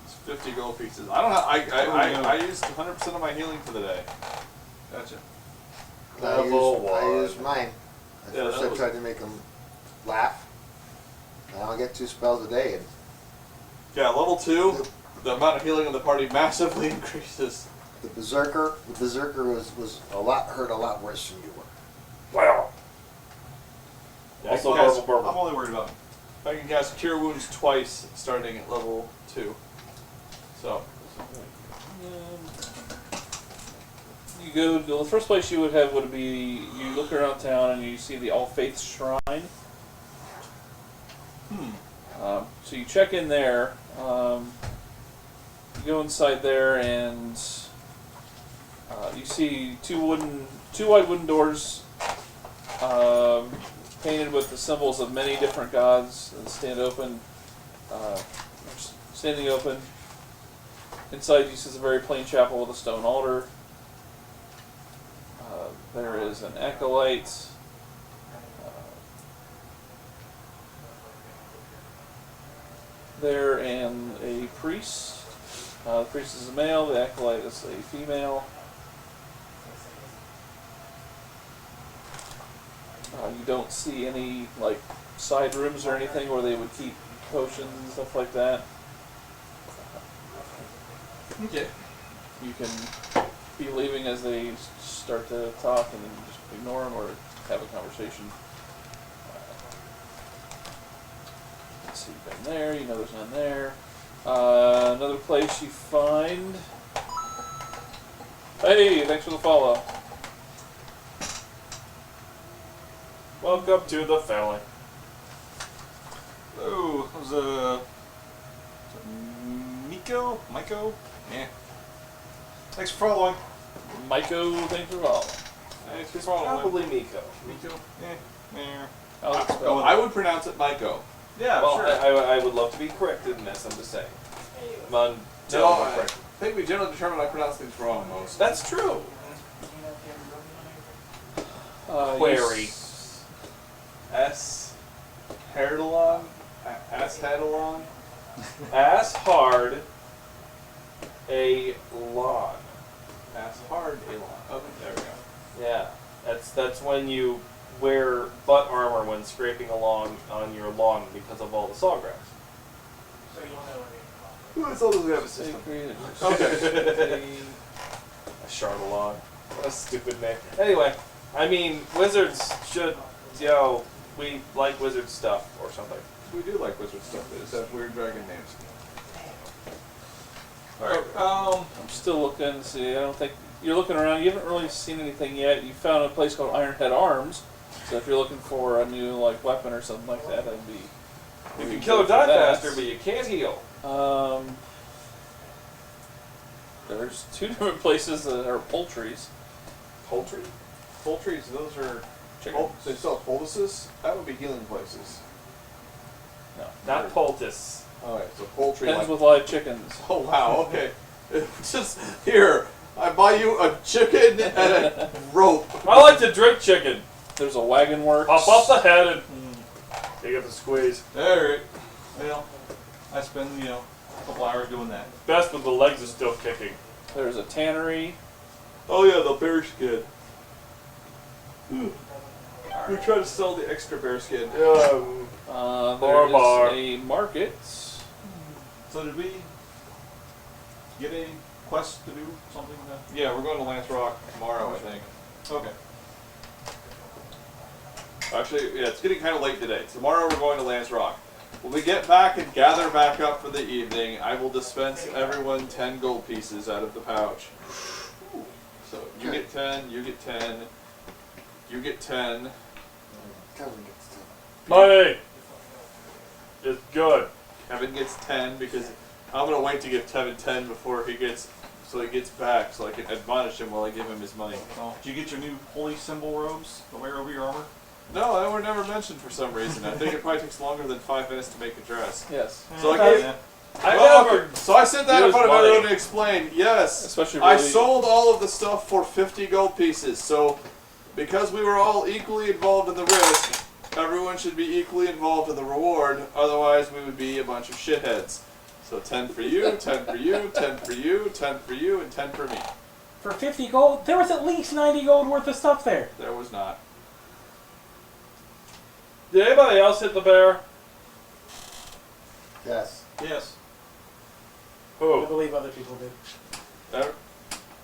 It's 50 gold pieces. I don't know. I used 100% of my healing for the day. Gotcha. I used mine. At Yeah, first that I was- tried to make them laugh. Now I get 2 spells a day, and Yeah, level 2, the amount of healing in the party massively increases. the berserker was hurt a lot worse than you were. Wow. Yeah, Also, I can cast- Marvel Burble. I'm only worried about I can cast Cure Wounds twice starting at level 2. So, You go. The first place you would have would be you look around town and you see the All Faiths Shrine. So you check in there. You go inside there and you see two wide wooden doors, painted with the symbols of many different gods that standing open. Inside you see a very plain chapel with a stone altar. There is an acolyte. There and a priest. The priest is a male, the acolyte is a female. You don't see any like side rooms or anything where they would keep potions and stuff like that. Okay. You can be leaving as they start to talk and then just ignore them or have a conversation. Let's see, you've been there, you know there's none there. Another place you find. Hey, thanks for the follow. Welcome to the family. Oh, it was Miko? Yeah. Thanks for following. Maiko, thanks for following. Thanks for following. Probably Miko. Miko? Yeah. How's it spelled? I would pronounce it Myko. Yeah, Well, sure. I would love to be corrected in this, I'm just saying. No, Tell me I correct. think we generally determine I pronounce things wrong most. That's true. Query. S. Herdalon? Ashadalon? Ass hard. A lawn. Ashard Alon. Okay, there we go. Yeah, that's when you wear butt armor when scraping along on your lawn because of all the sawgrass. So you'll know when Who has all those we have a system? Okay. A Charlotte. What a stupid name. Anyway, I mean, wizards should, we like wizard stuff or something. We do like wizard stuff. They just have weird dragon names. Alright, I'm still looking. See, I don't think you're looking around. You haven't really seen anything yet. You found a place called Ironhead Arms. So if you're looking for a new weapon or something like that, that'd be. You would can be kill or good for die that. faster, but you can't heal. There's 2 different places that are poultries. Poultry? Poultries, those are Chickens. they sell poultices? That would be healing places. No, Not poultice. Alright, so poultry Pens like with live chickens. oh wow, okay. Just here, I buy you a chicken and a rope. I like to drink chicken. There's a wagon works. Pop off the head and you get the squeeze. alright. Well, I spend, a couple hours doing that. Best when the legs are still kicking. There's a tannery. Oh yeah, the bear skin. We try to sell the extra bear skin. There Bar. is a market. So did we get a quest to do? Something? Yeah, we're going to Lance Rock tomorrow, I think. Okay. Actually, yeah, it's getting kind of late today. Tomorrow we're going to Lance Rock. When we get back and gather back up for the evening, I will dispense everyone 10 gold pieces out of the pouch. So you get 10, you get 10, you get 10. Kevin gets 10. Money! It's good. Kevin gets 10 because I'm going to wait to give Kevin 10 before he gets, so he gets back, so I can admonish him while I give him his money. Oh, did you get your new holy symbol robes to wear over your armor? No, that were never mentioned for some reason. I think it probably takes longer than 5 minutes to make a dress. Yes. So I gave. So I said that in Use front of money. everyone to explain. Yes, Especially I really- sold all of the stuff for 50 gold pieces. So because we were all equally involved in the risk, everyone should be equally involved in the reward. Otherwise, we would be a bunch of shitheads. So 10 for you, 10 for you, 10 for you, 10 for you, and 10 for me. For 50 gold, there was at least 90 gold worth of stuff there. There was not. Did anybody else hit the bear? Yes. Yes. I Who? believe other people did. There-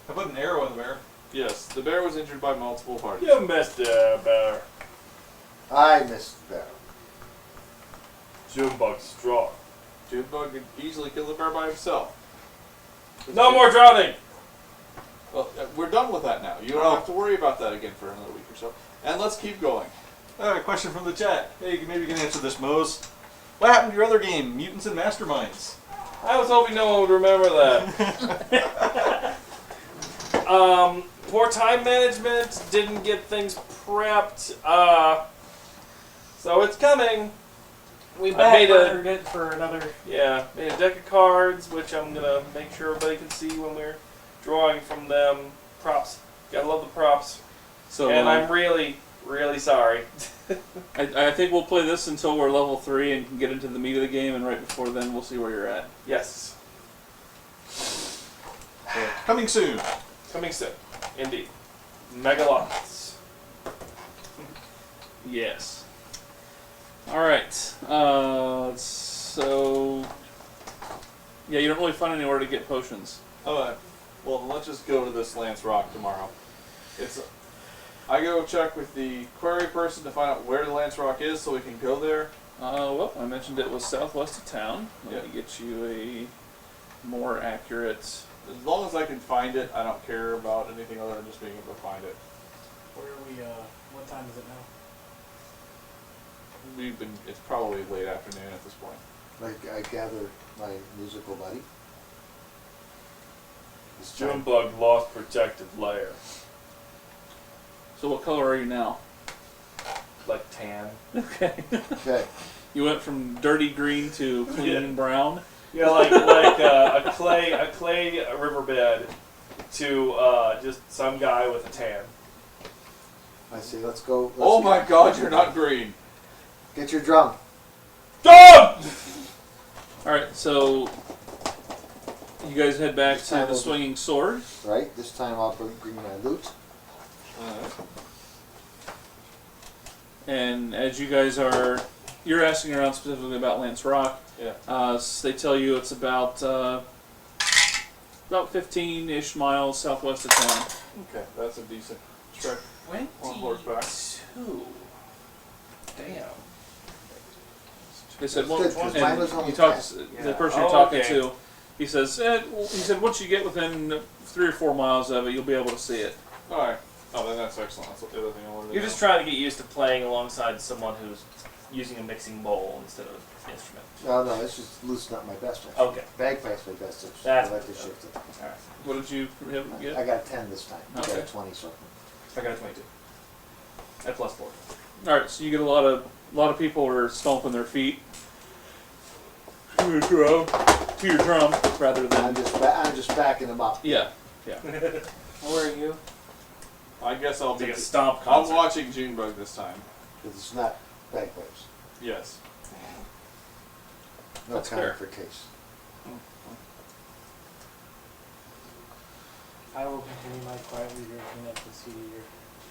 I put an arrow in the bear. Yes, the bear was injured by multiple parties. You missed the bear. I missed the barrel. Junebug's strong. Junebug could easily kill the bear by himself. No more drowning! Well, we're done with that now. You don't have to worry about that again for another week or so. And let's keep going. Alright, question from the chat. Hey, maybe you can answer this, Mose. What happened to your other game, Mutants and Masterminds? I was hoping no one would remember that. Poor time management, didn't get things prepped, so it's coming. We I made backburnered it for another. made a deck of cards, which I'm gonna make sure everybody can see when we're drawing from them. Props, gotta love the props. So And I'm really, really sorry. I think we'll play this until we're level 3 and can get into the meat of the game, and right before then we'll see where you're at. Yes, Coming soon. coming soon, indeed. Megalots. Yes. All right. So yeah, you don't really find anywhere to get potions. Alright. Well, then let's just go to this Lance Rock tomorrow. I go check with the query person to find out where the Lance Rock is so we can go there. Well, I mentioned it was southwest of town. Let me Yeah. get you a more accurate. As long as I can find it, I don't care about anything other than just being able to find it. Where are we? What time is it now? It's probably late afternoon at this point. Like I gather my musical buddy. This giant- Junebug lost protective layer. So what color are you now? Like tan. Okay. Okay. You went from dirty green to clean brown. Yeah, like a clay riverbed to just some guy with a tan. I say, let's go. Oh my god, you're not green. Get your drum. Dog! All right, so you guys head back This to time the we'll swinging sword. Right. This time I'll bring my loot. Alright. And as you guys you're asking around specifically about Lance Rock. Yeah. They tell you it's about 15-ish miles southwest of town. Okay, that's a decent trek. 22. On horseback. Damn. They said, That's well, good, 'cause and mine was only you talked, 10. the Yeah. person you're Oh, talking okay. to, he said once you get within 3 or 4 miles of it, you'll be able to see it. Alright. Oh, then that's excellent. That's the other thing I wanted to You're know. just trying to get used to playing alongside someone who's using a mixing bowl instead of an instrument. No, it's just loose's not my best instrument. Okay. Bagpipe's my best instrument. That's I like to shift it. Alright. What did you get? I got a 10 this time. You got Okay. a 20 something. I got a 22. At plus 4. All right, so you get a lot of people are stomping their feet to your drum rather I'm than just backing them up. yeah. Where are you? I guess I'll It's be. like a stomp I'm concert. watching Junebug this time. Because it's not bagpipes. Yes. No That's time fair. for case. I will continue my quiet reading at the CD here.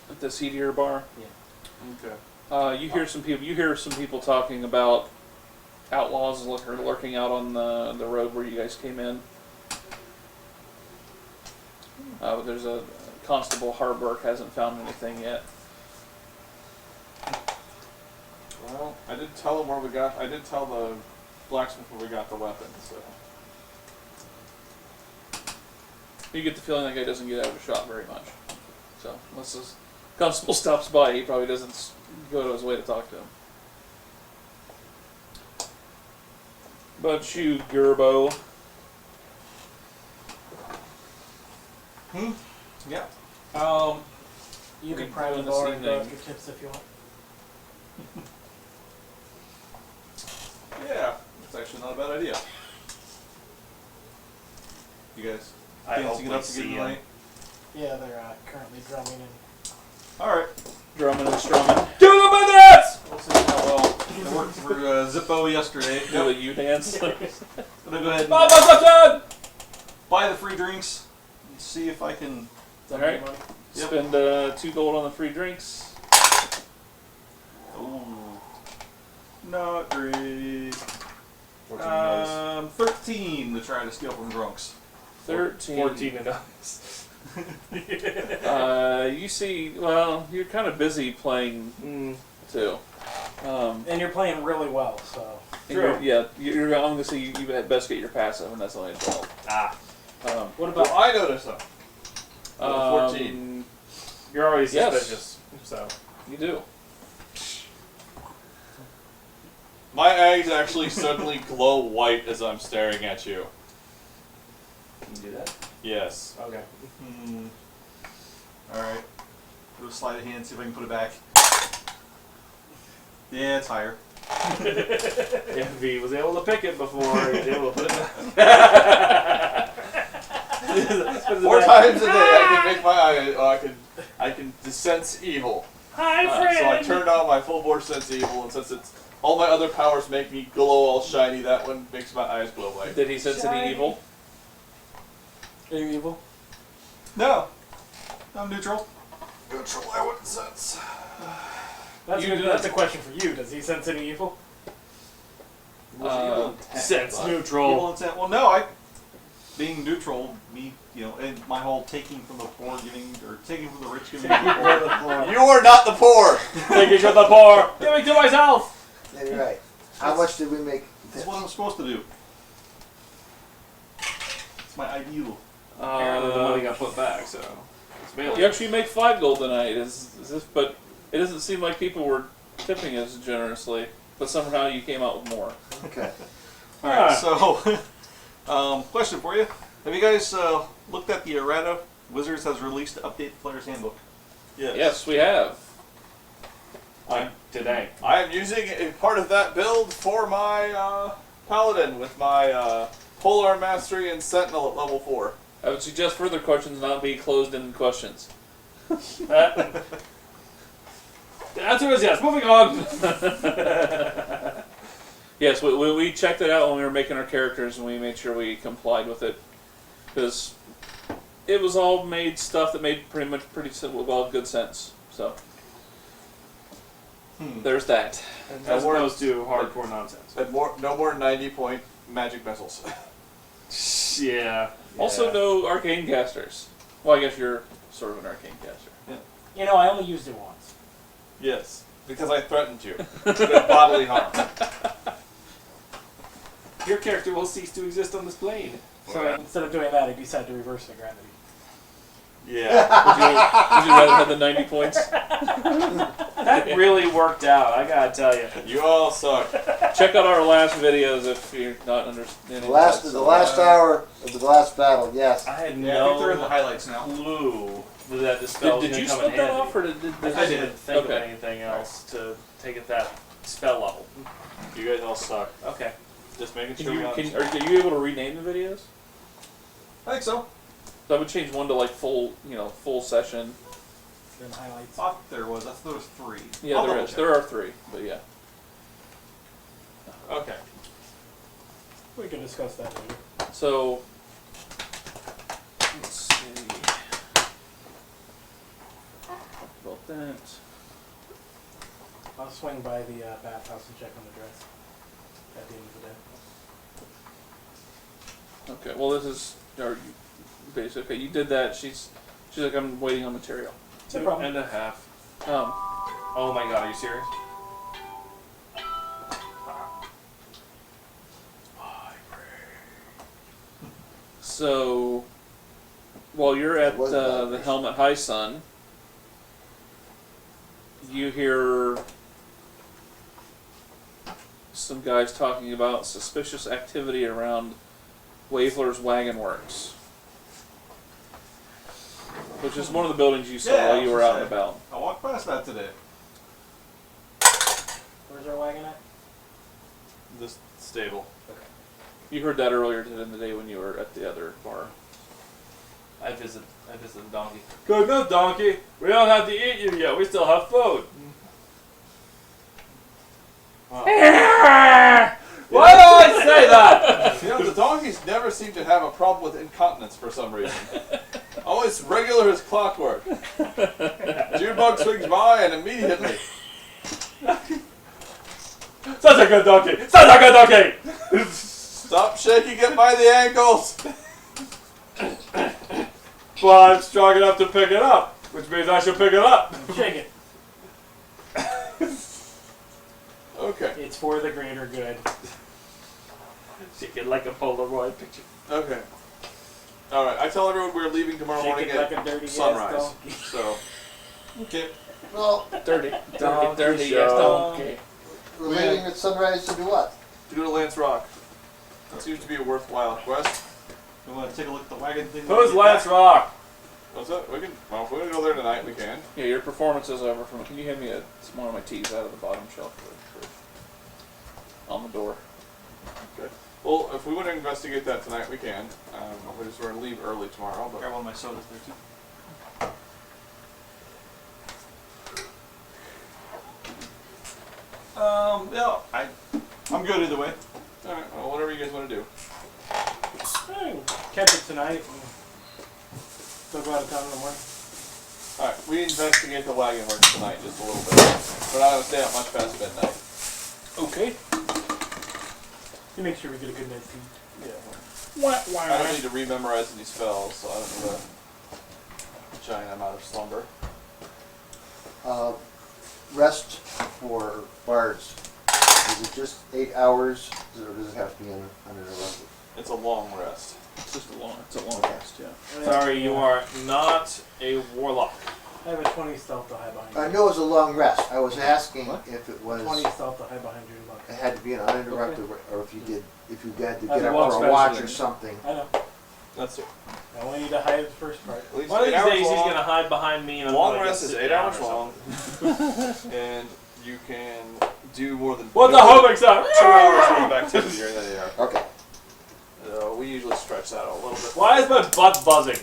At the seedier bar. Okay. You hear some people talking about outlaws lurking out on the road where you guys came in. There's a Constable Harburg hasn't found anything yet. Well, I did tell him where we got. I did tell the blacksmith where we got the weapon. So You get the feeling that guy doesn't get out of a shot very much. So unless this constable stops by, he probably doesn't go to his way to talk to him. But you, Gerbo. Yeah. You What are can you prime the doing this bar and go evening? after tips if you want. yeah, that's actually not a bad idea. You guys I dancing it hopefully up to get see in the him. night? Yeah, they're currently drumming and Alright. Drumming and strumming. Do the minutes! We'll see how well it worked for Zippo yesterday. Do a U dance. I'm gonna go ahead and Bob Buckton! buy the free drinks and see if I can. Alright. Yep. Spend 2 gold on the free drinks. Ooh, not great. 14 13 to try to steal from drunks. 13. 14 and us. You see, well, you're kind of busy playing too. and you're playing really well, so And you're I'm going to say you had best get your passive, and that's only a 12. Ah. what about Well, I noticed them. 14. You're always Yes. suspicious. So. You do. My eyes actually suddenly glow white as I'm staring at you. Can you do that? Yes. Okay. Alright. Do a sleight of hand, see if I can put it back. Yeah, it's higher. If he was able to pick it before, he was able to put it back. 4 times a day I can make my eye. I can sense evil. Hi, So I turned on my full bore sense evil, and since it's all my other powers make me glow all shiny, that one makes my eyes glow white. Did he sense any evil? are you evil? No. I'm neutral. Neutral, I wouldn't sense. That's a question for you. Does he sense any evil? Sense Evil neutral. intent. Well, no, being neutral, and my whole taking from the poor, taking from the rich, giving to the poor. You are not the poor! Taking from the poor. Giving to myself. Yeah, you're right. How much did we make? That's what I'm supposed to do. It's my ideal. Apparently the money got put back, so it's available. You actually make 5 gold tonight. But it doesn't seem like people were tipping as generously. But somehow you came out with more. Okay. Alright, so, question for you. Have you guys looked at the errata Wizards has released to update the player's handbook? Yes, we have. Today. I am using a part of that build for my paladin with my polearm mastery and sentinel at level 4. I would suggest further questions not be closed-ended questions. The answer is yes. Moving on. Yes, we checked it out when we were making our characters, and we made sure we complied with it, because it was all made stuff that made pretty simple, well, good sense. So there's that. As opposed to hardcore nonsense. And no more 90-point magic missiles. Yeah. Also, no arcane casters. Well, I guess you're sort of an arcane caster. You know, I only used it once. Yes, because I threatened you with bodily harm. Your character will cease to exist on this plane. So instead of doing that, I decided to reverse the gravity. Yeah. Would you rather have the 90 points? That really worked out, I gotta tell you. You all suck. Check out our last videos if you're not understanding. The last hour of the last battle. Yes. I had I think they're in the no highlights now. clue that the spell was Did you gonna come split in that handy. off, or did I didn't think Okay. of anything else to take it that spell level. You guys all suck. Okay. Just making Can sure you, we are you able to rename the videos? I think so. So I would change one to like full session. Then highlights. Thought there was. I thought there was 3. Yeah, I'll there double is. check. There are 3, but yeah. Okay. We can discuss that later. So let's see about that. I'll swing by the bathhouse and check on the dress at the end of the day. Okay. Well, this is base. Okay, you did that. She's like, I'm waiting on material. 2.5. Oh my god, are you serious? So, while you're at Was the vibration. Helmet High Sun, you hear some guys talking about suspicious activity around Wavler's Wagon Works, which is one of the buildings you saw Yeah, while you were out and about. I walked past that today. Where's our wagon at? This stable. You heard that earlier in the day when you were at the other bar. I visit the donkey. Good enough, donkey. We don't have to eat you yet. We still have food. Why do I say that? You know, the donkeys never seem to have a problem with incontinence for some reason. Always regular as clockwork. Junebug swings by and immediately. Such a good donkey. Such a good donkey. Stop shaking it by the ankles! Well, I'm strong enough to pick it up, which means I should pick it up. Shake it. Okay. It's for the greater good. Shake it like a Polaroid picture. Okay. Alright, I tell everyone we're leaving tomorrow Shake morning it like a at dirty sunrise. ass donkey. So, okay. Well, Dirty, Donkey dirty, show. yes, donkey. we're leaving at sunrise to do what? To go to Lance Rock. That seems to be a worthwhile quest. You want to take a look at the wagon thing? Who's Lance Rock? What's that? We can. Well, if we're gonna go there tonight, we can. Yeah, your performance is over. Can you hand me some more of my teas out of the bottom shelf on the door? Okay. Well, if we want to investigate that tonight, we can. We're just going to leave early tomorrow, but Grab one of my sodas there too. Yeah, I'm good either way. all right. Well, whatever you guys want to do. Catch it tonight. And still go out of town in the morning. All right. We investigate the wagon works tonight just a little bit. We're not going to stay up much past midnight. Okay. You make sure we get a good night's sleep. Yeah. I don't need to re-memorize any spells, so I don't need a giant amount of slumber. Rest for bards. Is it just 8 hours, or does it have to be uninterrupted? It's a long rest. It's just a long rest, yeah. Sorry, you are not a warlock. I have a 20 stealth to hide behind you. I know it's a long rest. I was asking if it was 20 stealth to hide behind you. Look. it had to be an uninterrupted, or if you had to That's get a up long for a special watch then. or something. I know. That's it. I want you to hide the first part. At least One of 8 these hours days he's long. gonna hide behind me and I'm Long gonna rest get is sit 8 down hours or long, something. and you can do more than What the homic's up? 2 hours worth of activity during that 8 hours. Okay. We usually stretch that out a little bit. Why is my butt buzzing?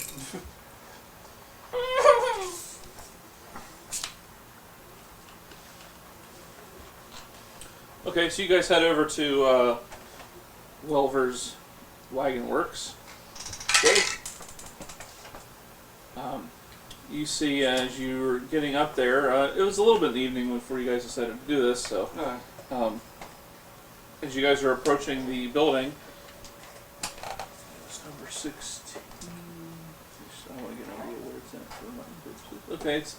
Okay, so you guys head over to Welver's Wagon Works. Okay. You see, as you were getting up there, it was a little bit in the evening before you guys decided to do this, so as you guys are approaching the building, it's number 16. I want to get an idea where it's at for my purposes. Okay, it's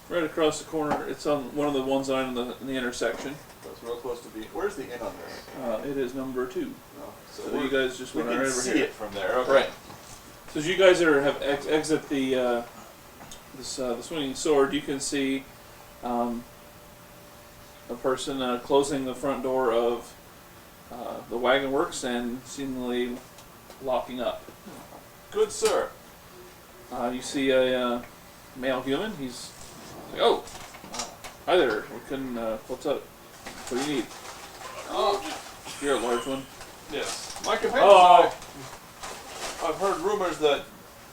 right across the corner. It's on one of the ones on in the intersection. That's real close to be. Where's the inn on there? It is number 2. Oh, So you guys just we went can right over see here. it from there. Okay. Right. So as you guys have exit the the swinging sword, you can see a person closing the front door of the wagon works and seemingly locking up. Good sir. You see a male human. He's like, "Oh, hi there. We couldn't. What's up? What do you need?" Oh, You're a large one. yes. My companions and I have heard rumors that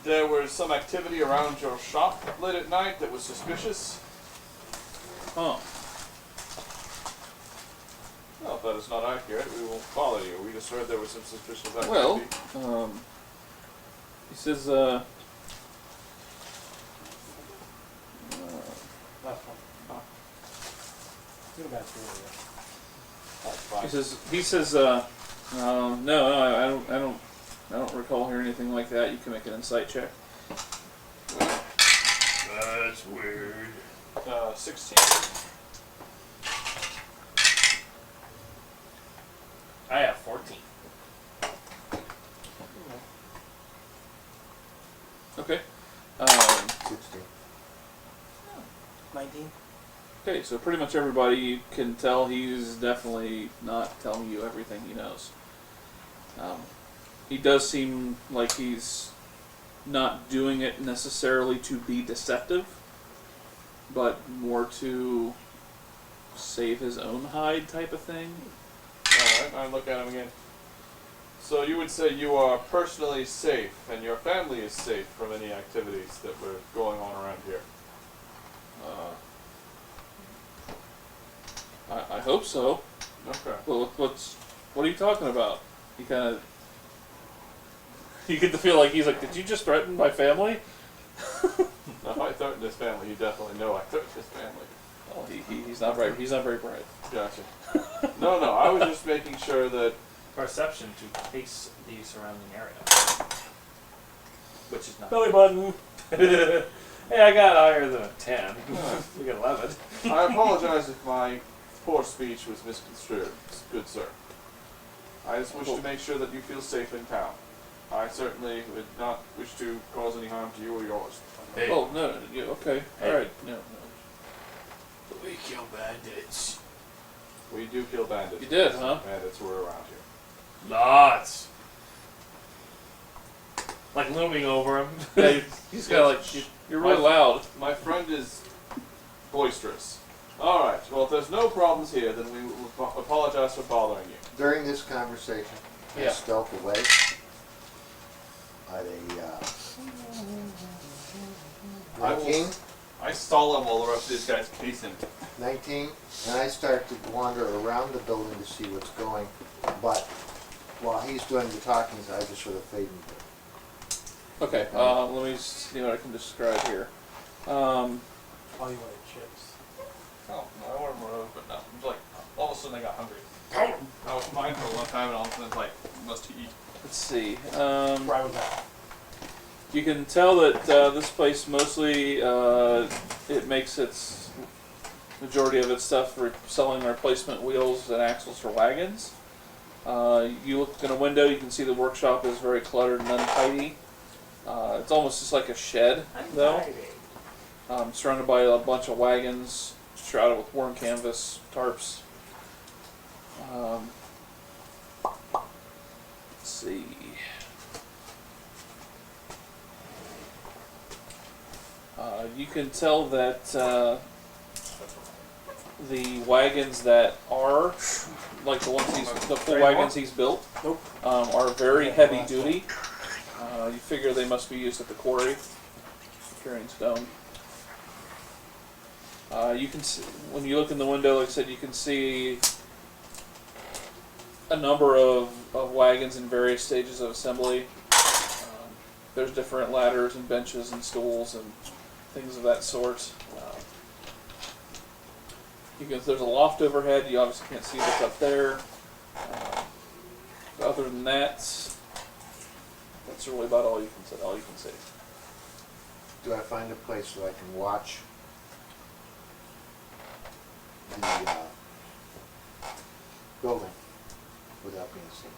there was some activity around your shop late at night that was suspicious. Oh, Well, if that is not accurate, we will follow you. We just heard there was some suspicious activity. well. He says. Left one. Go back through it. That's fine. He says, no, I don't I don't recall hearing anything like that. You can make an insight check. That's weird. 16. I have 14. Okay. 16. 19. Okay, so pretty much everybody, you can tell he's definitely not telling you everything he knows. He does seem like he's not doing it necessarily to be deceptive, but more to save his own hide type of thing. Alright, I look at him again. So you would say you are personally safe, and your family is safe from any activities that were going on around here. I hope so. Okay. Well, what are you talking about? He kind of, you get the feel like he's like, did you just threaten my family? Now, if I threatened his family, you definitely know I threatened his family. Oh, he's not very bright. Gotcha. No, I was just making sure that. Perception to pace the surrounding area. Which is not. Belly button. Hey, I got higher than a 10. We got 11. I apologize if my poor speech was misconstrued, good sir. I just wish to make sure that you feel safe in town. I certainly would not wish to cause any harm to you or yours. Hey. Oh no, yeah, okay, Hey. all right, no. We kill bandits. We do kill bandits. You did, huh? Bandits were around here. Lots. Like looming over him. Yeah, he's kind of like, you're really loud. My friend is boisterous. Alright, well if there's no problems here, then we will apologize for bothering you. During this conversation, I Yeah. stealth away. At a I will- 19, I stall him while the rest of these guys case him. 19, and I start to wander around the building to see what's going. But while he's doing the talking, I just sort of fade into it. Okay, let me see what I can describe here. All you wanted chips. Oh, no, I wanted more of it, but no. It was like, all of a sudden I got hungry. I was mine for a long time, and all of a sudden it's like, must eat. Let's see. Where I was at. You can tell that this place mostly it makes its majority of its stuff for selling replacement wheels and axles for wagons. You look in a window, you can see the workshop is very cluttered and untidy. It's almost just like a shed, though. Surrounded by a bunch of wagons, shrouded with worn canvas, tarps. Let's see. You can tell that the wagons that are, like the ones the full wagons he's built, are very heavy duty. You figure they must be used at the quarry, carrying stone. You can see, when you look in the window, like I said, you can see a number of wagons in various stages of assembly. There's different ladders and benches and stools and things of that sort. There's a loft overhead. You obviously can't see what's up there. Other than that, that's really about all you can say. Do I find a place where I can watch the building without being seen?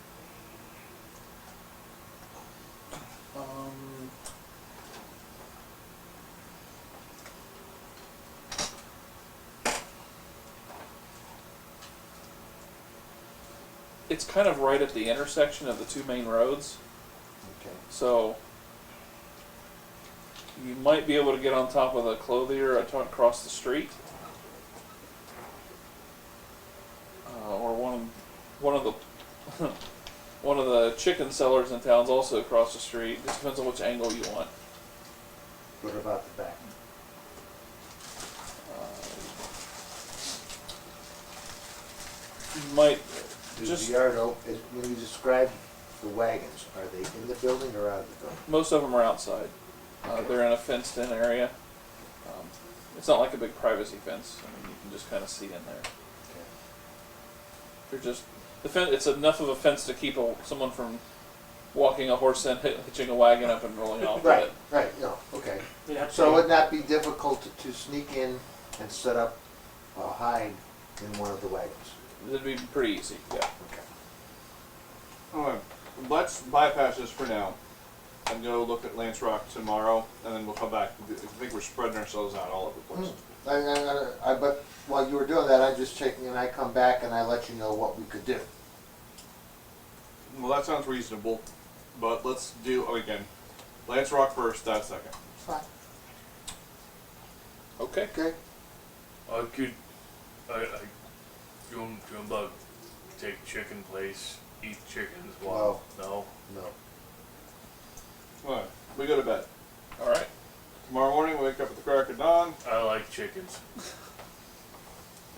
It's kind of right at the intersection of the two main roads, Okay. so you might be able to get on top of the clothier across the street, or one of the one of the chicken sellers in town's also across the street. Just depends on which angle you want. What about the back? You might Is just the yard open? When you describe the wagons, are they in the building or out of the building? most of them are outside. They're in a fenced-in area. It's not like a big privacy fence. I mean, you can just kind of see in there. Okay. They're just it's enough of a fence to keep someone from walking a horse and hitching a wagon up and rolling off with Right, it. right, okay. You'd have to So take- would not be difficult to sneak in and set up a hide in one of the wagons? It'd be pretty easy. Yeah. Alright, let's bypass this for now and go look at Lance Rock tomorrow, and then we'll come back. I think we're spreading ourselves out all over the place. But while you were doing that, I'm just checking, and I come back and I let you know what we could do. Well, that sounds reasonable, but let's do, again, Lance Rock first, that second. Fine. Okay. Okay? Junebug, take chicken place, eat chickens. No. No. No. Alright, we go to bed. All right. Tomorrow morning, we wake up at the crack of dawn, I like chickens.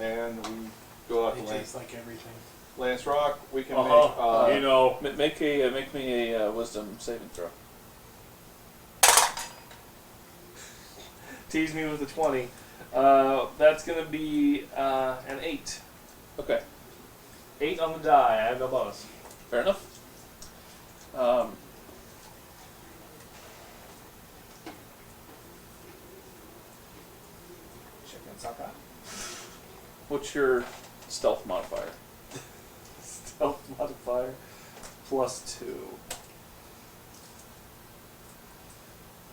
and we go out to It Lance, tastes like everything. Lance Rock. We can Uh-huh. make, You know, Make me a wisdom saving throw. Tease me with a 20. That's going to be an 8. Okay. 8 on the die. I have no bonus. Fair enough. Chicken sucker. What's your stealth modifier? Stealth modifier +2.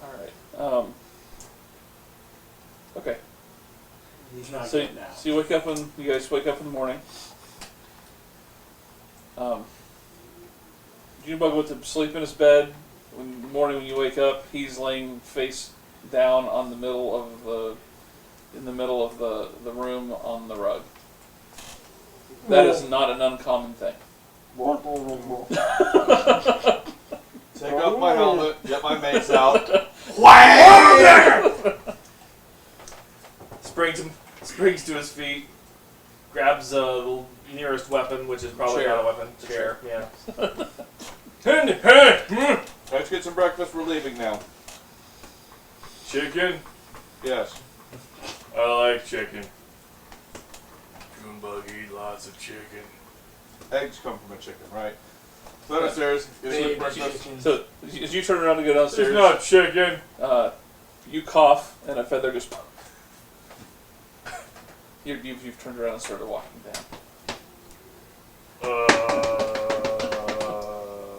All right. Okay. He's not So, good now. so you guys wake up in the morning. Junebug went to sleep in his bed. In the morning when you wake up, he's laying face down on the middle of the room on the rug. That is not an uncommon thing. take off my helmet, get my mace out. Springs to his feet, grabs the nearest weapon, which is probably Chair. not a weapon. Chair. Yeah. Let's get some breakfast, we're leaving now. chicken. Yes. I like chicken. Junebug eat lots of chicken. Eggs come from a chicken, right? So downstairs, get a quick breakfast. Chicken. So as you turn around to go It's downstairs, not chicken. you cough and a feather just. You've turned around and started walking down.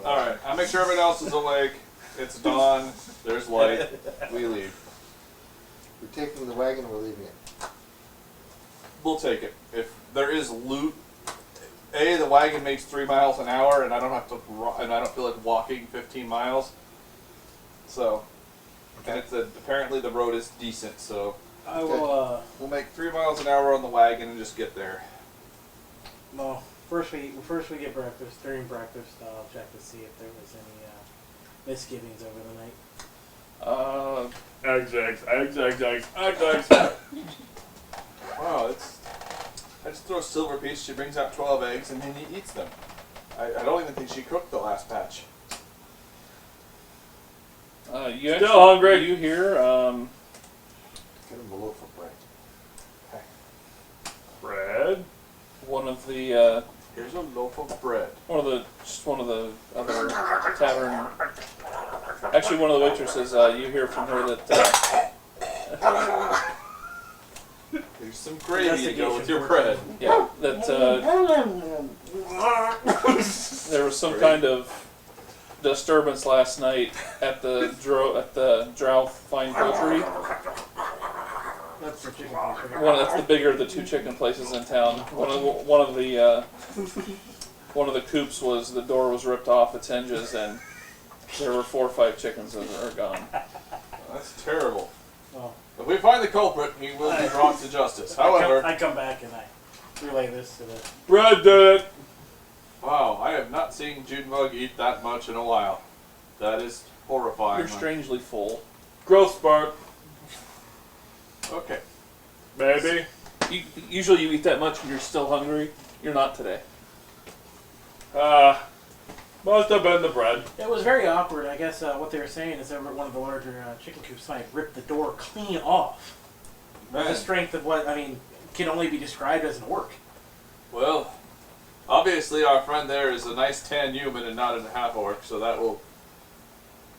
Alright, I make sure everyone else is awake. It's dawn, there's light, we leave. We're taking the wagon, we're leaving it. We'll take it. If there is loot, the wagon makes 3 miles an hour, and I don't have to, and I don't feel like walking 15 miles. So, and apparently the road is decent, so I will, we'll make 3 miles an hour on the wagon and just get there. well, first we get breakfast. During breakfast, I'll check to see if there was any misgivings over the night. Eggs. Wow, I just throw a silver piece, she brings out 12 eggs, and then he eats them. I don't even think she cooked the last batch. You Still hungry. You hear Get him a loaf of bread. Bread. one of the Here's a loaf of bread. one of the other tavern. Actually, one of the waitresses. You hear from her that Here's some gravy to go with your bread. yeah that there was some kind of disturbance last night at the Drow Fine Poultry. That's for chicken place, right? That's the bigger of the 2 chicken places in town. One of the coops the door was ripped off its hinges and there were 4 or 5 chickens that are gone. That's terrible. Oh. If we find the culprit, he will be brought to justice. However, I come back and I relay this to the. Bread did it. wow, I have not seen Junebug eat that much in a while. That is horrifying. You're strangely full. Growth spurt. Okay. Maybe. Usually you eat that much and you're still hungry. You're not today. Must have been the bread. It was very awkward. I guess what they were saying is over at one of the larger chicken coops tonight ripped the door clean off. Man, The strength of what can only be described as an orc. well, Obviously, our friend there is a nice tan human and not a half-orc, so that will...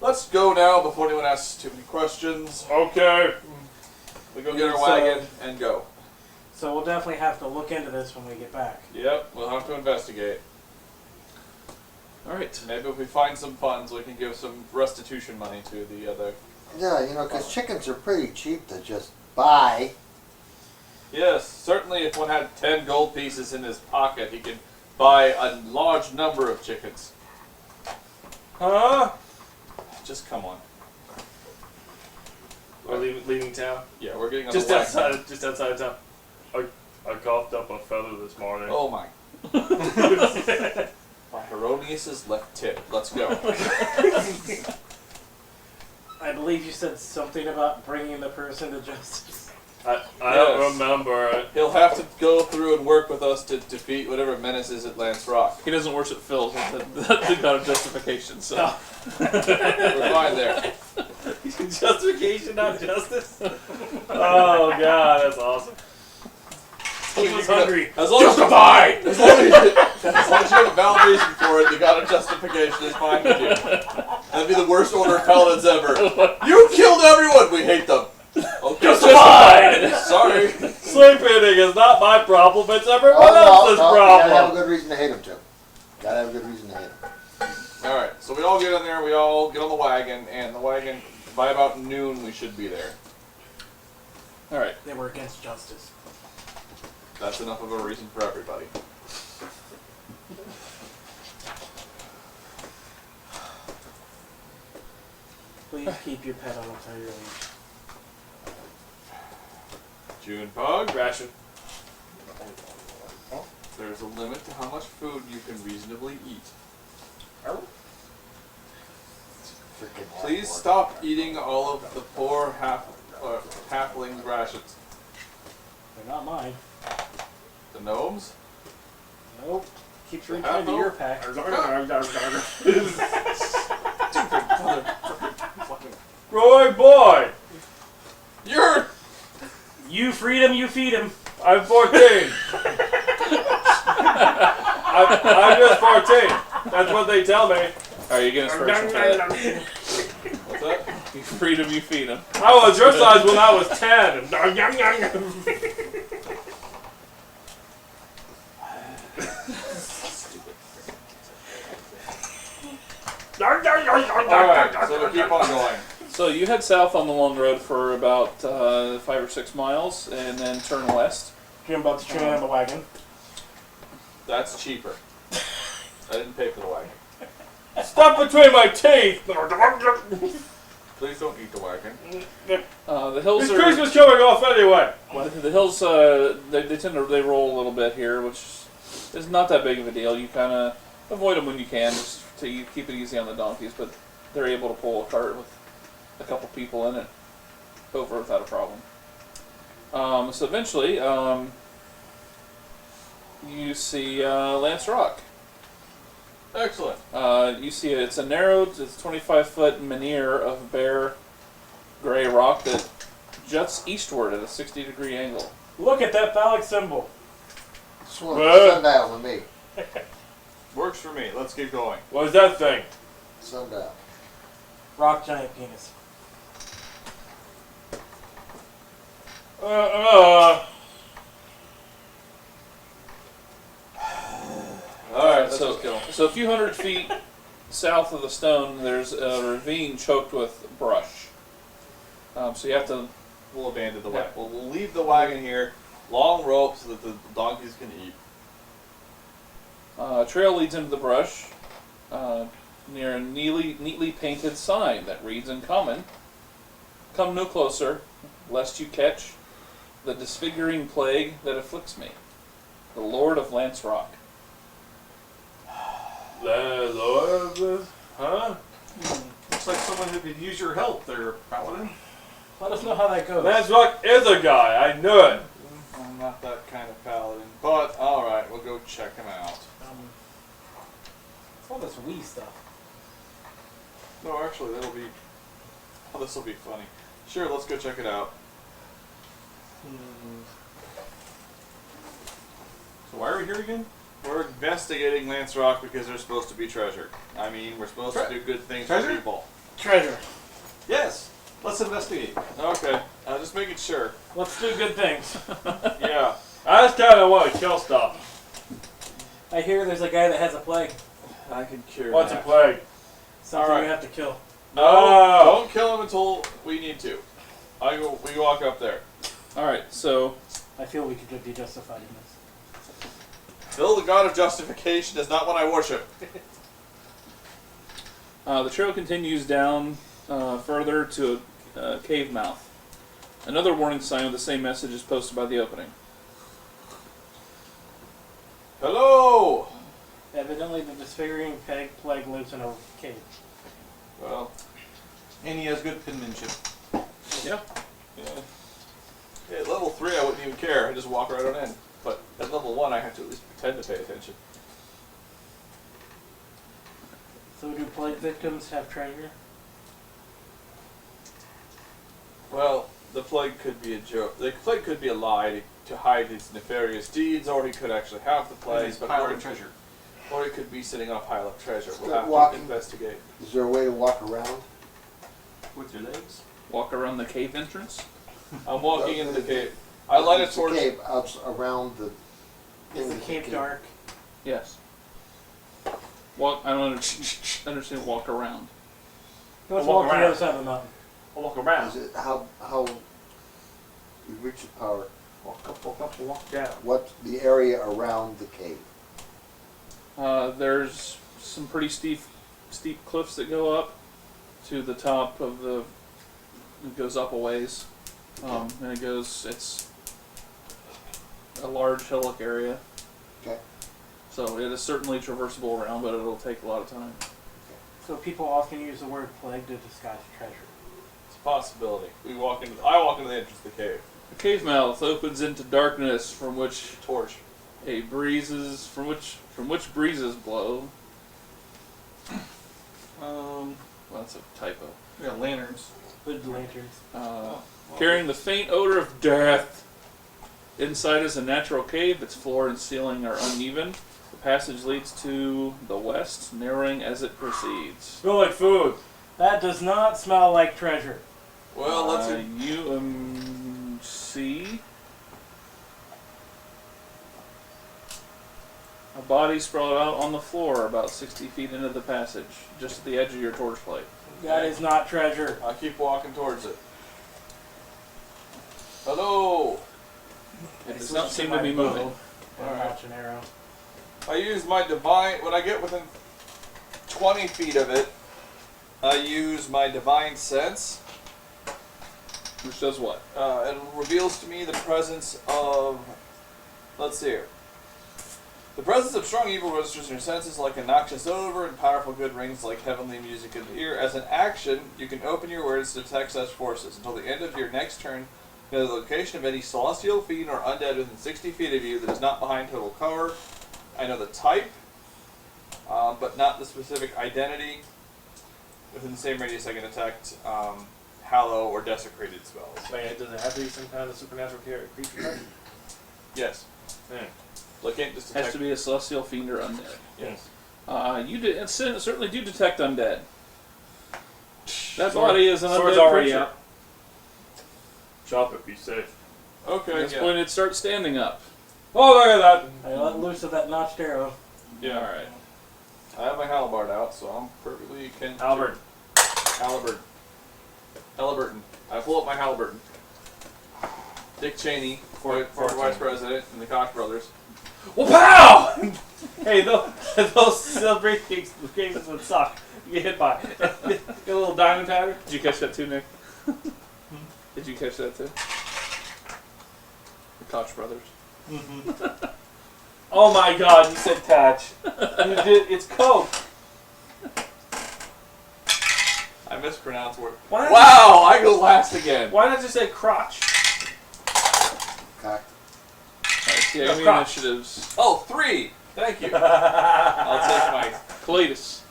Let's go now before anyone asks too many questions. Okay. We go get our wagon and go. So we'll definitely have to look into this when we get back. Yep, we'll have to investigate. Alright. Maybe if we find some funds, we can give some restitution money to the other... Yeah, you know, because chickens are pretty cheap to just buy. Yes, certainly if one had 10 gold pieces in his pocket, he could buy a large number of chickens. Huh? Just come on. We're leaving town. Yeah, we're getting on Just the wagon. outside. Just outside of town. I coughed up a feather this morning. Oh my. My Heronius's left tip. Let's go. I believe you said something about bringing the person to justice. I Yes. don't remember it. He'll have to go through and work with us to defeat whatever menace is at Lance Rock. He doesn't worship Phil, so that's the god of justification, so. Oh. We're fine there. Justification, not justice. Oh god, that's awesome. He was hungry. As long Justified! As long as you have a valid reason for it, the god of justification is fine with you. That'd be the worst order of paladins ever. You killed everyone! We hate them. Okay. Justified! Sorry. Sleep eating is not my problem, it's everyone Oh, else's no, you gotta have a problem. good reason to hate him, too. Gotta have a good reason to hate him. Alright, so we all get in there, we all get on the wagon, and the wagon, by about noon, we should be there. Alright. They were against justice. That's enough of a reason for everybody. Please keep your pet on a tighter leash. June Pug, Ration. there's a limit to how much food you can reasonably eat. Freaking Please half-orc. stop eating all of the poor halflings' rations. They're not mine. The gnomes? Nope. Keep your half into your pack. Roy boy! You're... You feed him, you feed him. I'm 14. I'm just 14. That's what they tell me. Alright, you get inspiration for that. What's that? You feed him, you feed him. I was your size when I was 10. Alright, so we keep on going. So you head south on the long road for about 5 or 6 miles, and then turn west. Jim about to train on the wagon. That's cheaper. I didn't pay for the wagon. Stuck between my teeth. Please don't eat the wagon. The hills This are... Christmas coming off anyway. The hills, they tend to roll a little bit here, which is not that big of a deal. You kind of avoid them when you can, just to keep it easy on the donkeys, but they're able to pull a cart with a couple people in it over without a problem. So eventually, you see Lance Rock. Excellent. You see it's a narrow, it's 25-foot menhir of bare gray rock that juts eastward at a 60-degree angle. Look at that phallic symbol. Swim, sundial to me. Works for me. Let's keep going. What is that thing? Sundial. Rock giant penis. Alright, let's So, just go. so a few hundred feet south of the stone, there's a ravine choked with brush. So you have to... We'll abandon the wagon. We'll leave the wagon here. Long rope so that the donkeys can eat. A trail leads into the brush near a neatly painted sign that reads in common, "Come no closer, lest you catch the disfiguring plague that afflicts me, the Lord of Lance Rock." Huh? Looks like someone who could use your help there, Paladin. Let us know how that goes. Lance Rock is a guy. I knew it. I'm not that kind of paladin. But, alright, we'll go check him out. It's all this wee stuff. No, actually, that'll be... Oh, this will be funny. Sure, let's go check it out. So why are we here again? We're investigating Lance Rock because there's supposed to be treasure. I mean, we're supposed to do good things Treasure? for people. Treasure. Yes. Let's investigate. Okay, just making sure. Let's do good things. Yeah. I just kind of want to kill stuff. I hear there's a guy that has a plague. I can cure What's a that. plague? Something Alright. you have to kill. No, Oh. don't kill him until we need to. We walk up there. Alright, so I feel we could be justified in this. Bill, the god of justification, is not one I worship. the trail continues down further to a cave mouth. Another warning sign with the same message is posted by the opening. Hello! Evidently, the disfiguring plague lives in a cave. Well, And he has good penmanship. Yeah. yeah. At level 3, I wouldn't even care. I just walk right on in. But at level 1, I have to at least pretend to pay attention. So do plague victims have treasure? Well, the plague could be a joke. The plague could be a lie to hide his nefarious deeds, or he could actually have the plague. He's But pile or, of treasure. or he could be sitting on a pile of treasure. We'll Start have to walking. investigate. Is there a way to walk around? With your legs? Walk around the cave entrance. I'm walking into the cave. I light a It's torch. cave out around the. Is the cave dark? Yes. Walk. I don't understand. Walk around. Let's walk walk to the around. other side of the mountain. I'll walk around. Is it how you reach the power? Walk up, walk down. What's the area around the cave? There's some pretty steep cliffs that go up to the top of the. It goes up a ways, and it's a large hillock area. Okay. So it is certainly traversable around, but it'll take a lot of time. So people often use the word plague to disguise treasure. It's a possibility. I walk into the entrance of the cave. The cave mouth opens into darkness from which Torch. from which breezes blow. Well, that's a typo. We got lanterns. Hood lanterns. Carrying the faint odor of death. Inside is a natural cave. Its floor and ceiling are uneven. The passage leads to the west, narrowing as it proceeds. Smell like food. That does not smell like treasure. Well, let's You see a body sprawled out on the floor about 60 feet into the passage, just at the edge of your torchlight. That is not treasure. I keep walking towards it. Hello. It does not seem to be moving. Alright. Notch an arrow. I use my divine. When I get within 20 feet of it, I use my divine sense. Which does what? It reveals to me the presence of. Let's see here. The presence of strong evil registers in your senses like a noxious odor, and powerful good rings like heavenly music in the ear. As an action, you can open your words to detect such forces. Until the end of your next turn, know the location of any celestial fiend or undead within 60 feet of you that is not behind total cover. I know the type, but not the specific identity. Within the same radius, I can detect hallow or desecrated spells. Wait, does it have to be some kind of supernatural creature type? Yes. Yeah. So I can't just Has detect. to be a celestial fiend or undead. Yes. You certainly do detect undead. That body is an Sword's undead already creature. up. Chop it, be safe. At Okay. this Yeah. point, it starts standing up. Oh, look at that! I let loose of that notched arrow. Yeah. All right. I have my halberd out, so I'm perfectly content. Albert. Halliburton. I pull up my Halliburton. Dick Cheney, former vice president, and the Koch brothers. Well, pow! Hey, those silver cases would suck. You get hit by. Get a little diamond pattern. Did you catch that too, Nick? Did you catch that too? The Koch brothers. Oh my God! You said catch. You did. It's Coke. I mispronounced word. Why not Wow, I go last again. Why not just say crotch? Cock. Alright, No, the crops. initiatives. Oh, 3. Thank you. I'll take my. Cletus.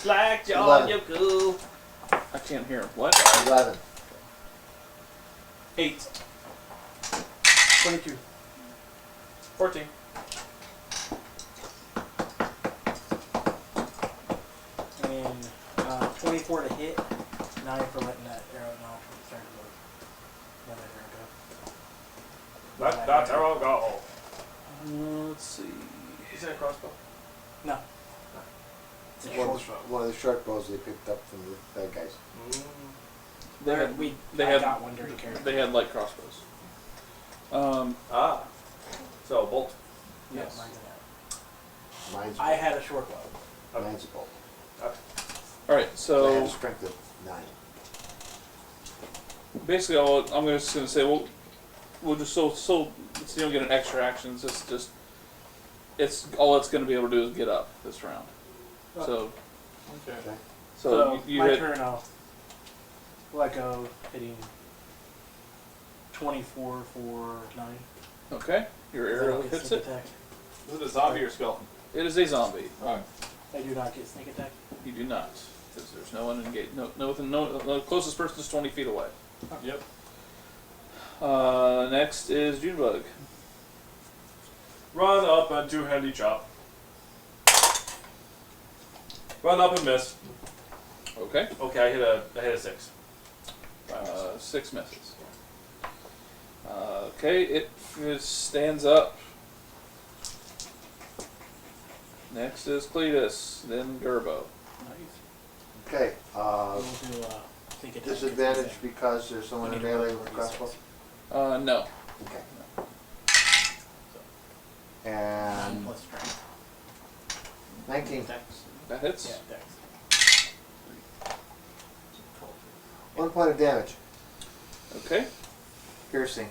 Like John 11. Yoku. I can't hear him. What? 11. 8. 22. 14. thinking 24 to hit, 9 for letting that arrow not start to move. Let that arrow go. Let that arrow go. Let's see. Is that a crossbow? No. It's a One short of, the, bow. one of the short bows they picked up from the bad guys. They had, I got one during character. they had light crossbows. So bolt. Yeah, Yes. mine's an arrow. Mine's, I had a short bow. mine's a bolt. All right, I so have a strength of 9. basically, I'm just going to say we'll just so you don't get an extra action. It's all it's going to be able to do is get up this round. So Okay. Okay. so you my hit. turn, I'll let go, hitting 24 for 9. Okay, your arrow Is that hits sneak it. attack? Is it a zombie or skeleton? It is a zombie. Alright. I do not get sneak attack. You do not, because there's no one engaged. No, the closest person is 20 feet away. Yep. Next is Junebug. Run up and two-handy chop. Run up and miss. Okay, Okay, I hit a 6. 6 misses. Okay, it stands up. Next is Cletus, then Gerbo. Okay. We'll do sneak attack. Disadvantage because there's someone We in need to roll melee with a crossbow. No. Okay. And Plus strength. 19. Dex. That hits. Yeah, dex. 1 point of damage. Okay. Piercing.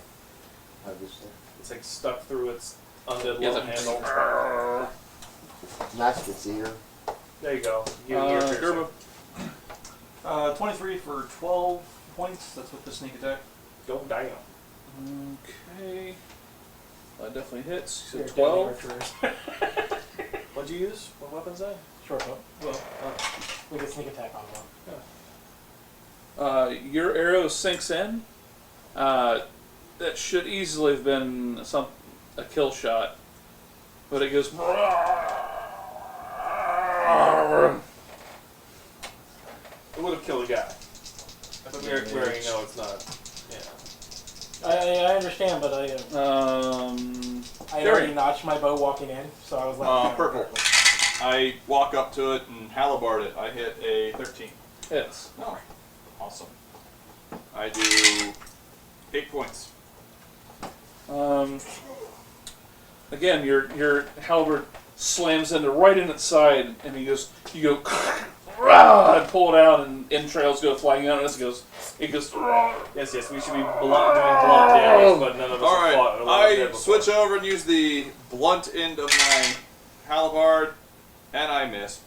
Obviously. It's like stuck through its undead Yeah, little it's handle. Notched its ear. There you go. You ear piercing. Gerbo. 23 for 12 points. That's with the sneak attack. Go down. Okay. That definitely hits. So Your 12. deadly archers. What'd you use? What weapon's that? Short bow. Well, We get sneak attack on one. Your arrow sinks in. That should easily have been a kill shot, but it goes. it would have killed a guy. But we already know it's not. Yeah. I understand, but I Very- already notched my bow walking in, so I was like, Purple. I walk up to it and halberd it. I hit a 13. Hits. Oh, awesome. I do 8 points. Again, your halberd slams into right in its side, and you go, "Rah!" and pull it out, and entrails go flying out, and it goes. Yes, we should be doing blunt damage, but none of us have fought. Alright, a lot of I dead switch before. over and use the blunt end of my halberd, and I miss.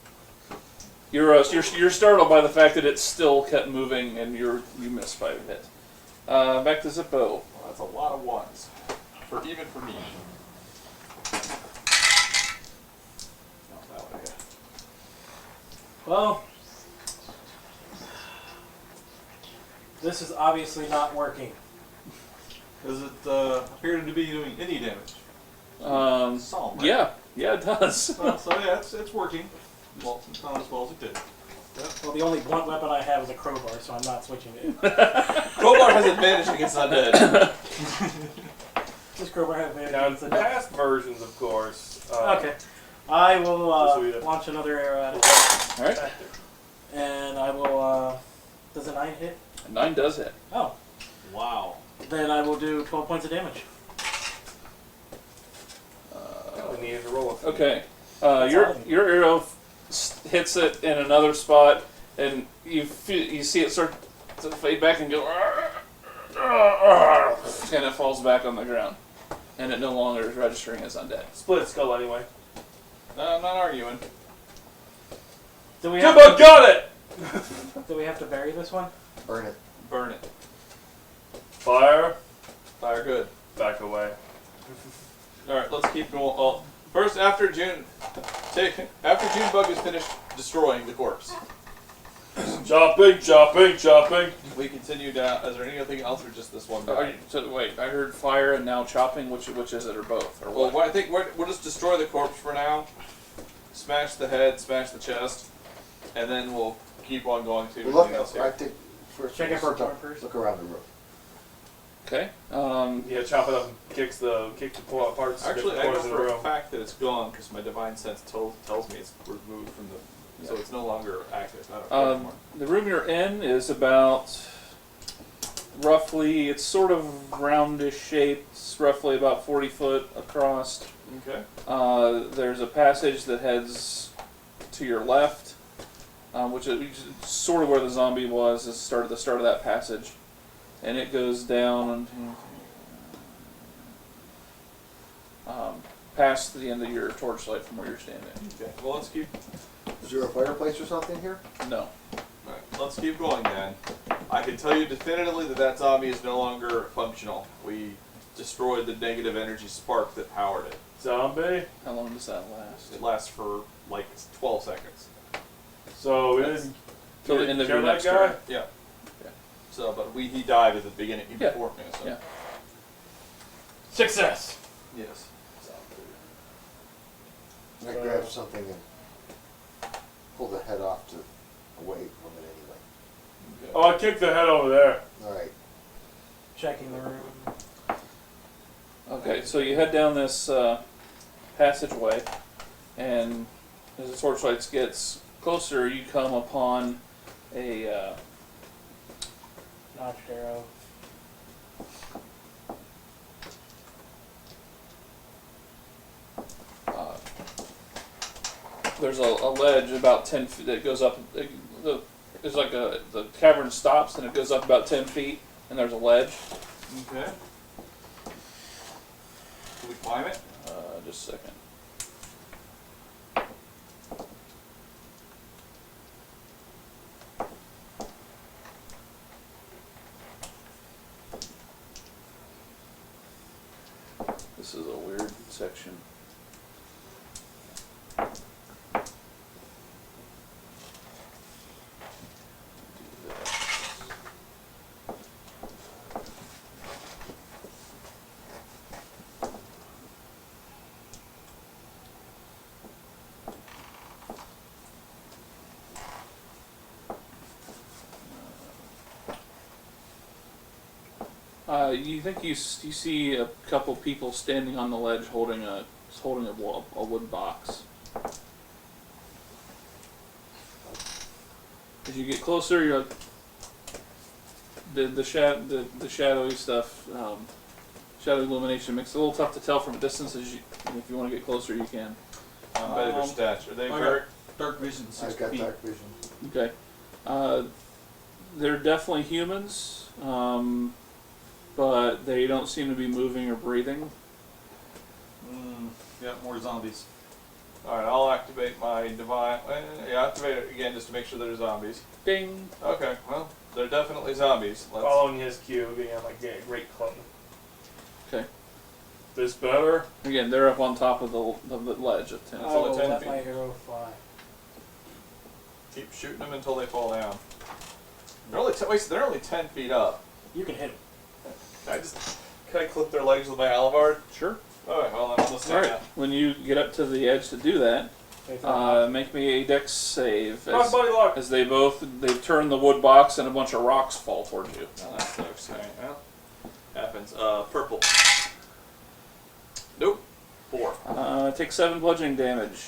You're startled by the fact that it still kept moving, and you missed by a hit. Back to Zippo. Well, that's a lot of ones, even for me. No, that one I hit. well, this is obviously not working. Does it appear to be doing any damage? Psalm, right? Yeah, it does. Well, so yeah, it's working. Well, it's not as well as it did. Well, the only blunt weapon I have is a crowbar, so I'm not switching it. Crowbar has advantage against undead. This crowbar has advantage. Now, against in the past versions, of course. Okay. I will Just so we don't- launch another arrow at it, All right, and I will. Does a 9 hit? 9 does hit. Oh. Wow. Then I will do 12 points of damage. We needed to roll with it. Okay. That's Your all I need. arrow hits it in another spot, and you see it start to fade back and go, and it falls back on the ground, and it no longer is registering as undead. Split skull anyway. No, I'm not arguing. Do we Jumbo have got it! do we have to bury this one? Burn it. Burn it. Fire. Fire good. Back away. Alright, let's keep going. Oh, first, after Junebug is finished destroying the corpse, Chopping. we continue down. Is there anything else or just this one? So wait, I heard fire and now chopping. Which is it, or both, or Well, what? I think we'll just destroy the corpse for now. Smash the head, smash the chest. and then we'll keep on going to Look, anything else I here. think first Check it for a point look, first. look around the room. Okay. Yeah, chop it up and kick the parts. Actually, I different know corners of the for a room. fact that it's gone because my divine sense tells me it's removed from the. So it's no longer active. I don't care anymore. The room you're in is about roughly, it's sort of roundish shaped. It's roughly about 40 foot across. Okay. There's a passage that heads to your left, which is sort of where the zombie was. Is the start of that passage, and it goes down past the end of your torchlight from where you're standing. Okay. Well, let's keep. Is there a fireplace or something here? No. Right, let's keep going then. I can tell you definitively that zombie is no longer functional. We destroyed the negative energy spark that powered it. Zombie. How long does that last? It lasts for like 12 seconds. So we That's- didn't Till the end of kill your that next guy. turn. Yeah. Okay. So, but he died at the beginning Yeah. before me. So. Yeah. Success. Yes. I grab something and pull the head off to away from it anyway. Okay. Oh, I kicked the head over there. All right. Checking the room. Okay, so you head down this passageway, and as the torchlight gets closer, you come upon a Notched arrow. there's a ledge about 10 feet that goes up. There's like the cavern stops and it goes up about 10 feet, and there's a ledge. Okay. Can we climb it? Just a second. This is a weird section. Do this. You think you see a couple people standing on the ledge holding a wood box. As you get closer, you're like, the shadowy stuff, shadow illumination makes it a little tough to tell from a distance. If you want to get closer, you can. Better their stature. Are they I very? got dark vision, I've 6 got feet. dark vision. Okay. They're definitely humans, but they don't seem to be moving or breathing. Yeah, more zombies. All right, I'll activate my divine. Activate it again just to make sure they're zombies. Ding. Okay, well, they're definitely zombies. Let's. Following his cue, being like great club. Okay. This better. Again, they're up on top of the ledge at 10 I only will 10 let feet. my arrow fly. Keep shooting them until they fall down. They're only they're only 10 feet up. You can hit him. Can I clip their legs with my halberd? Sure. All right, well then I'm gonna All stand right. up. When you get up to the edge to do that, make me a dex save. Cross body lock. As they've turned the wood box and a bunch of rocks fall towards you. Oh, that sucks. All right, well, happens. Purple. Nope. 4. Take 7 bludgeoning damage.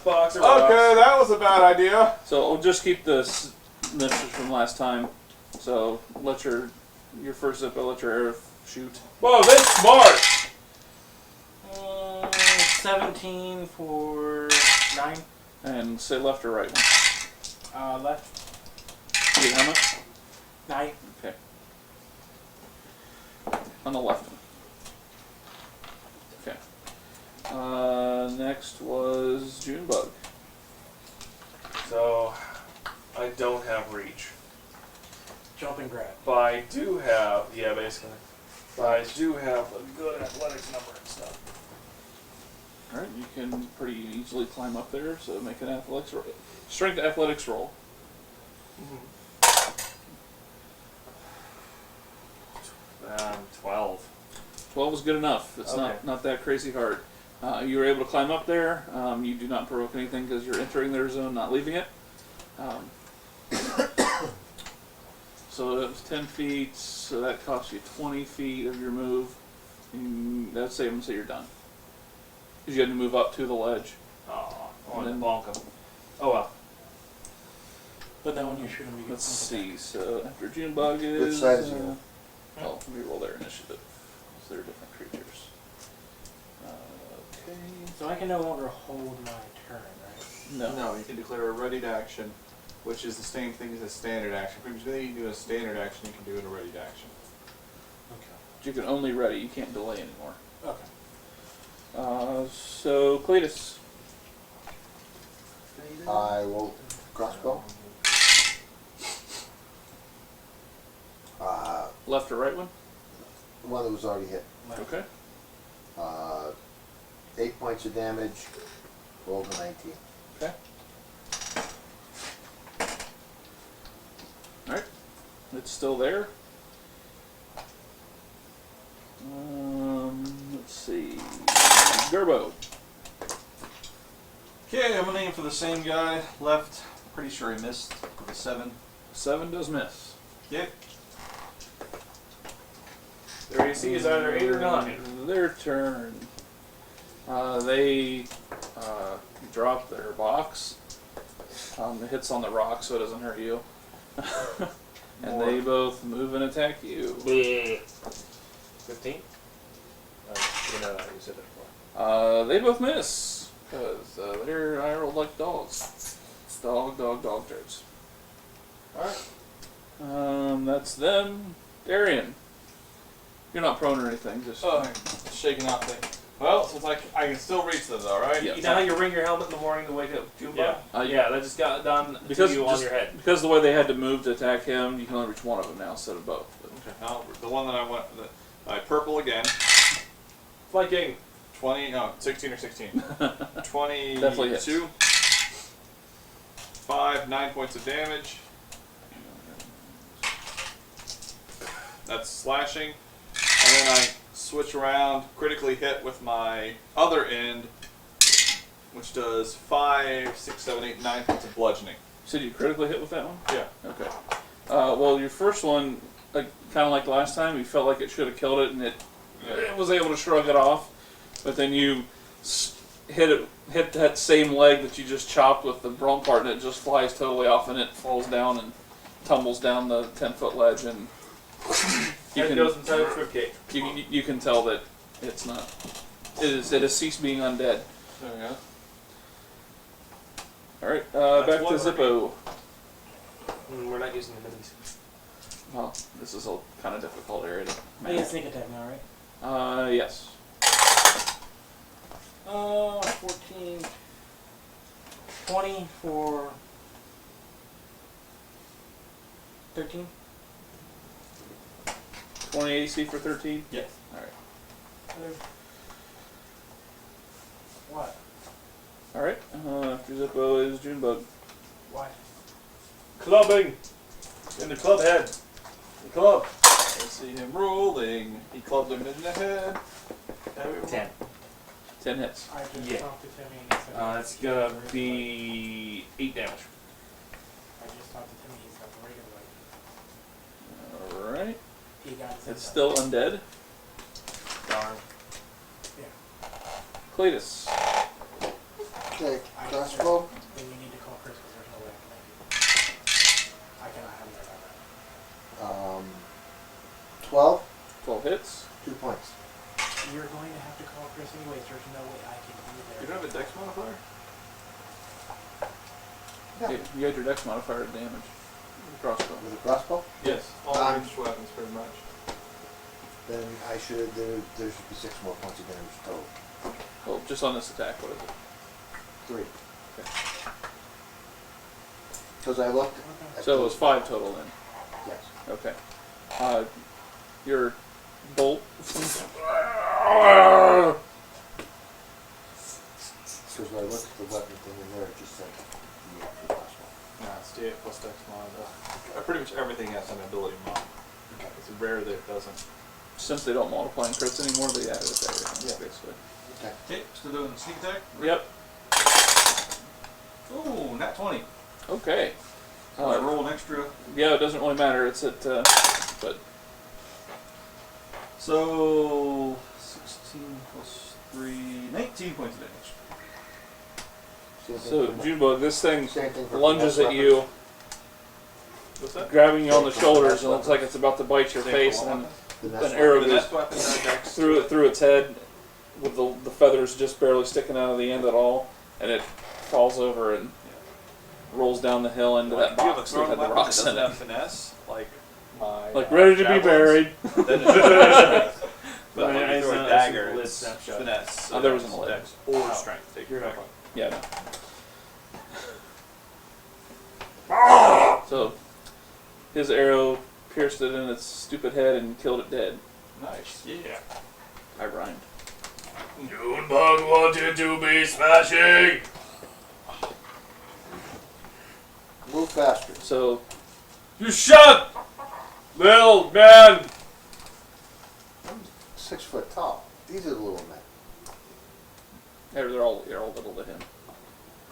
Box or Okay, that was a bad idea. So I'll just keep this message from last time. So let your first zip, let your arrow shoot. Whoa, that's smart. 17 for 9. And say left or right one. Left. You get how much? 9. Okay. On the left one. Okay. Next was Junebug. So, I don't have reach. Jump and grab. But I do have, yeah, basically. But I do have a good athletics number and stuff. Alright, you can pretty easily climb up there, so make an athletics roll. Strength athletics roll. 12. 12 is good enough. It's Okay. not that crazy hard. You were able to climb up there. You do not provoke anything because you're entering their zone, not leaving it. So it was 10 feet, so that costs you 20 feet of your move. And let's say you're done. Because you had to move up to the ledge. Oh, I wanted to And bonk him. Oh well. But that one you're shooting me. Let's see, so after Junebug is... Which side is you? Oh, let me roll their initiative. So they're different creatures. Okay. So I can no longer hold my turn, right? No. No, you can declare a ready to action, which is the same thing as a standard action. Previously, you can do a standard action, you can do it a ready to action. Okay. You can only ready, you can't delay anymore. Okay. So, Cletus. I will crossbow. Left or right one? One that was already hit. Okay. 8 points of damage. Rolled a 19. Okay. Alright. It's still there. Let's see. Gerbo. Okay, I'm gonna aim for the same guy. Left. Pretty sure he missed with a 7. 7 does miss. Yep. Their AC is either 8 or 9. Their turn. They drop their box. It hits on the rock so it doesn't hurt you. And they both move and attack you. 15? You know that, you said that before. They both miss. Because I rolled like dogs. Dog turds. Alright. That's them. Darian. You're not prone or anything, just... Shaking out thing. Well, since I can still reach them though, right? Yeah. You know how you ring your helmet in the morning to wake up Junebug? Yeah. Yeah, that just got done Because to you on just- your head. Because the way they had to move to attack him, you can only reach one of them now instead of both. But Okay. Now, the one that I want, purple again. Flanking. 16 or 16. 22. Definitely hits. 5, 9 points of damage. That's slashing. And then I switch around, critically hit with my other end, which does 5, 6, 7, 8, 9 points of bludgeoning. said you critically hit with that one? Yeah. Okay. Well, your first one, kind of like last time, you felt like it should have killed it, and it was able to shrug it off. But then you hit that same leg that you just chopped with the brawn part, and it just flies totally off, and it falls down and tumbles down the 10-foot ledge, and Head goes inside a trip cake. you can tell that it's not. It has ceased being undead. There we go. All right, That's back to one Zippo. We're not using the minis. Well, this is a kind of difficult area to I get manage. sneak attack now, right? Yes. 14, 20 for 13. 20 AC for 13? Yes. Alright. What? Alright, after Zippo is Junebug. Why? Clubbing! In the club head. The club. Let's see him rolling. He clubbed him in the head. 10. 10 hits. I just Yeah. talked to Timmy and he said That's gonna be 8 damage. I just talked to Timmy, he's got the regular life. Alright. He got his It's still undead. Darn. Cletus. Okay, I crossbow. Then you need to call Chris because there's no way I can make it. I cannot have that. 12. 12 hits. 2 points. You're going to have to call Chris anyways. There's no way I can be there. You don't have a dex modifier? Yeah. You had your dex modifier to damage. Crossbow. With a crossbow, Yes. All Um, ranged weapons, pretty much. then there should be 6 more points of damage total. Well, just on this attack, what is it? 3. Okay. Because I looked at So it was 5 total then. Yes. Okay. Your bolt. Because when I looked at the weapon thing in there, it just said the crossbow. Nah, it's D8 plus dex mod. Pretty much everything has an ability mod. It's rare that it doesn't. Since they don't multiply in crits anymore, they added it to everything, Yeah. basically. Okay, still doing the sneak attack. Yep. Ooh, nat 20. Okay. I roll an extra. Yeah, it doesn't really matter. It's at, but So 16 plus 3, 19 points of damage. so Junebug, this thing Same thing for lunges finesse at you, weapons. What's that? grabbing you on the Same for shoulders, finesse and it looks like it's about to bite your Same face, for and weapons? Finesse an arrow weapons. goes Finesse weapons are dex. through its head, with the feathers just barely sticking out of the end at all, and it falls over and rolls down the hill into that If you have a box that thrown had the weapon rocks that in doesn't it. have finesse, like my Like ready to be javelins, buried. then it's strength. But But when I you throw saw a a dagger, simple it's snapshot. finesse. Oh, there was an it's alert. dex or strength. Take your pick. Yeah. No. So his arrow pierced it in its stupid head and killed it dead. Nice. Yeah. I rhymed. Junebug wanted to be smashing. Move faster. So You shut, little man. 6 foot tall. These are the little men. they're all little to him.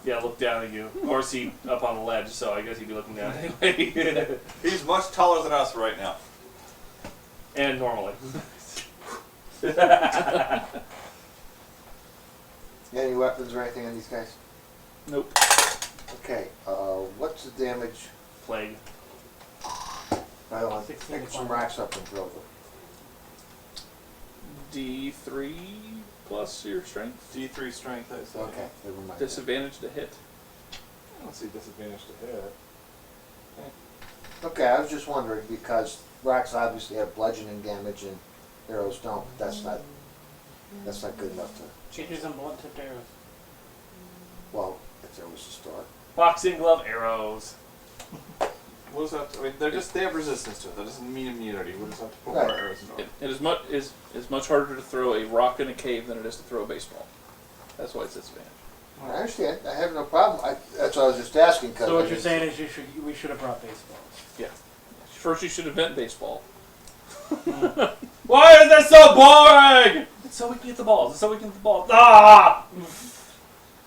Yeah, look down at you. Of course, he up on the ledge, so I guess he'd be looking down anyway. He's much taller than us right now. And normally. Any weapons or anything on these guys? Nope. Okay, what's the damage? Plague. I don't know, 16 pick some fire. rocks up and throw them. D3 plus your strength. D3 strength, I say. Okay, never mind. Disadvantage to hit. I don't see disadvantage to hit. Okay, I was just wondering because rocks obviously have bludgeoning damage and arrows don't. But that's not good enough to. Changes in blunt tipped arrows. Well, if there was a start. Boxing glove arrows. What does that? I mean, they have resistance to it. That doesn't mean immunity. We'll just have to put Right. more arrows in It is much harder to throw a rock in a cave than it is to throw a baseball. That's why it's disadvantage. I understand. I have no problem. That's what I was just asking. Cause So what I you're mean, saying is we should have brought baseballs. First, you should invent baseball. Why is this so boring? It's so we can get the balls. It's so we can get the balls. Ah!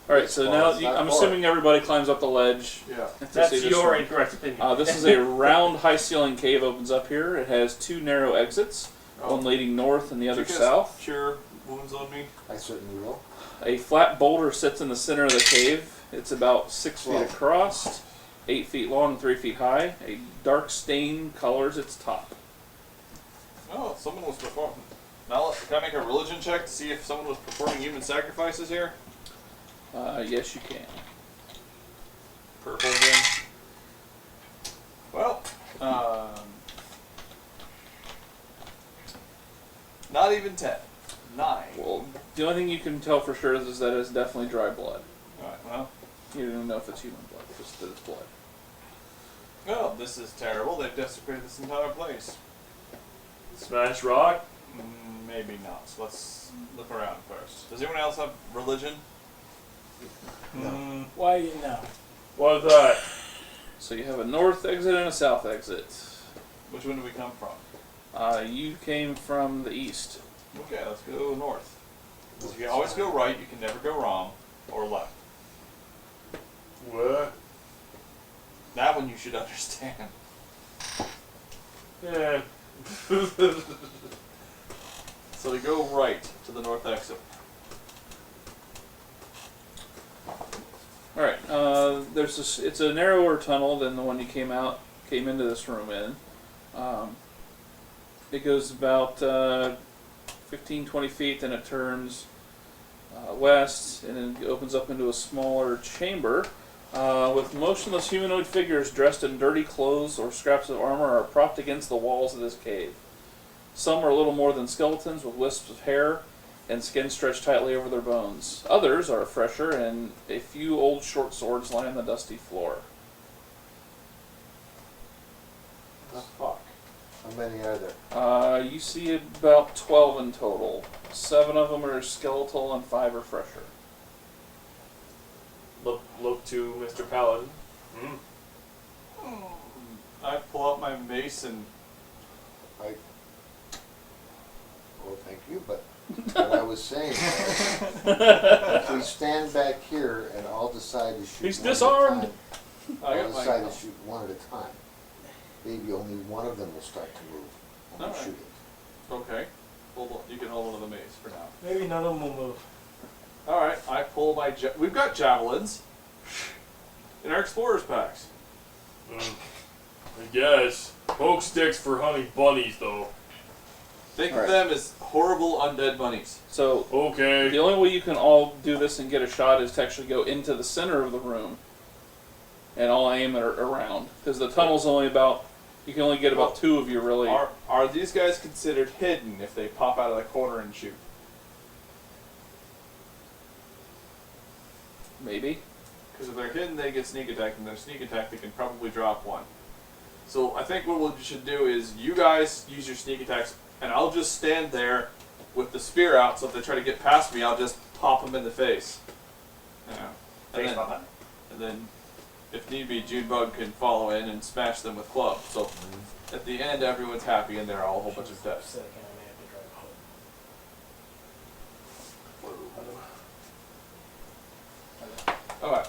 All right, so Baseball now is not I'm boring. assuming everybody climbs up the ledge. Yeah. to That's see this your room. incorrect opinion. This is a round, high-ceiling cave opens up here. It has two narrow exits, one leading north and the other Did you south. cast Cure wounds on me. I certainly will. A flat boulder sits in the center of the cave. It's about 6 feet Whoa. across, 8 feet long, and 3 feet high. A dark stain colors its top. Oh, someone was performing. Now, can I make a religion check to see if someone was performing human sacrifices here? Yes, you can. Purple again. Well, not even 10. 9. Well, the only thing you can tell for sure is that it's definitely dry blood. Alright, well. You don't even know if it's human blood, just that it's blood. Well, this is terrible. They've desecrated this entire place. Smash rock. Maybe not. So let's look around first. Does anyone else have religion? Why no? What's that? So you have a north exit and a south exit. Which one do we come from? You came from the east. Okay, let's go north. Because if you always go right, you can never go wrong. Or left. What? That one you should understand. Yeah. So we go right to the north exit. All right. There's this. It's a narrower tunnel than the one you came into this room in. It goes about 15, 20 feet, then it turns west, and then it opens up into a smaller chamber with motionless humanoid figures dressed in dirty clothes or scraps of armor are propped against the walls of this cave. Some are little more than skeletons with wisps of hair and skin stretched tightly over their bones. Others are fresher, and a few old short swords lie on the dusty floor. The fuck? How many are there? You see about 12 in total. 7 of them are skeletal and 5 are fresher. Look to Mr. Paladin. I pull out my mace and Well, thank you, but what I was saying was, if we stand back here and all decide to shoot He's one at a disarmed. time, I I'll got my decide gun. to shoot one at a time. Maybe only one of them will start to move when we Alright. shoot it. Okay. Hold on. You can hold one of the mace for now. Maybe none of them will move. Alright, I pull my we've got javelins in our explorers packs. I guess. Poke sticks for honey bunnies, though. Think Alright. of them as horrible undead bunnies. So Okay. the only way you can all do this and get a shot is to actually go into the center of the room and all aim it around. Because the tunnel's only about, you can only get about 2 of you really. Are these guys considered hidden if they pop out of the corner and shoot? Maybe. Because if they're hidden, they get sneak attack, and their sneak attack, they can probably drop 1. So I think what we should do is you guys use your sneak attacks, and I'll just stand there with the spear out, so if they try to get past me, I'll just pop them in the face. You know, and then, if need be, Junebug can follow in and smash them with clubs. So at the end, everyone's happy, and they're all a whole bunch of deaths. Second, I may have to drive home. Alright.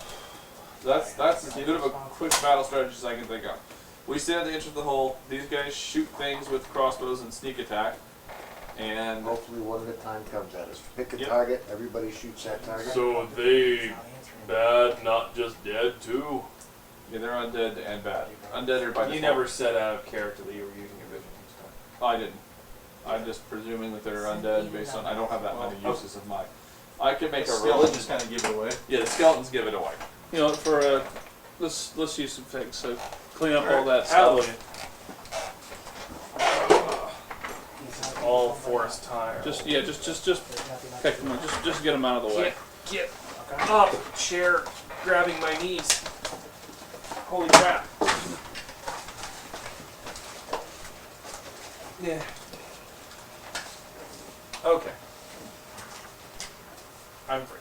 That's as good of a quick battle strategy as I can think of. We stand at the entrance of the hole. These guys shoot things with crossbows and sneak attack. And Hopefully one at a time comes at us. Pick a Yep. target, everybody shoots that target. So they bad, not just dead, too? yeah, they're undead and bad. Undead are by You default. never said out of character that you were using a vision this time. I didn't. I'm just presuming that they're undead based on I don't have that many uses of mine. I can make a religion. just kind of give it away. Yeah, the skeletons give it away. You know, for let's use some figs. So clean up all that Hallelujah. stuff. All forest tire. Just pick them up. Just get them out of the way. Get up, chair, grabbing my knees. Holy crap. Yeah. Okay. I'm free.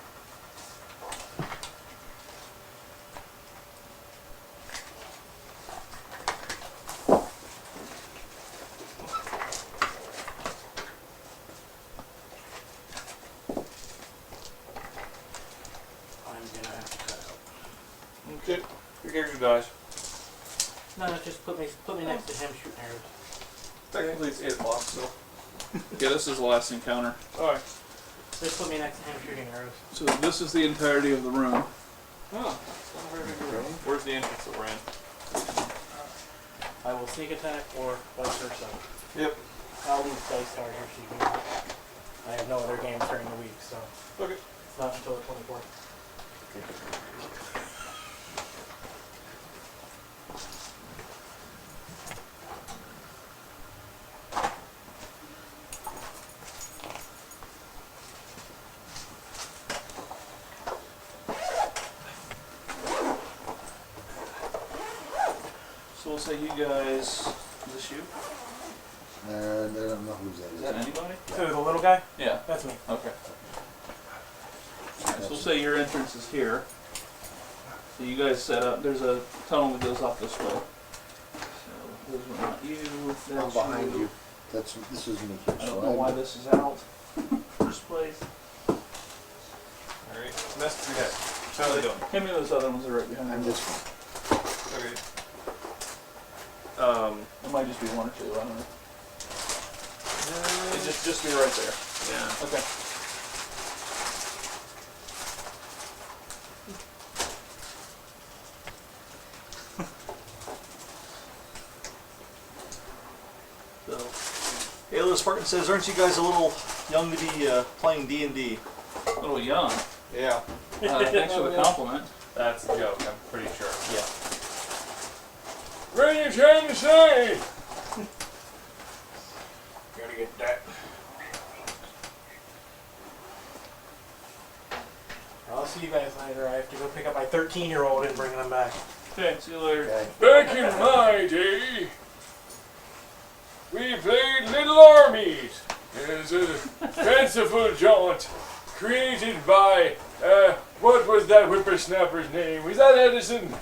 I'm gonna have to cut out. Okay. Your character dies. No, just put me next to him shooting arrows. Technically, it's 8 o'clock still. Yeah, this is the last encounter. Alright. Just put me next to him shooting arrows. So this is the entirety of the room. Oh, it's not a very big room. Where's the entrance that we're in? I will sneak attack or vice versa. Yep. I'll leave dice card here so you can. I have no other games during the week, so Okay. it's not until the 24th. So we'll say you guys. Is this you? I don't know who's Is that that is. anybody? So the little guy? Yeah. That's me. Okay. So we'll say your entrance is here. So you guys set up. There's a tunnel that goes off this way. So those were not you. I'm That's behind you. This is me. I don't know why this is out. First place. Alright. Mess your head. How are they doing? Hand me those other ones that are right behind I'm you. this one. Okay. It might just be 1 or 2. I don't know. It just be right there. Yeah. Okay. So, Halo Spartan says, aren't you guys a little young to be playing D&D? a little young. Yeah. Thanks for the compliment. That's a joke, I'm pretty sure. Yeah. What are you trying to say? Gotta get that. I'll see you guys later. I have to go pick up my 13-year-old and bring them back. Okay, see you later. Okay. Back in my day, we played Little Armies as a fanciful jaunt created by, what was that whippersnapper's name? Was that Edison?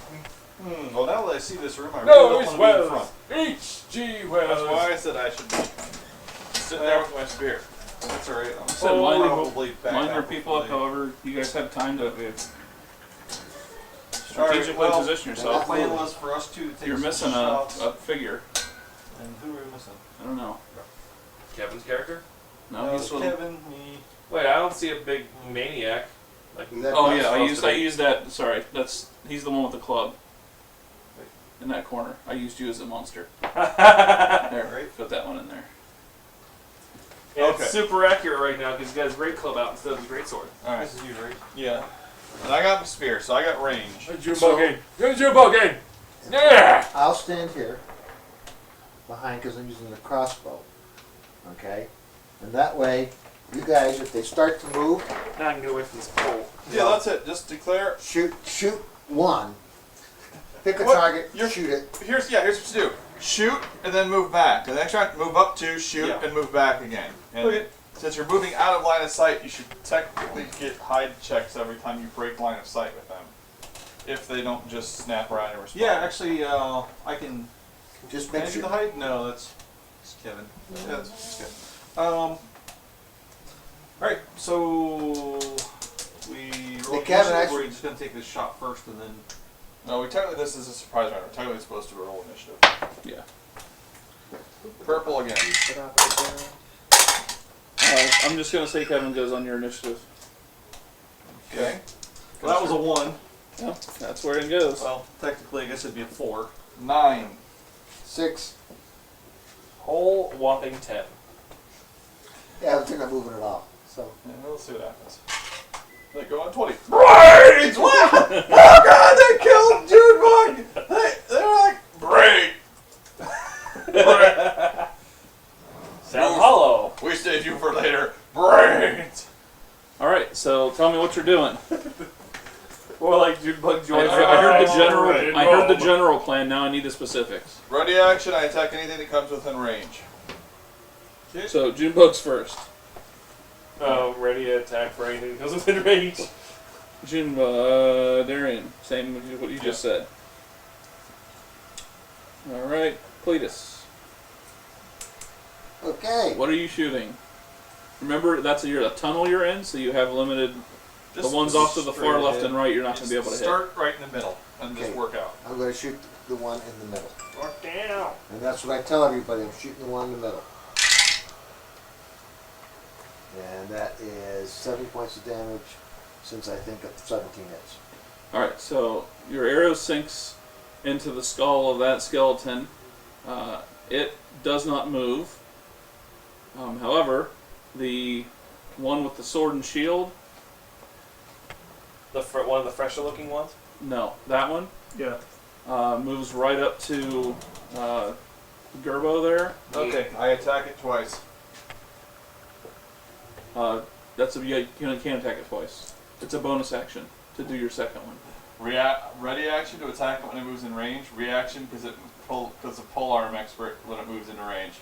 Well, now that I see this room, I really No, don't it's want to be in Wells. front. H.G. That's Wells. why I said I should be sitting there with my spear. That's alright. I'm So line, probably back line your out people up before however you guys have time to strategically well, position The yourself. plan was for us to take You're some missing shots. a figure. And who are we missing? I don't know. Kevin's character? No, he's with. Kevin, me. Wait, I don't see a big maniac. Like, That- Oh that's yeah, supposed I to be- used that. Sorry, he's the one with the club. In that corner, I used you as a monster. There, Right. put that one in there. And Okay. it's super accurate right now because he's got his great club out instead of his great sword. Alright. This is you, right? Yeah. And I got my spear, so I got range. Junebug game. Go Junebug game. Yeah. I'll stand here behind because I'm using the crossbow. Okay? And that way, you guys, if they start to move, Now I can get away from this pole. Yeah, that's it. Just declare. shoot one. Pick a What? target, You're- shoot it. Here's what you do. Shoot and then move back. The next time, move up to, shoot, Yeah. and move back again. And Okay. since you're moving out of line of sight, you should technically get hide checks every time you break line of sight with them. If they don't just snap around and respond. Yeah, actually, I can. Just Can make I do sure. the hide? No, that's Kevin. Yeah, that's good. Alright, so we roll Kevin, initiative, actually- or are you just gonna take this shot first and then? No, technically this is a surprise round. We're technically supposed to roll initiative. Yeah. Purple again. I'm just gonna say Kevin goes on your initiative. Okay. Well, that was a 1. Yeah, that's where it goes. Well, technically, I guess it'd be a 4. 9. 6. Whole whopping 10. Yeah, they're not moving at all. So, Yeah, we'll see what happens. They go on 20. Brains! What? Oh god, they killed Junebug! They're like, brain! Brain! Sound hollow. We saved you for later. Brains! All right, so tell me what you're doing. More like Junebug I joins heard the general. Right, I heard the no. general plan. Now I need the specifics. Ready action, I attack anything that comes within range. So Junebug's first. Oh, ready to attack for anything that goes within range. Junebug, Darian, same as what you just said. All right, Cletus, okay. what are you shooting? Remember, that's a tunnel you're in, so you have limited. The ones off to the far straight left ahead. and right, you're not going Just to be able to hit. start right in the middle and just Okay. work out. I'm going to shoot the one in the middle. Fuck down. And that's what I tell everybody. I'm shooting the one in the middle. And that is 7 points of damage since I think of 17 hits. All right, so your arrow sinks into the skull of that skeleton. It does not move. However, the one with the sword and shield, One of the fresher looking ones? no, that one Yeah. moves right up to Gerbo there. Okay, I attack it twice. You can attack it twice. It's a bonus action to do your second one. Ready action to attack it when it moves in range. Reaction because of polearm expert when it moves into range.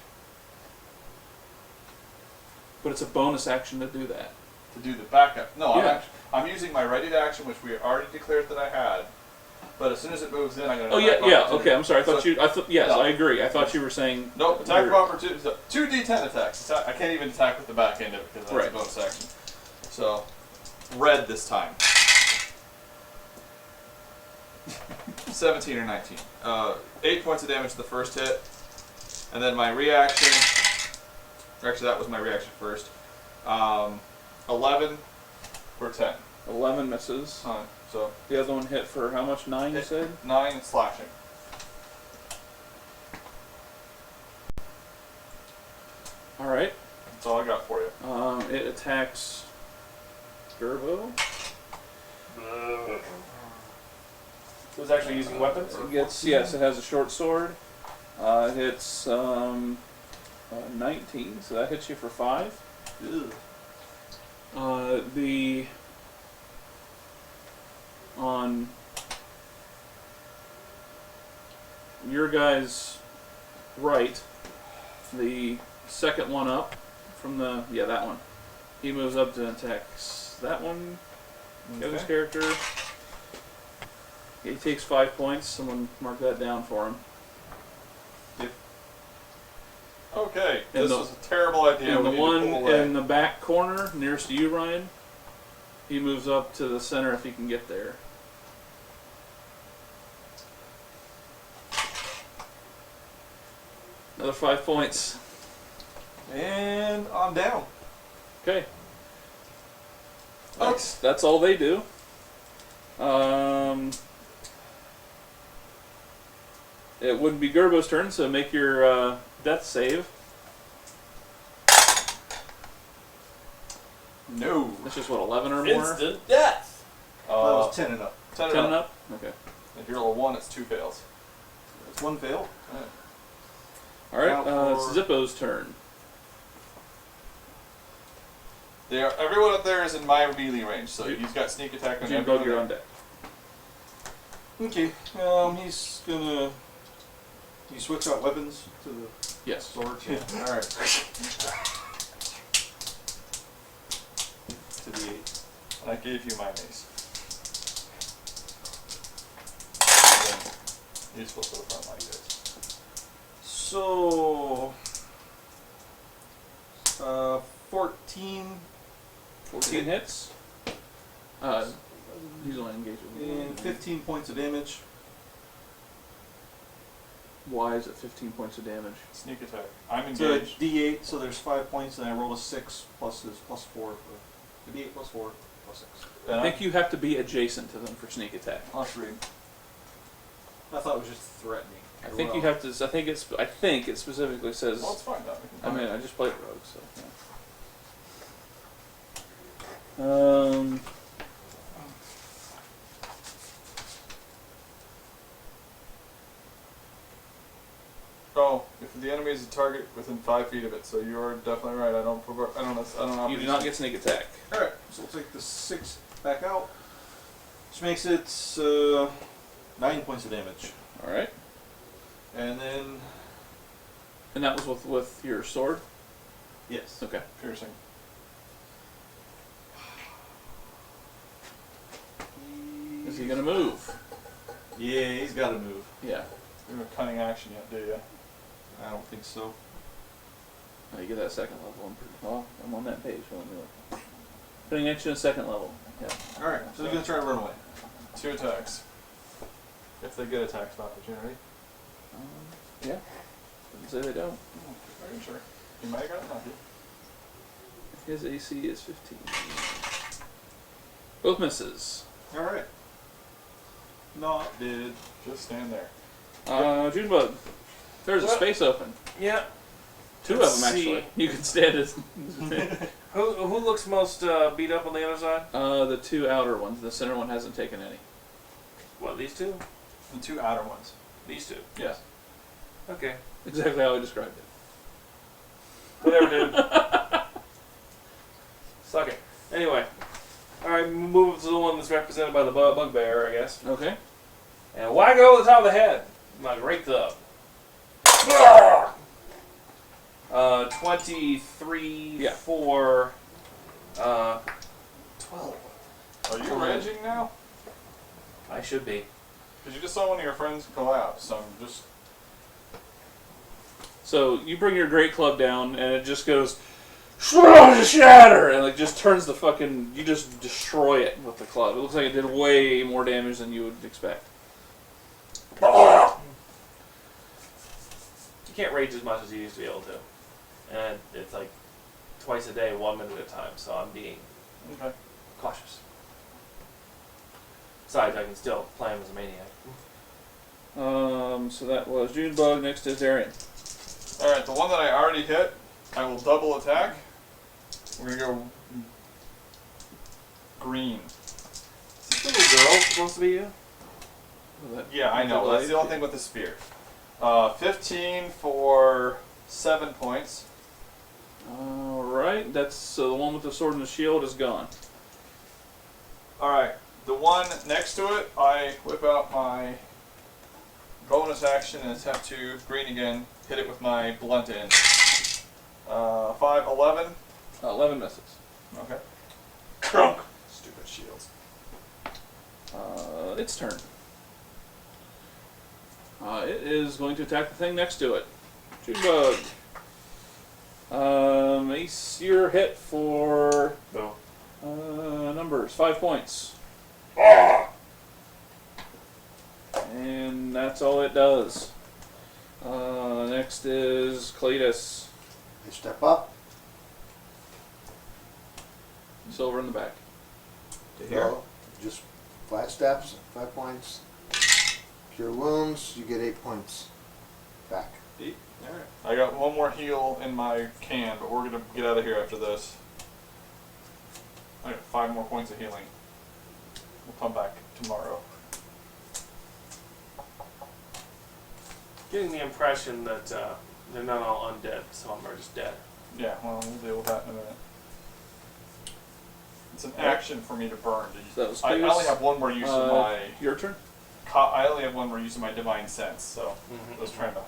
But it's a bonus action to do that. To do the backup. No, Yeah. I'm using my ready to action, which we already declared that I had. But as soon as it moves in, I'm going to. Oh yeah, yeah. Okay, I'm sorry. I thought So- you. I thought yes, No. I agree. I thought you were saying. Nope, attack of you're- opportunity. So 2d10 attacks. I can't even attack with the back end of it because that's Right. a bonus action. So, red this time. 17 or 19. 8 points of damage to the first hit. And then my reaction. Actually, that was my reaction first. 11 for 10. 11 misses. So, The other one hit for how much? 9, you said? 9 slashing. All right. That's all I got for you. It attacks Gerbo. So it's actually using weapons? It gets, yes, it has a short sword. It hits 19, so that hits you for 5. On your guy's right, the second one up from that one. He moves up to attacks that one. Kevin's character. He takes 5 points. Someone mark that down for him. Okay, And this the- was a terrible idea. And the We need to one pull away. in the back corner, nearest to you, Ryan, he moves up to the center if he can get there. Another 5 points. And I'm down. Okay. That's all they do. It wouldn't be Gerbo's turn, so make your death save. No. That's just what, 11 or more? Instant death. That was 10 and up. 10 10 and and up. up? Okay. If you roll a 1, it's 2 fails. That's 1 fail. Alright, Now it's for- Zippo's turn. Everyone up there is in my melee range, so he's got sneak attack on Junebug, everyone. you're on deck. Okay. He's gonna. You switch out weapons to the Yes. sword? Yeah. Alright. To the 8. And I gave you my mace. You're supposed to go front like this. So. 14 14 hits. He's only engaged with and 15 points of damage. Why is it 15 points of damage? Sneak attack. I'm It's a engaged. D8, so there's 5 points, and I rolled a 6 plus his plus 4. The D8 plus 4 plus 6. I think you have to be adjacent to them for sneak attack. I'll just read. I thought it was just threatening. I think you have to. I think it specifically says. Well, it's fine now. We can I find mean, it. I just played Rogue, so. Yeah. Oh, if the enemy is a target within 5 feet of it, so you are definitely right. I don't. You do not get sneak attack. Alright, so we'll take the 6 back out. Which makes it 9 points of damage. All right. And then. And that was with your sword. Yes. Okay. piercing. Is he gonna move? Yeah, he's got to move. Yeah. You have a cunning action yet, do you? I don't think so. Oh, you get that second level. I'm on that page. Let me look. Putting action at second level. Yeah. Alright, so he's going to try to run away. 2 attacks. If they get attacks of opportunity. Yeah. Didn't say they don't. Are you sure? You might have gotten lucky. His AC is 15. Both misses. Alright. Not dead. Just stand there. Junebug. There's a What? space open. Yeah. 2 Let's of them see. actually. You can stand it. Who looks most beat up on the other side? The 2 outer ones. The center one hasn't taken any. What, these two? The 2 outer ones. These two. Yeah. Okay. Exactly how I described it. Whatever, dude. Suck it. Anyway. Alright, move to the one that's represented by the bugbear, I guess. Okay. And why go to the top of the head? Like right up. 23 Yeah. for 12. Are you raging now? I should be. Because you just saw one of your friends collapse, so I'm just... So you bring your great club down, and it just goes shatter, and it just turns the fucking. You just destroy it with the club. It looks like it did way more damage than you would expect. You can't rage as much as you used to be able to. And it's like twice a day, 1 minute at a time, so I'm being Okay. cautious. Besides, I can still play him as a maniac. So that was Junebug. Next is Darian. Alright, the one that I already hit, I will double attack. We're going to go green. Is this little girl supposed to be you? Yeah, I know. That's the only thing with the spear. 15 for 7 points. Alright, that's so the one with the sword and the shield is gone. Alright, the one next to it, I whip out my bonus action and attempt to green again, hit it with my blunt end. 5, 11. 11 misses. Okay. Crunk. Stupid shields. Its turn. It is going to attack the thing next to it. Junebug. Ace, you're hit for No. numbers 5 points. And that's all it does. Next is Cletus. I step up. Silver in the back. To here. Go. Just 5 steps, 5 points. Cure wounds, you get 8 points back. Alright. I got one more heal in my can, but we're gonna get out of here after this. I got 5 more points of healing. We'll come back tomorrow. Getting the impression that they're not all undead. Some of them are just dead. Yeah, well, we'll deal with that in a minute. It's an action for me to burn. So that was I Cletus. only have one more use of my. Your turn. I only have one more use of my divine sense, so I was trying to.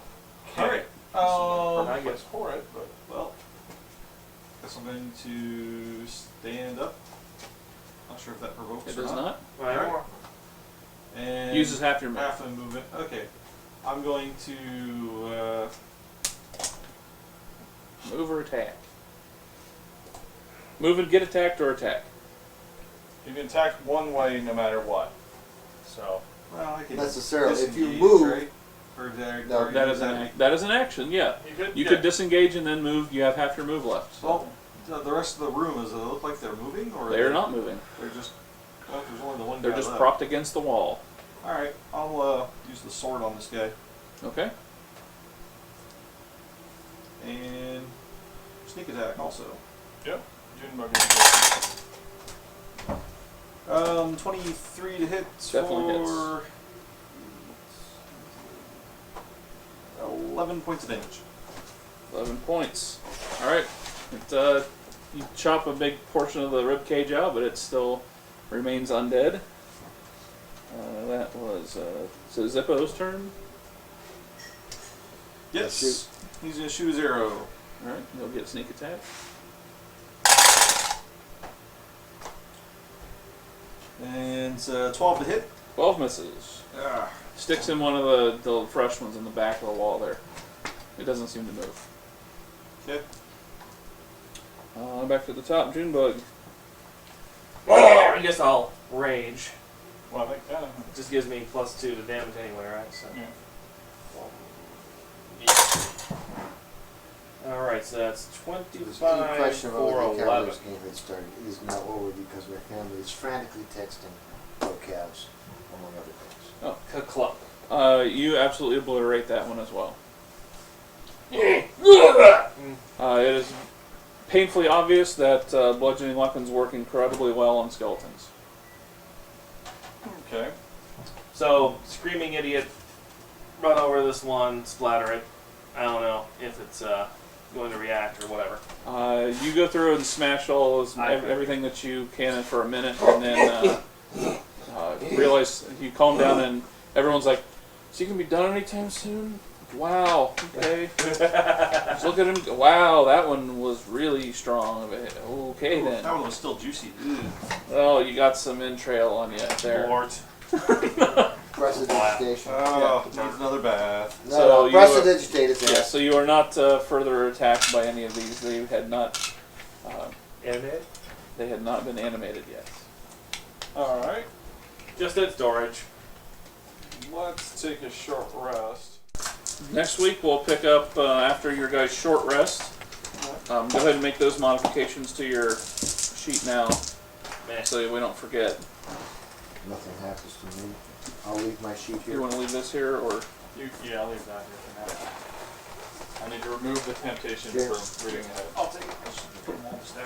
Alright. I guess for it, but Well, guess I'm going to stand up. Not sure if that provokes It or does not. not. And Uses half your move. half the movement. Okay. I'm going to Move or attack. Move and get attacked or attack. you can attack one way no matter what. So well, I can Necessarily. If you disengage, move, right? Or there, No, or That use is that is an action. Yeah. You yeah. could disengage and then move. You have half your move left. Well, the rest of the room, does it look like they're moving, or They are not moving. They're just. Well, there's only the one They're guy just left. propped against the wall. All right, I'll use the sword on this guy Okay. and sneak attack also. Yep. Junebug. 23 to hit Definitely for 11 points of damage. 11 points. All right. It, you chop a big portion of the rib cage out, but it still remains undead. That was so Zippo's turn. Yes, Shoot. he's gonna shoot his arrow. All right, he'll get sneak attack. And 12 to hit. 12 misses. Ah, Sticks in one of the fresh ones in the back of the wall there. It doesn't seem to move. okay. Back to the top, Junebug. I guess I'll rage. Well, I think It just gives me +2 to damage anyway, right? So. Yeah. Alright, so that's there's any 25 question about for whether the 11. Cavaliers game had started. It is now over because my family is frantically texting pro Cavs, among other things. Club. You absolutely obliterate that one as well. It is painfully obvious that bludgeoning weapons work incredibly well on skeletons. Okay. So, screaming idiot, run over this one, splatter it. I don't know if it's going to react or whatever. You go through and smash all those, everything that you can for a minute, and then realize you calm down, and everyone's like, "Is he gonna be done anytime soon?" Wow. Okay. Just look at him. Wow, that one was really strong. Okay then. That one was still juicy. Oh, you got some entrail on you there. Mort. Prestidigitation. Oh, needs another bath. No, So no, you prestidigitate is Yeah, so you are not further attacked by any of these. They had not. Animated? They had not been animated yet. All right. Just in storage. Let's take a short rest. Next week we'll pick up after your guys' short rest. Go ahead and make those modifications to your sheet now, so we don't forget. Nothing happens to me. I'll leave my sheet You here. want to leave this here, or Yeah, I'll leave that here for now. I need to remove the temptation Yes. from reading ahead. I'll take it. Let's put them all in the stack.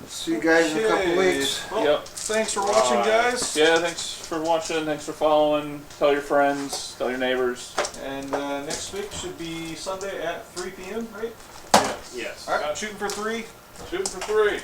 See you guys in a couple Okay. weeks. Well, Yep. thanks for watching, guys. yeah. Thanks for watching. Thanks for following. Tell your friends. Tell your neighbors. And next week should be Sunday at 3 p.m., right? Yes. All right, shooting for 3. Shooting for 3.